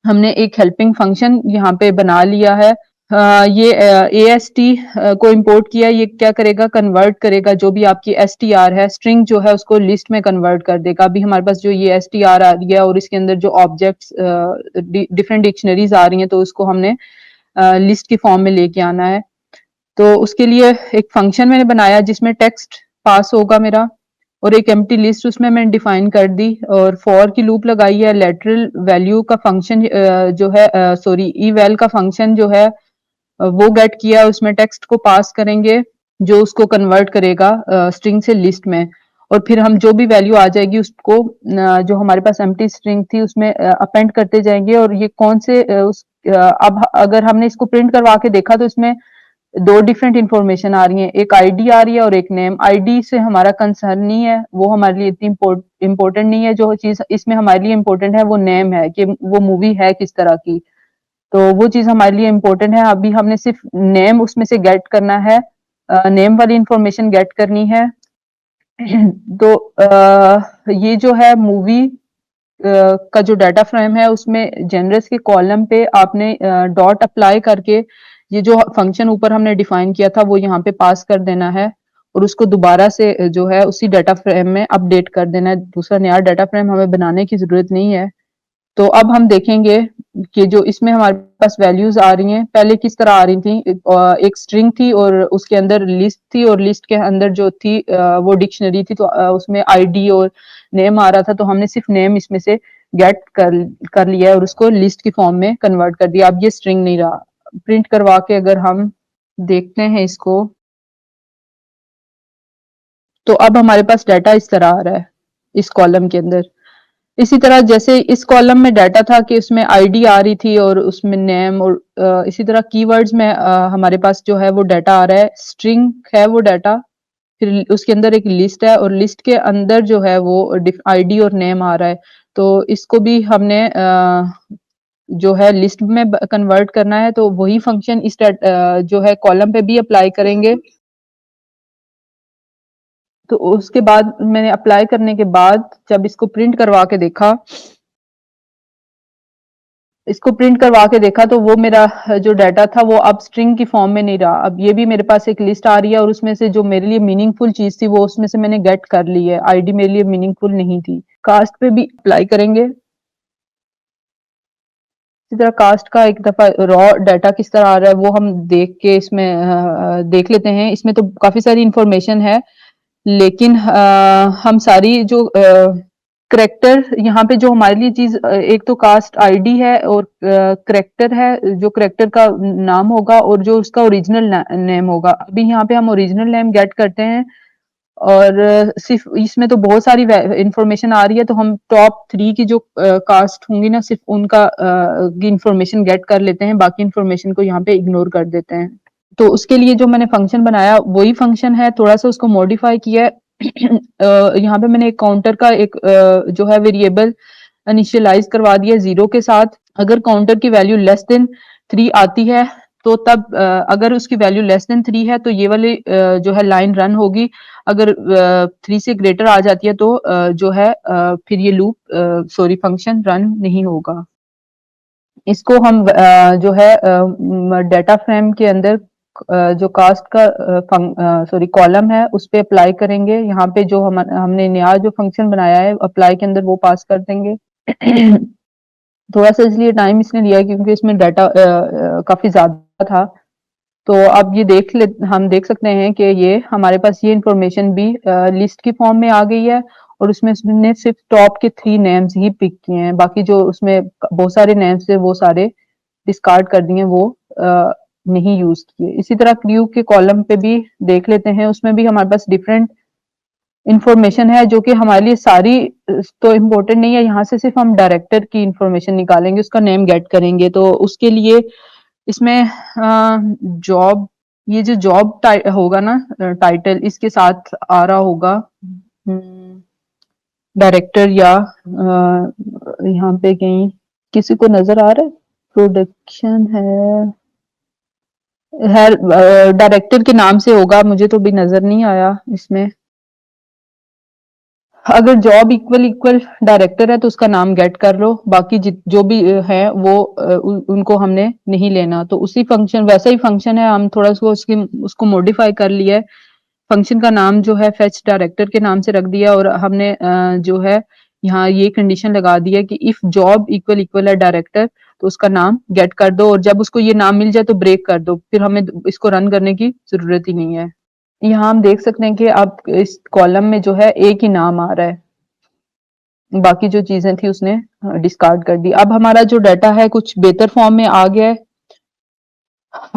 हमने एक हेल्पिंग फंक्शन यहाँ पे बना लिया है। ये AST को इंपोर्ट किया, ये क्या करेगा, कन्वर्ट करेगा जो भी आपकी STR है, स्ट्रिंग जो है उसको लिस्ट में कन्वर्ट कर देगा। अभी हमारे पास जो ये STR आ रही है और इसके अंदर जो ऑब्जेक्ट्स डिफरेंट डिक्शनरीज आ रही हैं, तो उसको हमने लिस्ट के फॉर्म में लेके आना है। तो उसके लिए एक फंक्शन मैंने बनाया जिसमें टेक्स्ट पास होगा मेरा और एक एम्प्टी लिस्ट उसमें मैंने डिफाइन कर दी और फॉर की लूप लगाई है। लेटरल वैल्यू का फंक्शन जो है सॉरी eval का फंक्शन जो है वो गेट किया, उसमें टेक्स्ट को पास करेंगे जो उसको कन्वर्ट करेगा स्ट्रिंग से लिस्ट में, और फिर हम जो भी वैल्यू आ जाएगी उसको जो हमारे पास एम्प्टी स्ट्रिंग थी उसमें अपेंड करते जाएंगे। और ये कौन से अब अगर हमने इसको प्रिंट करवा के देखा तो इसमें दो डिफरेंट इंफॉर्मेशन आ रही है, एक आईडी आ रही है और एक नेम। आईडी से हमारा कंसर्न नहीं है, वो हमारे लिए इतनी इम्पोर्टेंट नहीं है। जो चीज इसमें हमारे लिए इम्पोर्टेंट है वो नेम है, कि वो मूवी है किस तरह की, तो वो चीज हमारे लिए इम्पोर्टेंट है। अभी हमने सिर्फ नेम उसमें से गेट करना है, नेम वाली इंफॉर्मेशन गेट करनी है। तो ये जो है मूवी का जो डाटा फ्रेम है उसमें जेनरस के कॉलम पे आपने डॉट अप्लाई करके ये जो फंक्शन ऊपर हमने डिफाइन किया था वो यहाँ पे पास कर देना है और उसको दोबारा से जो है उसी डाटा फ्रेम में अपडेट कर देना है। दूसरा नया डाटा फ्रेम हमें बनाने की जरूरत नहीं है। तो अब हम देखेंगे कि जो इसमें हमारे पास वैल्यूज आ रही हैं पहले किस तरह आ रही थी। एक स्ट्रिंग थी और उसके अंदर लिस्ट थी और लिस्ट के अंदर जो थी वो डिक्शनरी थी, तो उसमें आईडी और नेम आ रहा था, तो हमने सिर्फ नेम इसमें से गेट कर लिया है और उसको लिस्ट की फॉर्म में कन्वर्ट कर दिया। अब ये स्ट्रिंग नहीं रहा। प्रिंट करवा के अगर हम देखते हैं इसको, तो अब हमारे पास डाटा इस तरह आ रहा है इस कॉलम के अंदर। इसी तरह जैसे इस कॉलम में डाटा था कि उसमें आईडी आ रही थी और उसमें नेम, और इसी तरह कीवर्ड्स में हमारे पास जो है वो डाटा आ रहा है, स्ट्रिंग है वो डाटा, फिर उसके अंदर एक लिस्ट है और लिस्ट के अंदर जो है वो आईडी और नेम आ रहा है। तो इसको भी हमने जो है लिस्ट में कन्वर्ट करना है, तो वही फंक्शन इस जो है कॉलम पे भी अप्लाई करेंगे। तो उसके बाद मैंने अप्लाई करने के बाद जब इसको प्रिंट करवा के देखा, तो वो मेरा जो डाटा था वो अब स्ट्रिंग की फॉर्म में नहीं रहा। अब ये भी मेरे पास एक लिस्ट आ रही है और उसमें से जो मेरे लिए मीनिंगफुल चीज थी वो उसमें से मैंने गेट कर ली है, आईडी मेरे लिए मीनिंगफुल नहीं थी। कास्ट पे भी अप्लाई करेंगे। इसी तरह कास्ट का एक दफा रॉ डाटा किस तरह आ रहा है वो हम देख के इसमें देख लेते हैं। इसमें तो काफी सारी इंफॉर्मेशन है, लेकिन हम सारी जो करेक्टर यहाँ पे जो हमारे लिए चीज एक तो कास्ट आईडी है और करेक्टर है, जो करेक्टर का नाम होगा और जो उसका ओरिजिनल नेम होगा। अभी यहाँ पे हम ओरिजिनल नेम गेट करते हैं और सिर्फ इसमें तो बहुत सारी इंफॉर्मेशन आ रही है, तो हम टॉप 3 की जो कास्ट होंगी ना सिर्फ उनका इंफॉर्मेशन गेट कर लेते हैं, बाकी इंफॉर्मेशन को यहाँ पे इग्नोर कर देते हैं। तो उसके लिए जो मैंने फंक्शन बनाया वही फंक्शन है, थोड़ा सा उसको मॉडिफाई किया है। यहाँ पे मैंने एक काउंटर का एक जो है वेरिएबल इनिशियलाइज करवा दिया 0 के साथ। अगर काउंटर की वैल्यू लेस देन 3 आती है तो तब अगर उसकी वैल्यू लेस देन 3 है तो ये वाली जो है लाइन रन होगी। अगर 3 से ग्रेटर आ जाती है तो जो है फिर ये लूप सॉरी फंक्शन रन नहीं होगा। इसको हम जो है डेटा फ्रेम के अंदर जो कास्ट का सॉरी कॉलम है उस पे अप्लाई करेंगे। यहाँ पे जो हमने नया जो फंक्शन बनाया है अप्लाई के अंदर वो पास कर देंगे। थोड़ा सा इसलिए टाइम इसने लिया क्योंकि इसमें डाटा काफी ज्यादा था। तो अब ये हम देख सकते हैं कि ये हमारे पास ये इंफॉर्मेशन भी लिस्ट की फॉर्म में आ गई है और उसमें उसने सिर्फ टॉप के 3 नेम्स ही पिक किए हैं, बाकी जो उसमें बहुत सारे नेम्स थे वो सारे डिस्कार्ड कर दिए, वो नहीं यूज किए। इसी तरह क्रू के कॉलम पे भी देख लेते हैं, उसमें भी हमारे पास डिफरेंट इंफॉर्मेशन है जो कि हमारे लिए सारी तो इम्पोर्टेंट नहीं है। यहाँ से सिर्फ हम डायरेक्टर की इंफॉर्मेशन निकालेंगे, उसका नेम गेट करेंगे। तो उसके लिए इसमें जॉब, ये जो जॉब होगा ना टाइटल इसके साथ आ रहा होगा डायरेक्टर या यहाँ पे कहीं किसी को नजर आ रहा है प्रोडक्शन है डायरेक्टर के नाम से होगा, मुझे तो भी नजर नहीं आया इसमें। अगर जॉब इक्वल इक्वल डायरेक्टर है तो उसका नाम गेट कर लो, बाकी जो भी है वो उनको हमने नहीं लेना। तो उसी फंक्शन वैसा ही फंक्शन है, हम थोड़ा उसको मॉडिफाई कर लिया है। फंक्शन का नाम जो है फेच डायरेक्टर के नाम से रख दिया और हमने जो है यहाँ ये कंडीशन लगा दी है कि इफ जॉब इक्वल इक्वल है डायरेक्टर तो उसका नाम गेट कर दो, और जब उसको ये नाम मिल जाए तो ब्रेक कर दो, फिर हमें इसको रन करने की जरूरत ही नहीं है। यहाँ हम देख सकते हैं कि अब इस कॉलम में जो है एक ही नाम आ रहा है, बाकी जो चीजें थी उसने डिस्कार्ड कर दी। अब हमारा जो डाटा है कुछ बेहतर फॉर्म में आ गया है।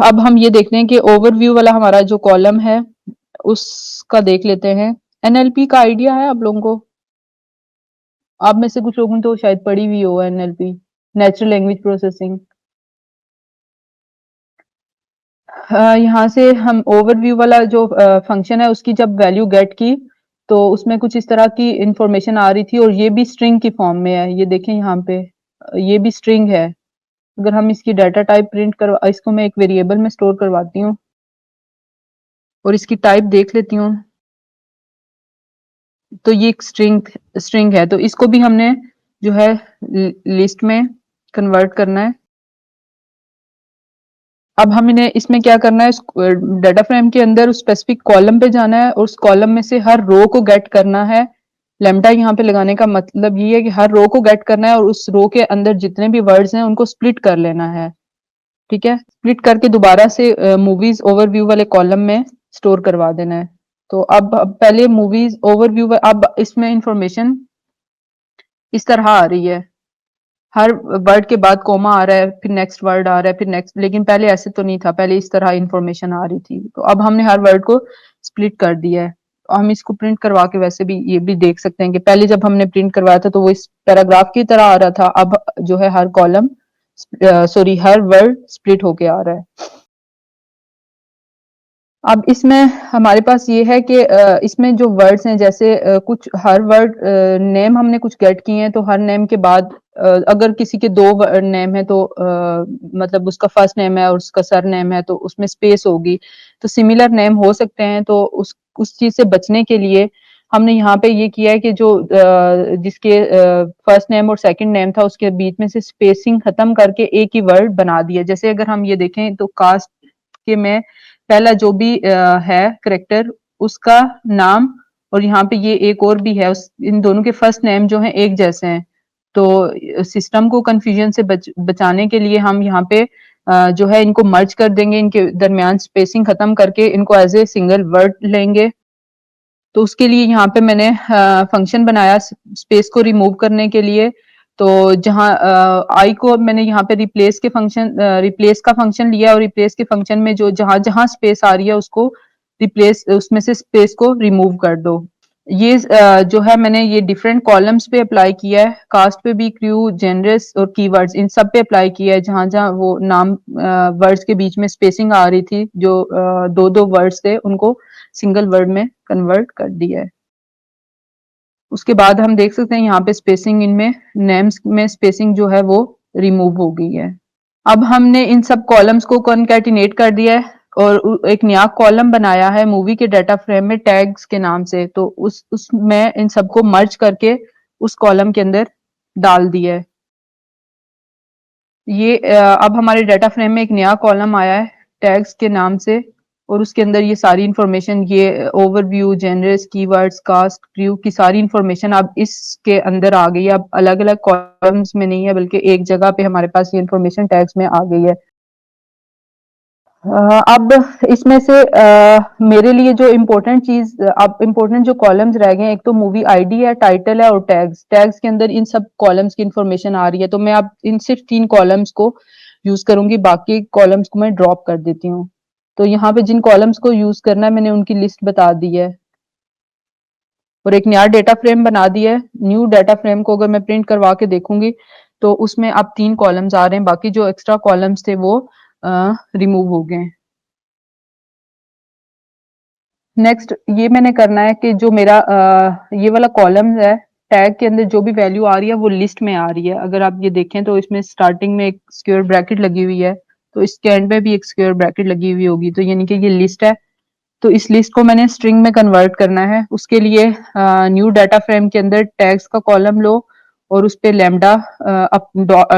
अब हम ये देखते हैं कि ओवरव्यू वाला हमारा जो कॉलम है उसका देख लेते हैं। एनएलपी का आइडिया है आप लोगों को? आप में से कुछ लोगों ने तो शायद पढ़ी हुई हो एनएलपी, नेचुरल लैंग्वेज प्रोसेसिंग। यहाँ से हम ओवरव्यू वाला जो फंक्शन है उसकी जब वैल्यू गेट की तो उसमें कुछ इस तरह की इंफॉर्मेशन आ रही थी और ये भी स्ट्रिंग की फॉर्म में है। ये देखें यहाँ पे ये भी स्ट्रिंग है। अगर हम इसकी डाटा टाइप प्रिंट करवा, इसको मैं एक वेरिएबल में स्टोर करवाती हूँ और इसकी टाइप देख लेती हूँ। तो ये एक स्ट्रिंग है, तो इसको भी हमने जो है लिस्ट में कन्वर्ट करना है। अब हम इन्हें इसमें क्या करना है, डाटा फ्रेम के अंदर उस स्पेसिफिक कॉलम पे जाना है और उस कॉलम में से हर रो को गेट करना है। लैम्डा यहाँ पे लगाने का मतलब ये है कि हर रो को गेट करना है और उस रो के अंदर जितने भी वर्ड्स हैं उनको स्प्लिट कर लेना है। ठीक है, स्प्लिट करके दोबारा से मूवीज ओवरव्यू वाले कॉलम में स्टोर करवा देना है। तो अब पहले मूवीज ओवरव्यू, अब इसमें इंफॉर्मेशन इस तरह आ रही है, हर वर्ड के बाद कोमा आ रहा है, फिर नेक्स्ट वर्ड आ रहा है, फिर नेक्स्ट, लेकिन पहले ऐसे तो नहीं था, पहले इस तरह इंफॉर्मेशन आ रही थी। तो अब हमने हर वर्ड को स्प्लिट कर दिया है। तो हम इसको प्रिंट करवा के वैसे भी ये भी देख सकते हैं कि पहले जब हमने प्रिंट करवाया था तो वो इस पैराग्राफ की तरह आ रहा था, अब जो है हर कॉलम सॉरी हर वर्ड स्प्लिट होके आ रहा है। अब इसमें हमारे पास ये है कि इसमें जो वर्ड्स हैं जैसे कुछ हर वर्ड नेम हमने कुछ गेट किए हैं, तो हर नेम के बाद अगर किसी के 2 नेम है तो मतलब उसका फर्स्ट नेम है और उसका सर नेम है तो उसमें स्पेस होगी। तो सिमिलर नेम हो सकते हैं, तो उस चीज से बचने के लिए हमने यहाँ पे ये किया है कि जो जिसके फर्स्ट नेम और सेकंड नेम था उसके बीच में से स्पेसिंग खत्म करके एक ही वर्ड बना दिया। जैसे अगर हम ये देखें तो कास्ट के में पहला जो भी है करेक्टर उसका नाम, और यहाँ पे ये एक और भी है, इन दोनों के फर्स्ट नेम जो है एक जैसे हैं, तो सिस्टम को कंफ्यूजन से बचाने के लिए हम यहाँ पे जो है इनको मर्ज कर देंगे, इनके दरमियान स्पेसिंग खत्म करके इनको एज ए सिंगल वर्ड लेंगे। तो उसके लिए यहाँ पे मैंने फंक्शन बनाया स्पेस को रिमूव करने के लिए। तो जहाँ आई को मैंने यहाँ पे रिप्लेस का फंक्शन लिया और रिप्लेस के फंक्शन में जो जहां जहां स्पेस आ रही है उसको रिप्लेस उसमें से स्पेस को रिमूव कर दो। ये जो है मैंने ये डिफरेंट कॉलम्स पे अप्लाई किया है, कास्ट पे भी, क्रू, जेनरस और कीवर्ड्स इन सब पे अप्लाई किया है। जहां जहां वो नाम वर्ड्स के बीच में स्पेसिंग आ रही थी, जो दो दो वर्ड्स थे उनको सिंगल वर्ड में कन्वर्ट कर दिया है। उसके बाद हम देख सकते हैं यहाँ पे स्पेसिंग इनमें नेम्स में स्पेसिंग जो है वो रिमूव हो गई है। अब हमने इन सब कॉलम्स को कॉन्कैटिनेट कर दिया है और एक नया कॉलम बनाया है मूवी के डाटा फ्रेम में टैग्स के नाम से। तो उसमें इन सबको मर्ज करके उस कॉलम के अंदर डाल दिया है। ये अब हमारे डाटा फ्रेम में एक नया कॉलम आया है टैग्स के नाम से और उसके अंदर ये सारी इंफॉर्मेशन, ये overview, genres, keywords, cast, crew की सारी इंफॉर्मेशन अब इसके अंदर आ गई है। अब अलग अलग कॉलम्स में नहीं है बल्कि एक जगह पे हमारे पास ये इंफॉर्मेशन टैग्स में आ गई है। अब इसमें से मेरे लिए जो इम्पोर्टेंट चीज, अब इम्पोर्टेंट जो कॉलम्स रह गए हैं, एक तो मूवी आईडी है, टाइटल है और टैग्स। टैग्स के अंदर इन सब कॉलम्स की इंफॉर्मेशन आ रही है। तो मैं अब इन सिर्फ 3 कॉलम्स को यूज करूंगी, बाकी कॉलम्स को मैं ड्रॉप कर देती हूँ। तो यहाँ पे जिन कॉलम्स को यूज करना है मैंने उनकी लिस्ट बता दी है और एक नया डेटा फ्रेम बना दिया है। न्यू डेटा फ्रेम को अगर मैं प्रिंट करवा के देखूंगी तो उसमें अब 3 कॉलम्स आ रहे हैं, बाकी जो एक्स्ट्रा कॉलम्स थे वो रिमूव हो गए। नेक्स्ट ये मैंने करना है कि जो मेरा ये वाला कॉलम है, टैग के अंदर जो भी वैल्यू आ रही है वो लिस्ट में आ रही है। अगर आप ये देखें तो इसमें स्टार्टिंग में एक स्क्वायर ब्रैकेट लगी हुई है, तो इसके एंड में भी एक स्क्वायर ब्रैकेट लगी हुई होगी, तो यानी कि ये लिस्ट है। तो इस लिस्ट को मैंने स्ट्रिंग में कन्वर्ट करना है। उसके लिए न्यू डाटा फ्रेम के अंदर टैग्स का कॉलम लो और उस पे लैम्डा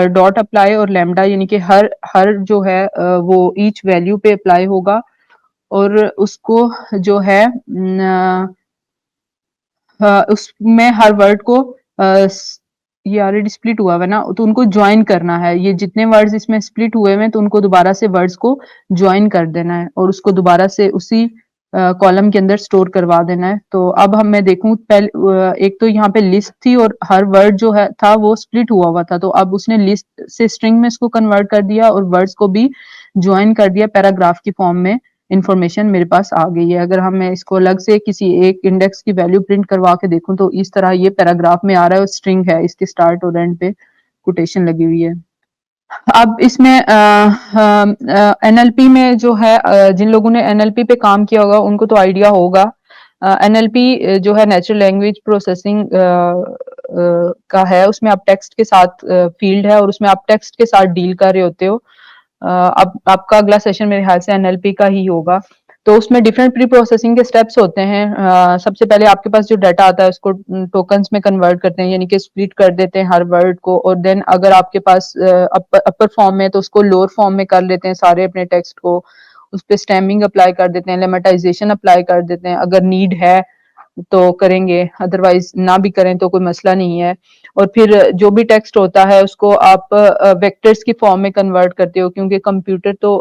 डॉट अप्लाई और लैम्डा यानी कि हर हर जो है वो ईच वैल्यू पे अप्लाई होगा और उसको जो है उसमें हर वर्ड को ये ऑलरेडी स्प्लिट हुआ है ना, तो उनको ज्वाइन करना है। ये जितने वर्ड्स इसमें स्प्लिट हुए हैं तो उनको दोबारा से वर्ड्स को ज्वाइन कर देना है और उसको दोबारा से उसी कॉलम के अंदर स्टोर करवा देना है। तो अब हम मैं देखूं पहले एक तो यहाँ पे लिस्ट थी और हर वर्ड जो है था वो स्प्लिट हुआ हुआ था, तो अब उसने लिस्ट से स्ट्रिंग में इसको कन्वर्ट कर दिया और वर्ड्स को भी ज्वाइन कर दिया पैराग्राफ की फॉर्म में। इंफॉर्मेशन मेरे पास आ गई है। अगर हम मैं इसको अलग से किसी एक इंडेक्स की वैल्यू प्रिंट करवा के देखूं तो इस तरह ये पैराग्राफ में आ रहा है और स्ट्रिंग है, इसके स्टार्ट और एंड पे कोटेशन लगी हुई है। अब इसमें एनएलपी में जो है जिन लोगों ने एनएलपी पे काम किया होगा उनको तो आइडिया होगा। एनएलपी जो है नेचुरल लैंग्वेज प्रोसेसिंग का है। उसमें आप टेक्स्ट के साथ फील्ड है और उसमें आप टेक्स्ट के साथ डील कर रहे होते हो। अब आपका अगला सेशन मेरे ख्याल से एनएलपी का ही होगा। तो उसमें डिफरेंट प्री प्रोसेसिंग के स्टेप्स होते हैं। सबसे पहले आपके पास जो डाटा आता है उसको टोकन्स में कन्वर्ट करते हैं, यानी कि स्प्लिट कर देते हैं हर वर्ड को। और देन अगर आपके पास अपर फॉर्म में तो उसको लोअर फॉर्म में कर लेते हैं सारे अपने टेक्स्ट को। उस पर स्टेमिंग अप्लाई कर देते हैं, लेमेटाइजेशन अप्लाई कर देते हैं। अगर नीड है तो करेंगे, अदरवाइज ना भी करें तो कोई मसला नहीं है। और फिर जो भी टेक्स्ट होता है उसको आप वेक्टर्स की फॉर्म में कन्वर्ट करते हो, क्योंकि कंप्यूटर तो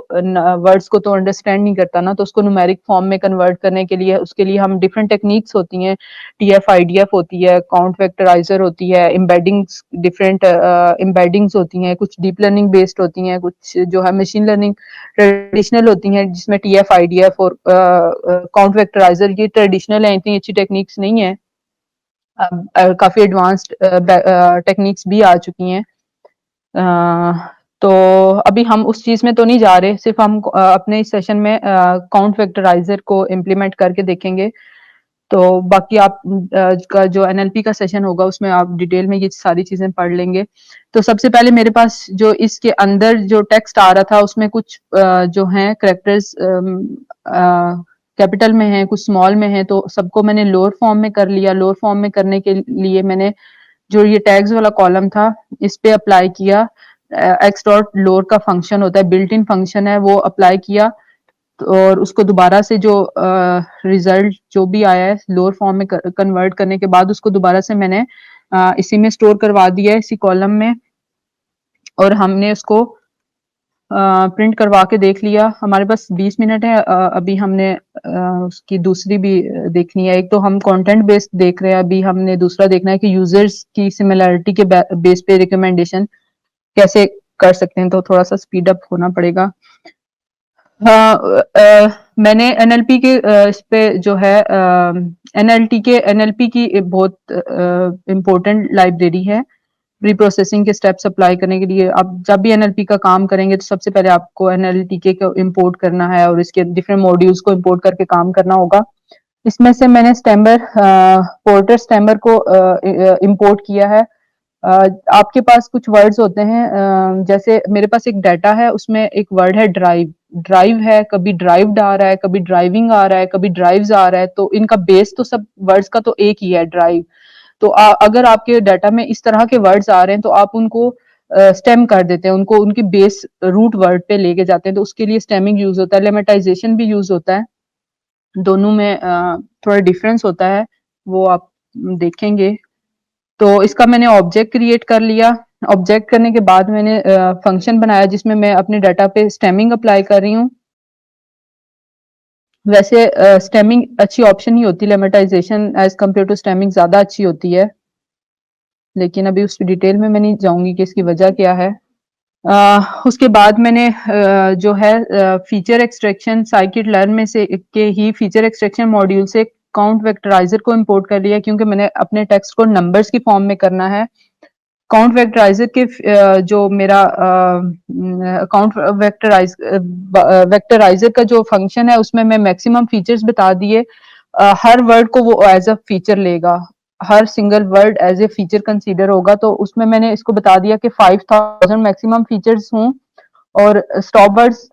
वर्ड्स को तो अंडरस्टैंड नहीं करता ना, तो उसको न्यूमेरिक फॉर्म में कन्वर्ट करने के लिए उसके लिए हम डिफरेंट टेक्निक्स होती हैं। टीएफ आईडीएफ होती है, काउंट वेक्टराइजर होती है, एम्बेडिंग्स, डिफरेंट एम्बेडिंग्स होती हैं, कुछ डीप लर्निंग बेस्ड होती हैं, कुछ जो है मशीन लर्निंग ट्रेडिशनल होती हैं, जिसमें टीएफ आईडीएफ और काउंट वेक्टराइजर ये ट्रेडिशनल है, इतनी अच्छी टेक्निक्स नहीं है। काफी एडवांस्ड टेक्निक्स भी आ चुकी हैं। तो अभी हम उस चीज में तो नहीं जा रहे, सिर्फ हम अपने इस सेशन में काउंट वेक्टराइजर को इम्प्लीमेंट करके देखेंगे। तो बाकी आप का जो एनएलपी का सेशन होगा उसमें आप डिटेल में ये सारी चीजें पढ़ लेंगे। तो सबसे पहले मेरे पास जो इसके अंदर जो टेक्स्ट आ रहा था उसमें कुछ जो हैं कैरेक्टर्स कैपिटल में हैं, कुछ स्मॉल में हैं, तो सबको मैंने लोअर फॉर्म में कर लिया। लोअर फॉर्म में करने के लिए मैंने जो ये टैग्स वाला कॉलम था इस पे अप्लाई किया। एक्स डॉट लोअर का फंक्शन होता है, बिल्ट इन फंक्शन है, वो अप्लाई किया और उसको दोबारा से जो रिजल्ट जो भी आया है लोअर फॉर्म में कन्वर्ट करने के बाद उसको दोबारा से मैंने इसी में स्टोर करवा दिया है, इसी कॉलम में, और हमने उसको प्रिंट करवा के देख लिया। हमारे पास 20 मिनट है, अभी हमने उसकी दूसरी भी देखनी है। एक तो हम कंटेंट बेस्ड देख रहे हैं, अभी हमने दूसरा देखना है कि यूजर्स की सिमिलैरिटी के बेस पे रिकमेंडेशन कैसे कर सकते हैं, तो थोड़ा सा स्पीड अप होना पड़ेगा। हाँ, मैंने एनएलपी के इस पे जो है एनएलपी की एक बहुत इम्पोर्टेंट लाइब्रेरी है प्री प्रोसेसिंग के स्टेप्स अप्लाई करने के लिए। आप जब भी एनएलपी का काम करेंगे तो सबसे पहले आपको एनएलटीके को इंपोर्ट करना है और इसके डिफरेंट मॉड्यूल्स को इंपोर्ट करके काम करना होगा। इसमें से मैंने स्टैम्बर पोर्टर स्टैम्बर को इंपोर्ट किया है। आपके पास कुछ वर्ड्स होते हैं, जैसे मेरे पास एक डाटा है, उसमें एक वर्ड है ड्राइव। ड्राइव है, कभी ड्राइव्ड आ रहा है, कभी ड्राइविंग आ रहा है, कभी ड्राइव्स आ रहा है, तो इनका बेस तो सब वर्ड्स का तो एक ही है, ड्राइव। तो अगर आपके डाटा में इस तरह के वर्ड्स आ रहे हैं तो आप उनको स्टेम कर देते हैं, उनको उनकी बेस रूट वर्ड पे लेके जाते हैं, तो उसके लिए स्टेमिंग यूज होता है, लेमेटाइजेशन भी यूज होता है। दोनों में थोड़ा डिफरेंस होता है, वो आप देखेंगे। तो इसका मैंने ऑब्जेक्ट क्रिएट कर लिया। ऑब्जेक्ट करने के बाद मैंने फंक्शन बनाया जिसमें मैं अपने डाटा पे स्टेमिंग अप्लाई कर रही हूँ। वैसे स्टेमिंग अच्छी ऑप्शन ही होती है, lemmatization as compare to stemming ज्यादा अच्छी होती है, लेकिन अभी उस डिटेल में मैं नहीं जाऊंगी कि इसकी वजह क्या है। उसके बाद मैंने जो है फीचर एक्सट्रैक्शन साइकिट लर्न में से के ही फीचर एक्सट्रैक्शन मॉड्यूल से काउंट वेक्टराइजर को इंपोर्ट कर लिया, क्योंकि मैंने अपने टेक्स्ट को नंबर्स की फॉर्म में करना है। काउंट वेक्टराइजर के जो मेरा काउंट वेक्टराइजर का जो फंक्शन है उसमें मैं मैक्सिमम फीचर्स बता दिए। हर वर्ड को वो एज अ फीचर लेगा, हर single word as a feature consider होगा। तो उसमें मैंने इसको बता दिया कि 5000 मैक्सिमम फीचर्स हों, और स्टॉप वर्ड्स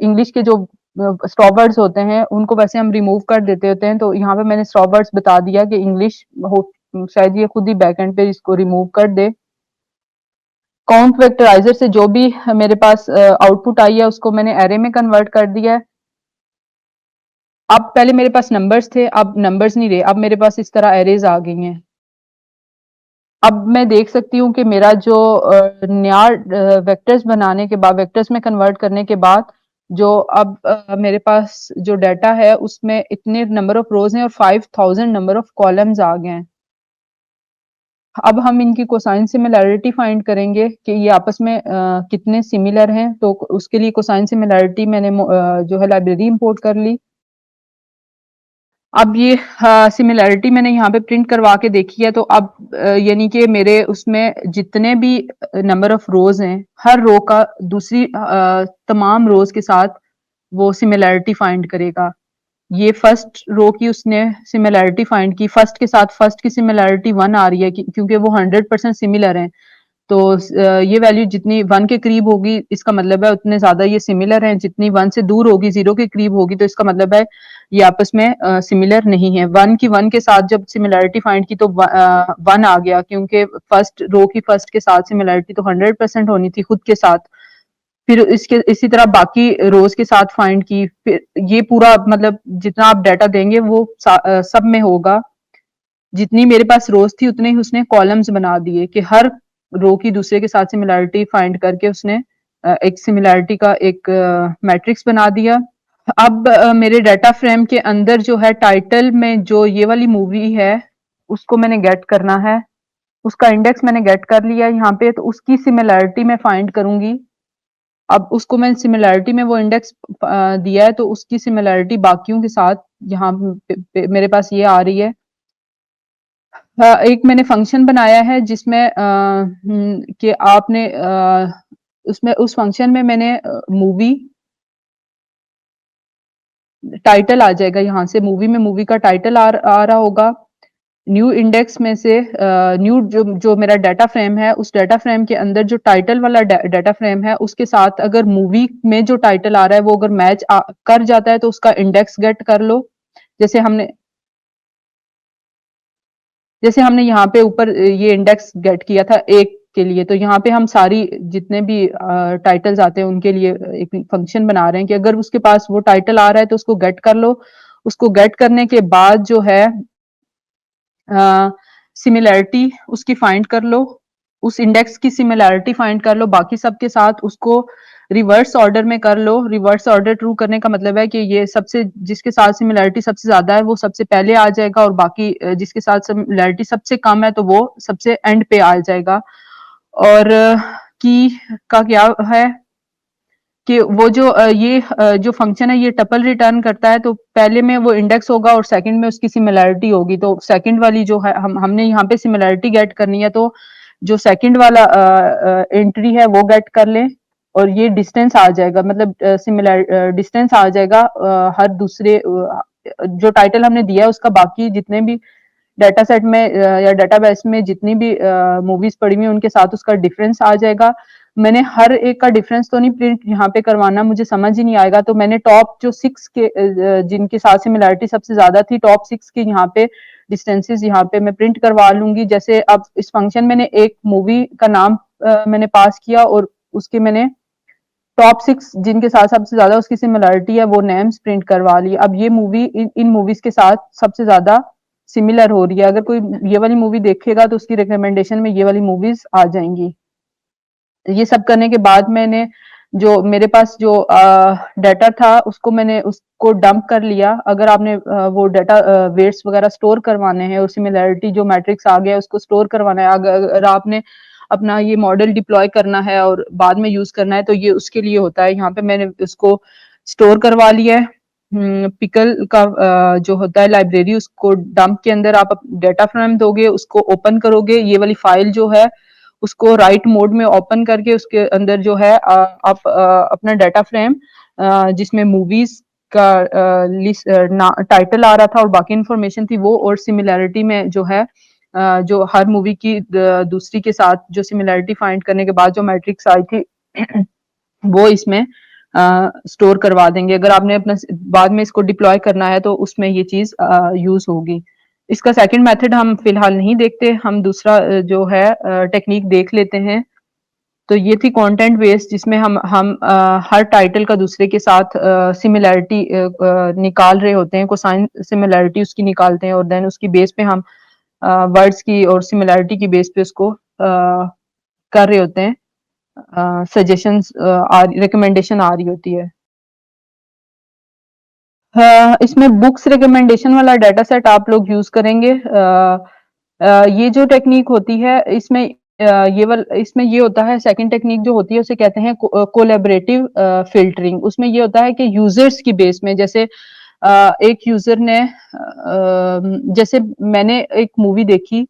इंग्लिश के जो स्टॉप वर्ड्स होते हैं उनको वैसे हम रिमूव कर देते होते हैं, तो यहाँ पे मैंने स्टॉप वर्ड्स बता दिया कि इंग्लिश हो, शायद ये खुद ही बैकएंड पे इसको रिमूव कर दे। काउंट वेक्टराइजर से जो भी मेरे पास आउटपुट आई है उसको मैंने एरे में कन्वर्ट कर दिया है। अब पहले मेरे पास नंबर्स थे, अब नंबर्स नहीं रहे, अब मेरे पास इस तरह एरेज आ गई हैं। अब मैं देख सकती हूँ कि मेरा जो नया वेक्टर्स बनाने के बाद, वेक्टर्स में कन्वर्ट करने के बाद, जो अब मेरे पास जो डाटा है उसमें इतने नंबर ऑफ रोज हैं और 5000 नंबर ऑफ कॉलम्स आ गए हैं। अब हम इनकी कोसाइन सिमिलैरिटी फाइंड करेंगे कि ये आपस में कितने सिमिलर हैं। तो उसके लिए कोसाइन सिमिलैरिटी मैंने जो है लाइब्रेरी इंपोर्ट कर ली। अब ये सिमिलैरिटी मैंने यहाँ पे प्रिंट करवा के देखी है, तो अब यानी कि मेरे उसमें जितने भी नंबर ऑफ रोज हैं, हर रो का दूसरी तमाम रोज के साथ वो सिमिलैरिटी फाइंड करेगा। ये फर्स्ट रो की उसने सिमिलैरिटी फाइंड की, फर्स्ट के साथ फर्स्ट की सिमिलैरिटी 1 आ रही है क्योंकि वो 100% सिमिलर हैं। तो ये वैल्यू जितनी 1 के करीब होगी इसका मतलब है उतने ज्यादा ये सिमिलर हैं, जितनी 1 से दूर होगी, 0 के करीब होगी, तो इसका मतलब है ये आपस में सिमिलर नहीं है। 1 के साथ जब सिमिलैरिटी फाइंड की तो 1 आ गया, क्योंकि फर्स्ट रो की फर्स्ट के साथ सिमिलैरिटी तो 100% होनी थी खुद के साथ। फिर इसके इसी तरह बाकी रोज के साथ फाइंड की, फिर ये पूरा मतलब जितना आप डाटा देंगे वो सब में होगा। जितनी मेरे पास रोज थी उतने ही उसने कॉलम्स बना दिए कि हर रो की दूसरे के साथ सिमिलैरिटी फाइंड करके उसने एक सिमिलैरिटी का एक मैट्रिक्स बना दिया। अब मेरे डाटा फ्रेम के अंदर जो है टाइटल में जो ये वाली मूवी है उसको मैंने गेट करना है। उसका इंडेक्स मैंने गेट कर लिया यहाँ पे, तो उसकी सिमिलैरिटी मैं फाइंड करूंगी। अब उसको मैंने सिमिलैरिटी में वो इंडेक्स दिया है, तो उसकी सिमिलैरिटी बाकियों के साथ यहाँ मेरे पास ये आ रही है। एक मैंने फंक्शन बनाया है जिसमें कि आपने उसमें उस फंक्शन में मैंने मूवी टाइटल आ जाएगा, यहाँ से मूवी में मूवी का टाइटल आ रहा होगा। न्यू इंडेक्स में से न्यू जो मेरा डाटा फ्रेम है उस डाटा फ्रेम के अंदर जो टाइटल वाला डाटा फ्रेम है उसके साथ अगर मूवी में जो टाइटल आ रहा है वो अगर मैच कर जाता है तो उसका इंडेक्स गेट कर लो। जैसे हमने जैसे हमने यहाँ पे ऊपर ये इंडेक्स गेट किया था एक के लिए, तो यहाँ पे हम सारी जितने भी टाइटल्स आते हैं उनके लिए एक फंक्शन बना रहे हैं कि अगर उसके पास वो टाइटल आ रहा है तो उसको गेट कर लो। उसको गेट करने के बाद जो है सिमिलैरिटी उसकी फाइंड कर लो, उस इंडेक्स की सिमिलैरिटी फाइंड कर लो बाकी सबके साथ, उसको रिवर्स ऑर्डर में कर लो। रिवर्स ऑर्डर ट्रू करने का मतलब है कि ये सबसे जिसके साथ सिमिलैरिटी सबसे ज्यादा है वो सबसे पहले आ जाएगा, और बाकी जिसके साथ सिमिलैरिटी सबसे कम है तो वो सबसे एंड पे आ जाएगा। और की का क्या है कि वो जो जो फंक्शन है ये टपल रिटर्न करता है, तो पहले में वो इंडेक्स होगा और सेकंड में उसकी सिमिलैरिटी होगी। तो सेकंड वाली जो है हमने यहाँ पे सिमिलैरिटी गेट करनी है, तो जो सेकंड वाला एंट्री है वो गेट कर लें, और ये डिस्टेंस आ जाएगा, मतलब सिमिलर डिस्टेंस आ जाएगा हर दूसरे जो टाइटल हमने दिया है उसका बाकी जितने भी डाटा सेट में या डाटाबेस में जितनी भी मूवीज पड़ी हुई हैं उनके साथ उसका डिफरेंस आ जाएगा। मैंने हर एक का डिफरेंस तो नहीं प्रिंट यहाँ पे करवाना, मुझे समझ ही नहीं आएगा, तो मैंने टॉप जो 6 के जिनके साथ सिमिलैरिटी सबसे ज्यादा थी टॉप 6 के यहाँ पे डिस्टेंसेस यहाँ पे मैं प्रिंट करवा लूंगी। जैसे अब इस फंक्शन मैंने एक मूवी का नाम मैंने पास किया और उसके मैंने टॉप 6 जिनके साथ सबसे ज्यादा उसकी सिमिलरिटी है वो नेम्स प्रिंट करवा ली। अब ये मूवी इन मूवीज के साथ सबसे ज्यादा सिमिलर हो रही है, अगर कोई ये वाली मूवी देखेगा तो उसकी रिकमेंडेशन में ये वाली मूवीज आ जाएंगी। ये सब करने के बाद मैंने जो मेरे पास जो डाटा था उसको मैंने उसको डंप कर लिया। अगर आपने वो डाटा वेट्स वगैरह स्टोर करवाने हैं और सिमिलैरिटी जो मैट्रिक्स आ गया उसको स्टोर करवाना है, अगर आपने अपना ये मॉडल डिप्लॉय करना है और बाद में यूज करना है तो ये उसके लिए होता है। यहाँ पे मैंने उसको स्टोर करवा लिया है। पिकल का जो होता है लाइब्रेरी, उसको डंप के अंदर आप डाटा फ्रेम दोगे, उसको ओपन करोगे, ये वाली फाइल जो है उसको राइट मोड में ओपन करके उसके अंदर जो है आप अपना डाटा फ्रेम जिसमें मूवीज का लिस्ट टाइटल आ रहा था और बाकी इंफॉर्मेशन थी वो, और सिमिलैरिटी में जो है जो हर मूवी की दूसरी के साथ जो सिमिलैरिटी फाइंड करने के बाद जो मैट्रिक्स आई थी वो इसमें स्टोर करवा देंगे। अगर आपने अपना बाद में इसको डिप्लॉय करना है तो उसमें ये चीज यूज होगी। इसका सेकंड मेथड हम फिलहाल नहीं देखते, हम दूसरा जो है टेक्निक देख लेते हैं। तो ये थी कंटेंट बेस्ड जिसमें हम हर टाइटल का दूसरे के साथ सिमिलैरिटी निकाल रहे होते हैं, कोसाइन सिमिलैरिटी उसकी निकालते हैं और देन उसकी बेस पे हम वर्ड्स की और सिमिलैरिटी की बेस पे उसको कर रहे होते हैं, सजेशंस रिकमेंडेशन आ रही होती है। इसमें बुक्स रिकमेंडेशन वाला डाटा सेट आप लोग यूज करेंगे। ये जो टेक्निक होती है इसमें इसमें ये होता है, सेकंड टेक्निक जो होती है उसे कहते हैं कोलैबोरेटिव फिल्टरिंग। उसमें ये होता है कि यूजर्स की बेस में, जैसे एक यूजर ने जैसे मैंने एक मूवी देखी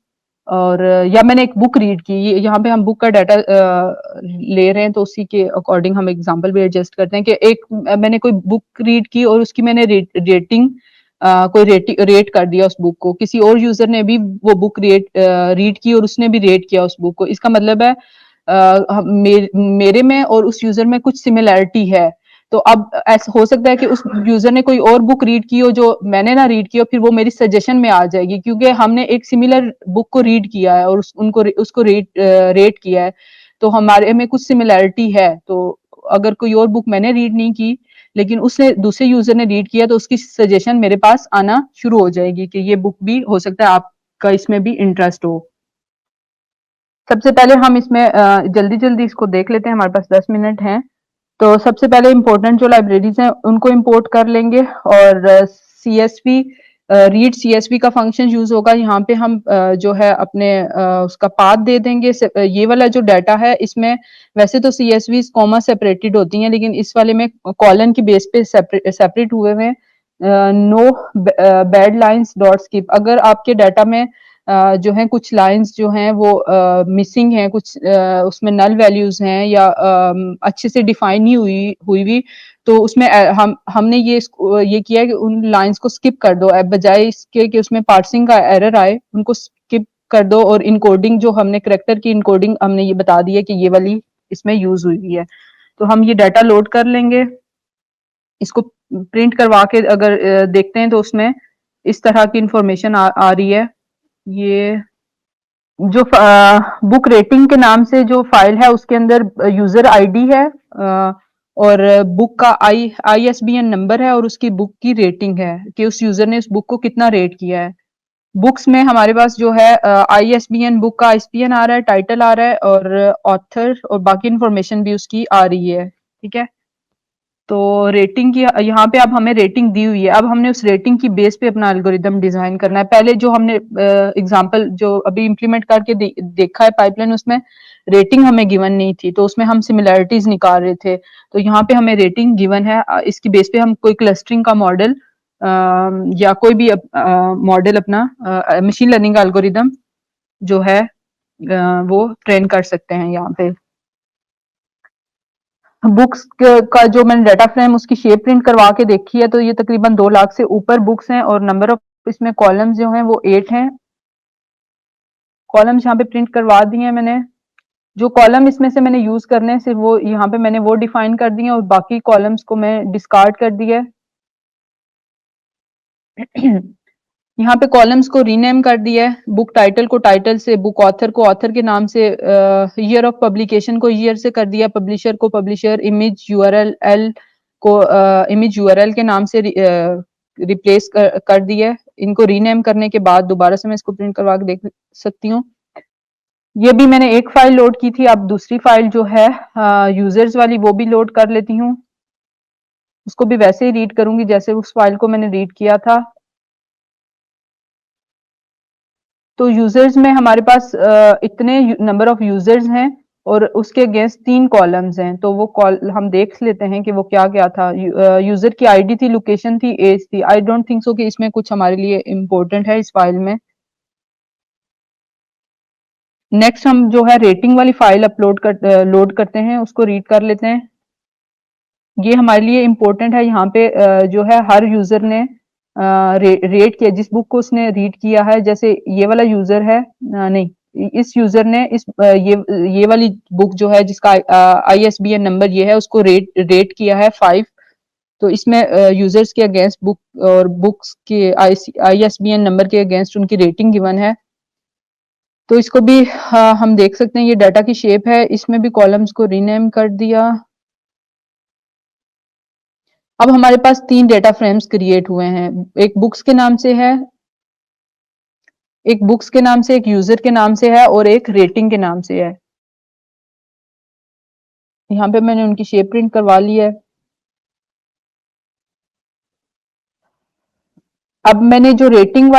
और या मैंने एक बुक रीड की, यहाँ पे हम बुक का डाटा ले रहे हैं तो उसी के अकॉर्डिंग हम एग्जांपल भी एडजस्ट करते हैं कि एक मैंने कोई बुक रीड की और उसकी मैंने रेटिंग कोई रेट कर दिया उस बुक को, किसी और यूजर ने भी वो बुक रीड की और उसने भी रेट किया उस बुक को। इसका मतलब है मेरे में और उस यूजर में कुछ सिमिलैरिटी है। तो अब ऐसा हो सकता है कि उस यूजर ने कोई और बुक रीड की हो जो मैंने ना रीड की हो, फिर वो मेरी सजेशन में आ जाएगी क्योंकि हमने एक सिमिलर बुक को रीड किया है और उसको रेट किया है, तो हमारे में कुछ सिमिलैरिटी है। तो अगर कोई और बुक मैंने रीड नहीं की लेकिन उसने दूसरे यूजर ने रीड किया तो उसकी सजेशन मेरे पास आना शुरू हो जाएगी कि ये बुक भी हो सकता है आपका इसमें भी इंटरेस्ट हो। सबसे पहले हम इसमें जल्दी जल्दी इसको देख लेते हैं, हमारे पास 10 मिनट हैं। तो सबसे पहले इम्पोर्टेंट जो लाइब्रेरीज हैं उनको इंपोर्ट कर लेंगे और सीएसवी रीड सीएसवी का फंक्शन यूज होगा। यहाँ पे हम जो है अपने उसका पाथ दे देंगे। ये वाला जो डाटा है इसमें वैसे तो सीएसवी कॉमा सेपरेटेड होती हैं लेकिन इस वाले में कॉलन की बेस पे सेपरेट हुए हुए no bad lines dot skip. अगर आपके डाटा में जो है कुछ लाइंस जो हैं वो मिसिंग हैं, कुछ उसमें नल वैल्यूज हैं या अच्छे से डिफाइन नहीं हुई भी, तो उसमें हमने ये किया है कि उन लाइंस को स्किप कर दो, बजाय इसके कि उसमें पार्सिंग का एरर आए उनको स्किप कर दो। और इनकोडिंग जो हमने करेक्टर की इनकोडिंग हमने ये बता दी है कि ये वाली इसमें यूज हुई है। तो हम ये डाटा लोड कर लेंगे, इसको प्रिंट करवा के अगर देखते हैं तो उसमें इस तरह की इंफॉर्मेशन आ रही है। ये जो बुक रेटिंग के नाम से जो फाइल है उसके अंदर यूजर आईडी है और बुक का आईएसबीएन नंबर है और उसकी बुक की रेटिंग है कि उस यूजर ने उस बुक को कितना रेट किया है। बुक्स में हमारे पास जो है ISBN बुक का ISBN आ रहा है, टाइटल आ रहा है और ऑथर और बाकी इंफॉर्मेशन भी उसकी आ रही है। ठीक है, तो रेटिंग की यहाँ पे अब हमें रेटिंग दी हुई है। अब हमने उस रेटिंग की बेस पे अपना एल्गोरिदम डिजाइन करना है। पहले जो हमने एग्जांपल जो अभी इंप्लीमेंट करके देखा है पाइपलाइन, उसमें रेटिंग हमें गिवन नहीं थी, तो उसमें हम सिमिलैरिटीज निकाल रहे थे। तो यहाँ पे हमें रेटिंग गिवन है, इसकी बेस पे हम कोई क्लस्टरिंग का मॉडल या कोई भी मॉडल अपना मशीन लर्निंग एल्गोरिदम जो है वो ट्रेन कर सकते हैं। यहाँ पे बुक्स का जो मैंने डाटा फ्रेम उसकी शेप प्रिंट करवा के देखी है, तो ये तकरीबन 2 लाख से ऊपर बुक्स हैं और नंबर ऑफ इसमें कॉलम्स जो हैं वो 8 हैं। कॉलम्स यहाँ पे प्रिंट करवा दिए हैं मैंने। जो कॉलम इसमें से मैंने यूज करने हैं सिर्फ वो यहाँ पे मैंने वो डिफाइन कर दिए और बाकी कॉलम्स को मैं डिस्कार्ड कर दिया है। यहाँ पे कॉलम्स को रीनेम कर दिया है, बुक टाइटल को टाइटल से, बुक ऑथर को ऑथर के नाम से, ईयर ऑफ पब्लिकेशन को ईयर से कर दिया, पब्लिशर को पब्लिशर, इमेज यूआरएल को इमेज यूआरएल के नाम से रिप्लेस कर दिया है। इनको रीनेम करने के बाद दोबारा से मैं इसको प्रिंट करवा के देख सकती हूँ। ये भी मैंने एक फाइल लोड की थी, अब दूसरी फाइल जो है यूजर्स वाली वो भी लोड कर लेती हूँ। उसको भी वैसे ही रीड करूंगी जैसे उस फाइल को मैंने रीड किया था। तो यूजर्स में हमारे पास इतने नंबर ऑफ यूजर्स हैं और उसके अगेंस्ट 3 कॉलम्स हैं, तो वो कॉल हम देख लेते हैं कि वो क्या क्या था। यूजर की आईडी थी, लोकेशन थी, एज थी। आई डोंट थिंक सो कि इसमें कुछ हमारे लिए इम्पोर्टेंट है इस फाइल में। नेक्स्ट हम जो है रेटिंग वाली फाइल लोड करते हैं, उसको रीड कर लेते हैं। ये हमारे लिए इम्पोर्टेंट है। यहाँ पे जो है हर यूजर ने रेट किया जिस बुक को उसने रीड किया है। जैसे ये वाला यूजर है, नहीं, इस यूजर ने ये वाली बुक जो है जिसका ISBN नंबर ये है उसको रेट किया है 5। तो इसमें यूजर्स के अगेंस्ट बुक और बुक्स के ISBN नंबर के अगेंस्ट उनकी रेटिंग गिवन है। तो इसको भी हम देख सकते हैं, ये डाटा की शेप है, इसमें भी कॉलम्स को रीनेम कर दिया। अब हमारे पास 3 डेटा फ्रेम्स क्रिएट हुए हैं। एक बुक्स के नाम से है, एक बुक्स के नाम से, एक यूजर के नाम से है और एक रेटिंग के नाम से है। यहाँ पे मैंने उनकी शेप प्रिंट करवा ली है। अब मैंने जो रेटिंग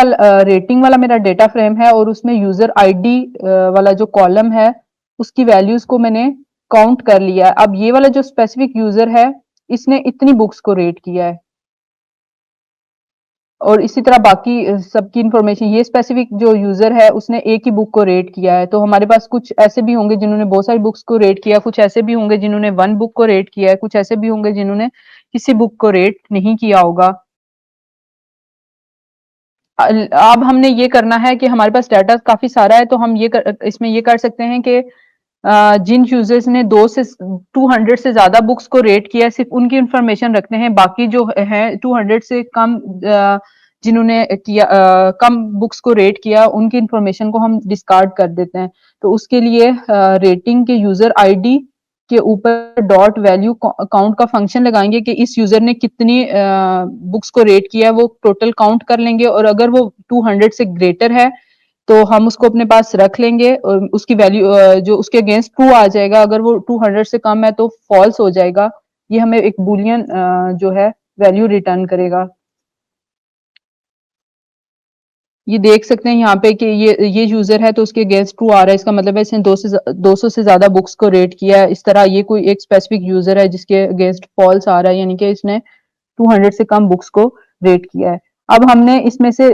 वाला मेरा डेटा फ्रेम है और उसमें यूजर आईडी वाला जो कॉलम है उसकी वैल्यूज को मैंने काउंट कर लिया है। अब ये वाला जो स्पेसिफिक यूजर है इसने इतनी बुक्स को रेट किया है और इसी तरह बाकी सबकी इंफॉर्मेशन। ये स्पेसिफिक जो यूजर है उसने एक ही बुक को रेट किया है। तो हमारे पास कुछ ऐसे भी होंगे जिन्होंने बहुत सारी बुक्स को रेट किया, कुछ ऐसे भी होंगे जिन्होंने 1 बुक को रेट किया है, कुछ ऐसे भी होंगे जिन्होंने किसी बुक को रेट नहीं किया होगा। अब हमने ये करना है कि हमारे पास डाटा काफी सारा है, तो हम इसमें ये कर सकते हैं कि जिन यूजर्स ने 200 से ज्यादा बुक्स को रेट किया है सिर्फ उनकी इंफॉर्मेशन रखते हैं। बाकी जो है 200 से कम जिन्होंने किया कम बुक्स को रेट किया उनकी इंफॉर्मेशन को हम डिस्कार्ड कर देते हैं। तो उसके लिए रेटिंग के यूजर आईडी के ऊपर डॉट वैल्यू काउंट का फंक्शन लगाएंगे कि इस यूजर ने कितनी बुक्स को रेट किया है, वो टोटल काउंट कर लेंगे और अगर वो 200 से ग्रेटर है तो हम उसको अपने पास रख लेंगे और उसकी वैल्यू जो उसके अगेंस्ट ट्रू आ जाएगा। अगर वो 200 से कम है तो फॉल्स हो जाएगा। ये हमें एक बुलियन जो है वैल्यू रिटर्न करेगा। ये देख सकते हैं यहाँ पे कि ये यूजर है तो उसके अगेंस्ट ट्रू आ रहा है, इसका मतलब है इसने 200 से ज्यादा बुक्स को रेट किया है। इस तरह ये कोई एक स्पेसिफिक यूजर है जिसके अगेंस्ट फॉल्स आ रहा है, यानी कि इसने 200 से कम बुक्स को रेट किया है। अब हमने इसमें से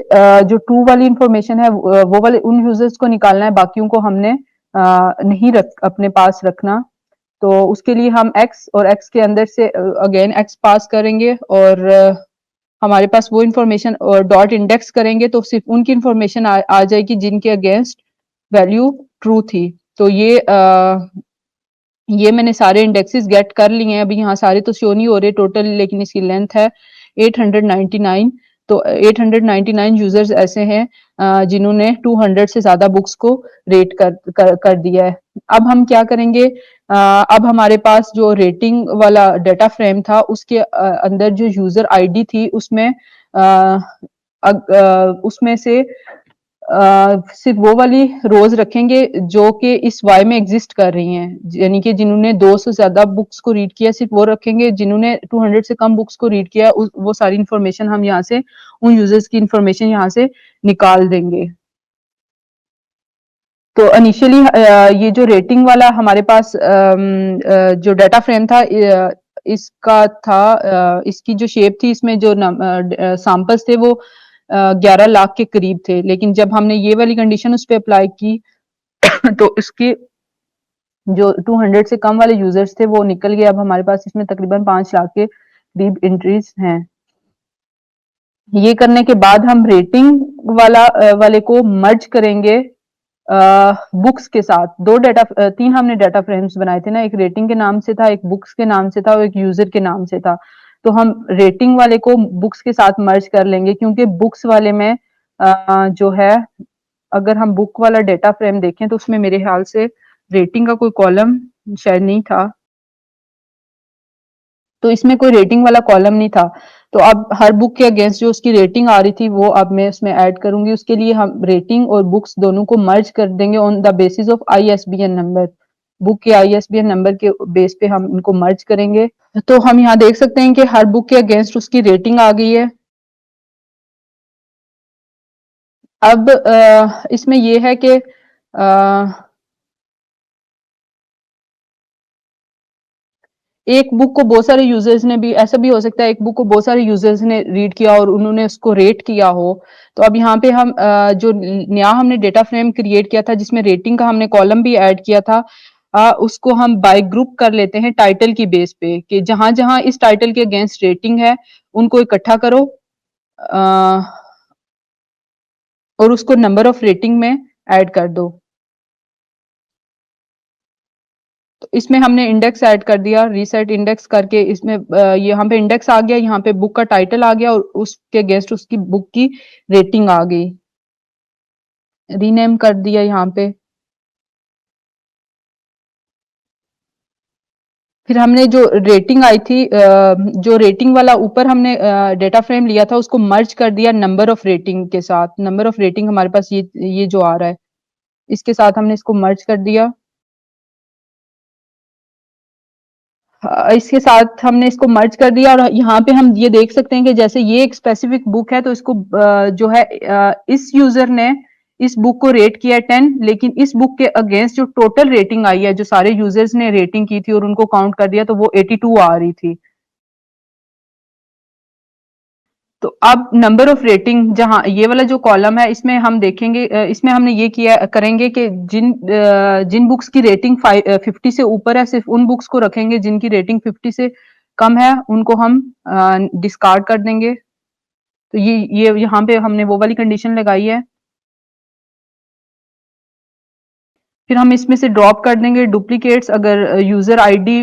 जो ट्रू वाली इंफॉर्मेशन है वो वाले उन यूजर्स को निकालना है, बाकियों को हमने नहीं अपने पास रखना। तो उसके लिए हम x और x के अंदर से अगेन x पास करेंगे और हमारे पास वो इंफॉर्मेशन और डॉट इंडेक्स करेंगे तो सिर्फ उनकी इंफॉर्मेशन आ जाएगी जिनके अगेंस्ट वैल्यू ट्रू थी। तो ये मैंने सारे इंडेक्सेस गेट कर लिए हैं। अभी यहाँ सारे तो शो नहीं हो रहे टोटल, लेकिन इसकी लेंथ है 899। तो 899 यूजर्स ऐसे हैं जिन्होंने 200 से ज्यादा बुक्स को रेट कर दिया है। अब हम क्या करेंगे, अब हमारे पास जो रेटिंग वाला डेटा फ्रेम था उसके अंदर जो यूजर आईडी थी उसमें उसमें से सिर्फ वो वाली रोज रखेंगे जो कि इस वाई में एग्जिस्ट कर रही हैं, यानी कि जिन्होंने 2 से ज्यादा बुक्स को रीड किया सिर्फ वो रखेंगे। जिन्होंने 200 से कम बुक्स को रीड किया वो सारी इंफॉर्मेशन हम यहाँ से उन यूजर्स की इंफॉर्मेशन यहाँ से निकाल देंगे। तो इनिशियली ये जो रेटिंग वाला हमारे पास जो डाटा फ्रेम था, इसका था, इसकी जो शेप थी, इसमें जो सैंपल्स थे वो 11 लाख के करीब थे। लेकिन जब हमने ये वाली कंडीशन उस पे अप्लाई की तो इसके जो 200 से कम वाले यूजर्स थे वो निकल गए। अब हमारे पास इसमें तकरीबन 5 लाख के करीब एंट्रीज हैं। ये करने के बाद हम रेटिंग वाले को मर्ज करेंगे बुक्स के साथ। तीन हमने डाटा फ्रेम्स बनाए थे ना, एक रेटिंग के नाम से था, एक बुक्स के नाम से था और एक यूजर के नाम से था। तो हम रेटिंग वाले को बुक्स के साथ मर्ज कर लेंगे, क्योंकि बुक्स वाले में जो है, अगर हम बुक वाला डाटा फ्रेम देखें तो उसमें मेरे ख्याल से रेटिंग का कोई कॉलम शायद नहीं था, तो इसमें कोई रेटिंग वाला कॉलम नहीं था। तो अब हर बुक के अगेंस्ट जो उसकी रेटिंग आ रही थी वो अब मैं इसमें ऐड करूंगी। उसके लिए हम रेटिंग और बुक्स दोनों को मर्ज कर देंगे on the basis of ISBN number. Book के आईएसबीएन नंबर के बेस पे हम इनको मर्ज करेंगे। तो हम यहाँ देख सकते हैं कि हर बुक के अगेंस्ट उसकी रेटिंग आ गई है। अब इसमें यह है कि एक बुक को बहुत सारे यूजर्स ने भी, ऐसा भी हो सकता है एक बुक को बहुत सारे यूजर्स ने रीड किया और उन्होंने उसको रेट किया हो। तो अब यहाँ पे हम जो नया हमने डेटा फ्रेम क्रिएट किया था जिसमें रेटिंग का हमने कॉलम भी ऐड किया था, उसको हम बाय ग्रुप कर लेते हैं टाइटल की बेस पे, कि जहां जहां इस टाइटल के अगेंस्ट रेटिंग है उनको इकट्ठा करो और उसको नंबर ऑफ रेटिंग में ऐड कर दो। तो इसमें हमने इंडेक्स ऐड कर दिया, रीसेट इंडेक्स करके इसमें यहाँ पे इंडेक्स आ गया, यहाँ पे बुक का टाइटल आ गया और उसके अगेंस्ट उसकी बुक की रेटिंग आ गई। रीनेम कर दिया यहाँ पे। फिर हमने जो रेटिंग आई थी, जो रेटिंग वाला ऊपर हमने डेटा फ्रेम लिया था उसको मर्ज कर दिया नंबर ऑफ रेटिंग के साथ। नंबर ऑफ रेटिंग हमारे पास ये जो आ रहा है इसके साथ हमने इसको मर्ज कर दिया। इसके साथ हमने इसको मर्ज कर दिया और यहाँ पे हम ये देख सकते हैं कि जैसे ये एक स्पेसिफिक बुक है तो इसको जो है इस यूजर ने इस बुक को रेट किया है 10, लेकिन इस बुक के अगेंस्ट जो टोटल रेटिंग आई है, जो सारे यूजर्स ने रेटिंग की थी और उनको काउंट कर दिया, तो वो 82 आ रही थी। तो अब नंबर ऑफ रेटिंग, जहां ये वाला जो कॉलम है इसमें हम देखेंगे, इसमें हमने ये किया करेंगे कि जिन बुक्स की रेटिंग 50 से ऊपर है सिर्फ उन बुक्स को रखेंगे, जिनकी रेटिंग 50 से कम है उनको हम डिस्कार्ड कर देंगे। तो ये यहाँ पे हमने वो वाली कंडीशन लगाई है। फिर हम इसमें से ड्रॉप कर देंगे डुप्लीकेट्स। अगर यूजर आईडी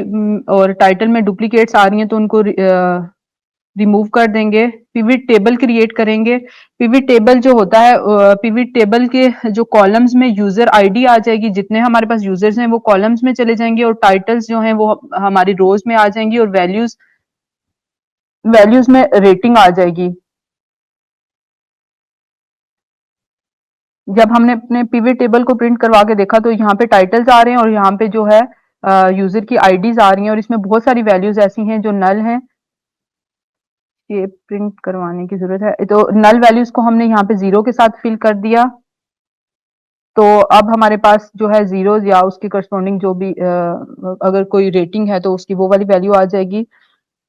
और टाइटल में डुप्लीकेट्स आ रही हैं तो उनको रिमूव कर देंगे। पिविट टेबल क्रिएट करेंगे। पिविट टेबल जो होता है, पिविट टेबल के जो कॉलम्स में यूजर आईडी आ जाएगी, जितने हमारे पास यूजर्स हैं वो कॉलम्स में चले जाएंगे और टाइटल्स जो हैं वो हमारी रोज में आ जाएंगी और वैल्यूज वैल्यूज में रेटिंग आ जाएगी। जब हमने अपने पिविट टेबल को प्रिंट करवा के देखा तो यहाँ पे टाइटल्स आ रहे हैं और यहाँ पे जो है यूजर की आईडीज आ रही हैं और इसमें बहुत सारी वैल्यूज ऐसी हैं जो नल हैं। ये प्रिंट करवाने की जरूरत है। तो नल वैल्यूज को हमने यहाँ पे 0 के साथ फिल कर दिया। तो अब हमारे पास जो है जीरोज या उसके करस्पॉन्डिंग जो भी अगर कोई रेटिंग है तो उसकी वो वाली वैल्यू आ जाएगी।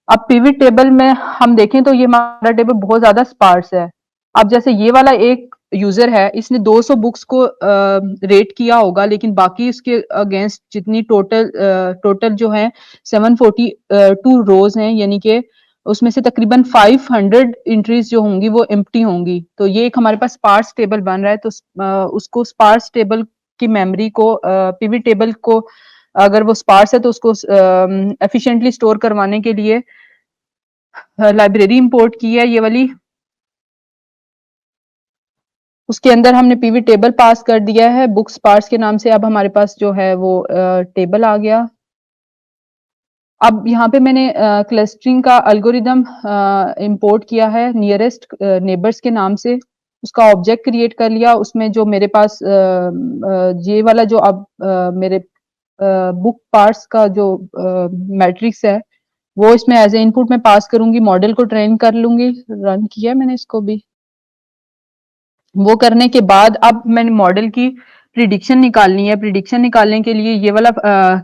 अब पिविट टेबल में हम देखें तो ये हमारा टेबल बहुत ज्यादा स्पार्स है। अब जैसे ये वाला एक यूजर है, इसने 200 बुक्स को रेट किया होगा, लेकिन बाकी उसके अगेंस्ट जितनी टोटल जो है 742 रोज हैं, यानी कि उसमें से तकरीबन 500 एंट्रीज जो होंगी वो एम्प्टी होंगी। तो ये एक हमारे पास स्पार्स टेबल बन रहा है। तो उसको स्पार्स टेबल की मेमोरी को, पिविट टेबल को अगर वो स्पार्स है तो उसको एफिशिएंटली स्टोर करवाने के लिए लाइब्रेरी इंपोर्ट की है ये वाली। उसके अंदर हमने पिविट टेबल पास कर दिया है बुक्स पार्स के नाम से। अब हमारे पास जो है वो टेबल आ गया। अब यहाँ पे मैंने क्लस्टरिंग का एल्गोरिदम इंपोर्ट किया है नियरेस्ट नेबर्स के नाम से। उसका ऑब्जेक्ट क्रिएट कर लिया, उसमें जो मेरे पास ये वाला जो अब मेरे बुक पार्ट्स का जो मैट्रिक्स है, वो इसमें एज ए इनपुट में पास करूंगी, मॉडल को ट्रेन कर लूंगी। रन किया मैंने इसको भी। वो करने के बाद अब मैंने मॉडल की प्रिडिक्शन निकालनी है। प्रिडिक्शन निकालने के लिए ये वाला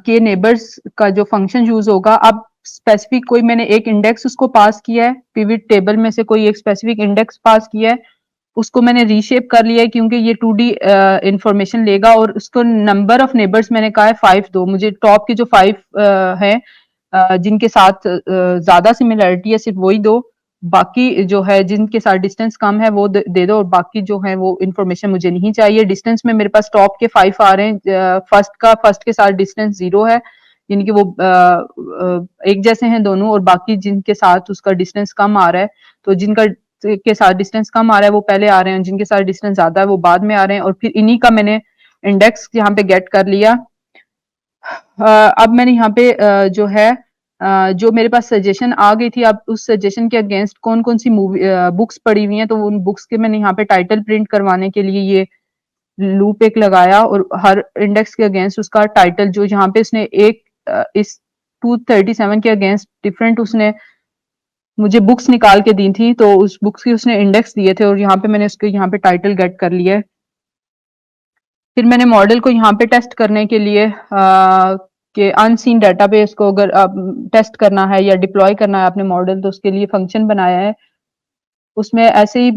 के नेबर्स का जो फंक्शन यूज होगा, अब स्पेसिफिक कोई मैंने एक इंडेक्स उसको पास किया है, पिवट टेबल में से कोई एक स्पेसिफिक इंडेक्स पास किया है, उसको मैंने रीशेप कर लिया है क्योंकि ये 2D इंफॉर्मेशन लेगा, और उसको नंबर ऑफ नेबर्स मैंने कहा है 5 दो मुझे। टॉप के जो 5 है जिनके साथ ज्यादा सिमिलैरिटी है सिर्फ वही दो, बाकी जो है जिनके साथ डिस्टेंस कम है वो दे दो, और बाकी जो है वो इन्फॉर्मेशन मुझे नहीं चाहिए। डिस्टेंस में मेरे पास टॉप के 5 आ रहे हैं, फर्स्ट के साथ डिस्टेंस 0 है, यानी कि वो एक जैसे हैं दोनों, और बाकी जिनके साथ उसका डिस्टेंस कम आ रहा है, तो जिनका के साथ डिस्टेंस कम आ रहा है वो पहले आ रहे हैं, जिनके साथ डिस्टेंस ज्यादा है वो बाद में आ रहे हैं, और फिर इन्हीं का मैंने इंडेक्स यहाँ पे गेट कर लिया। अब मैंने यहाँ पे जो है जो मेरे पास सजेशन आ गई थी, अब उस सजेशन के अगेंस्ट कौन कौन सी मूवी बुक्स पड़ी हुई हैं, तो उन बुक्स के मैंने यहाँ पे टाइटल प्रिंट करवाने के लिए ये लूप एक लगाया, और हर इंडेक्स के अगेंस्ट उसका टाइटल, जो यहाँ पे उसने एक इस 237 के अगेंस्ट डिफरेंट उसने मुझे बुक्स निकाल के दी थी, तो उस बुक्स के उसने इंडेक्स दिए थे, और यहाँ पे मैंने उसके यहाँ पे टाइटल गेट कर लिया है। फिर मैंने मॉडल को यहाँ पे टेस्ट करने के लिए कि अनसीन डेटाबेस को अगर टेस्ट करना है या डिप्लॉय करना है अपने मॉडल, तो उसके लिए फंक्शन बनाया है। उसमें ऐसे ही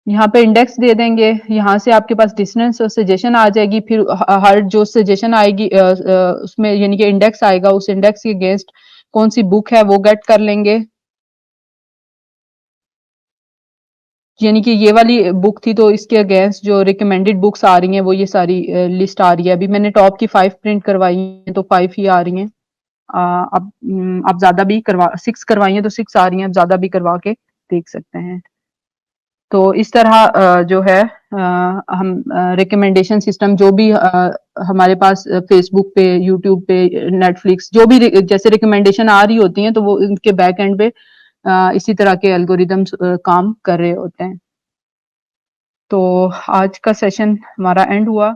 यहाँ पे इंडेक्स दे देंगे, यहाँ से आपके पास डिस्टेंस और सजेशन आ जाएगी, फिर हर जो सजेशन आएगी उसमें यानी कि इंडेक्स आएगा, उस इंडेक्स के अगेंस्ट कौन सी बुक है वो गेट कर लेंगे। यानी कि ये वाली बुक थी, तो इसके अगेंस्ट जो रिकमेंडेड बुक्स आ रही हैं वो ये सारी लिस्ट आ रही है। अभी मैंने टॉप की 5 प्रिंट करवाई हैं, तो 5 ही आ रही हैं। अब ज्यादा भी 6 करवाई हैं तो 6 आ रही हैं, अब ज्यादा भी करवा के देख सकते हैं। तो इस तरह जो है हम रिकमेंडेशन सिस्टम जो भी हमारे पास फेसबुक पे, यूट्यूब पे, नेटफ्लिक्स जो भी जैसे रिकमेंडेशन आ रही होती हैं, तो वो इनके बैक एंड पे इसी तरह के एल्गोरिदम्स काम कर रहे होते हैं। तो आज का सेशन हमारा एंड हुआ।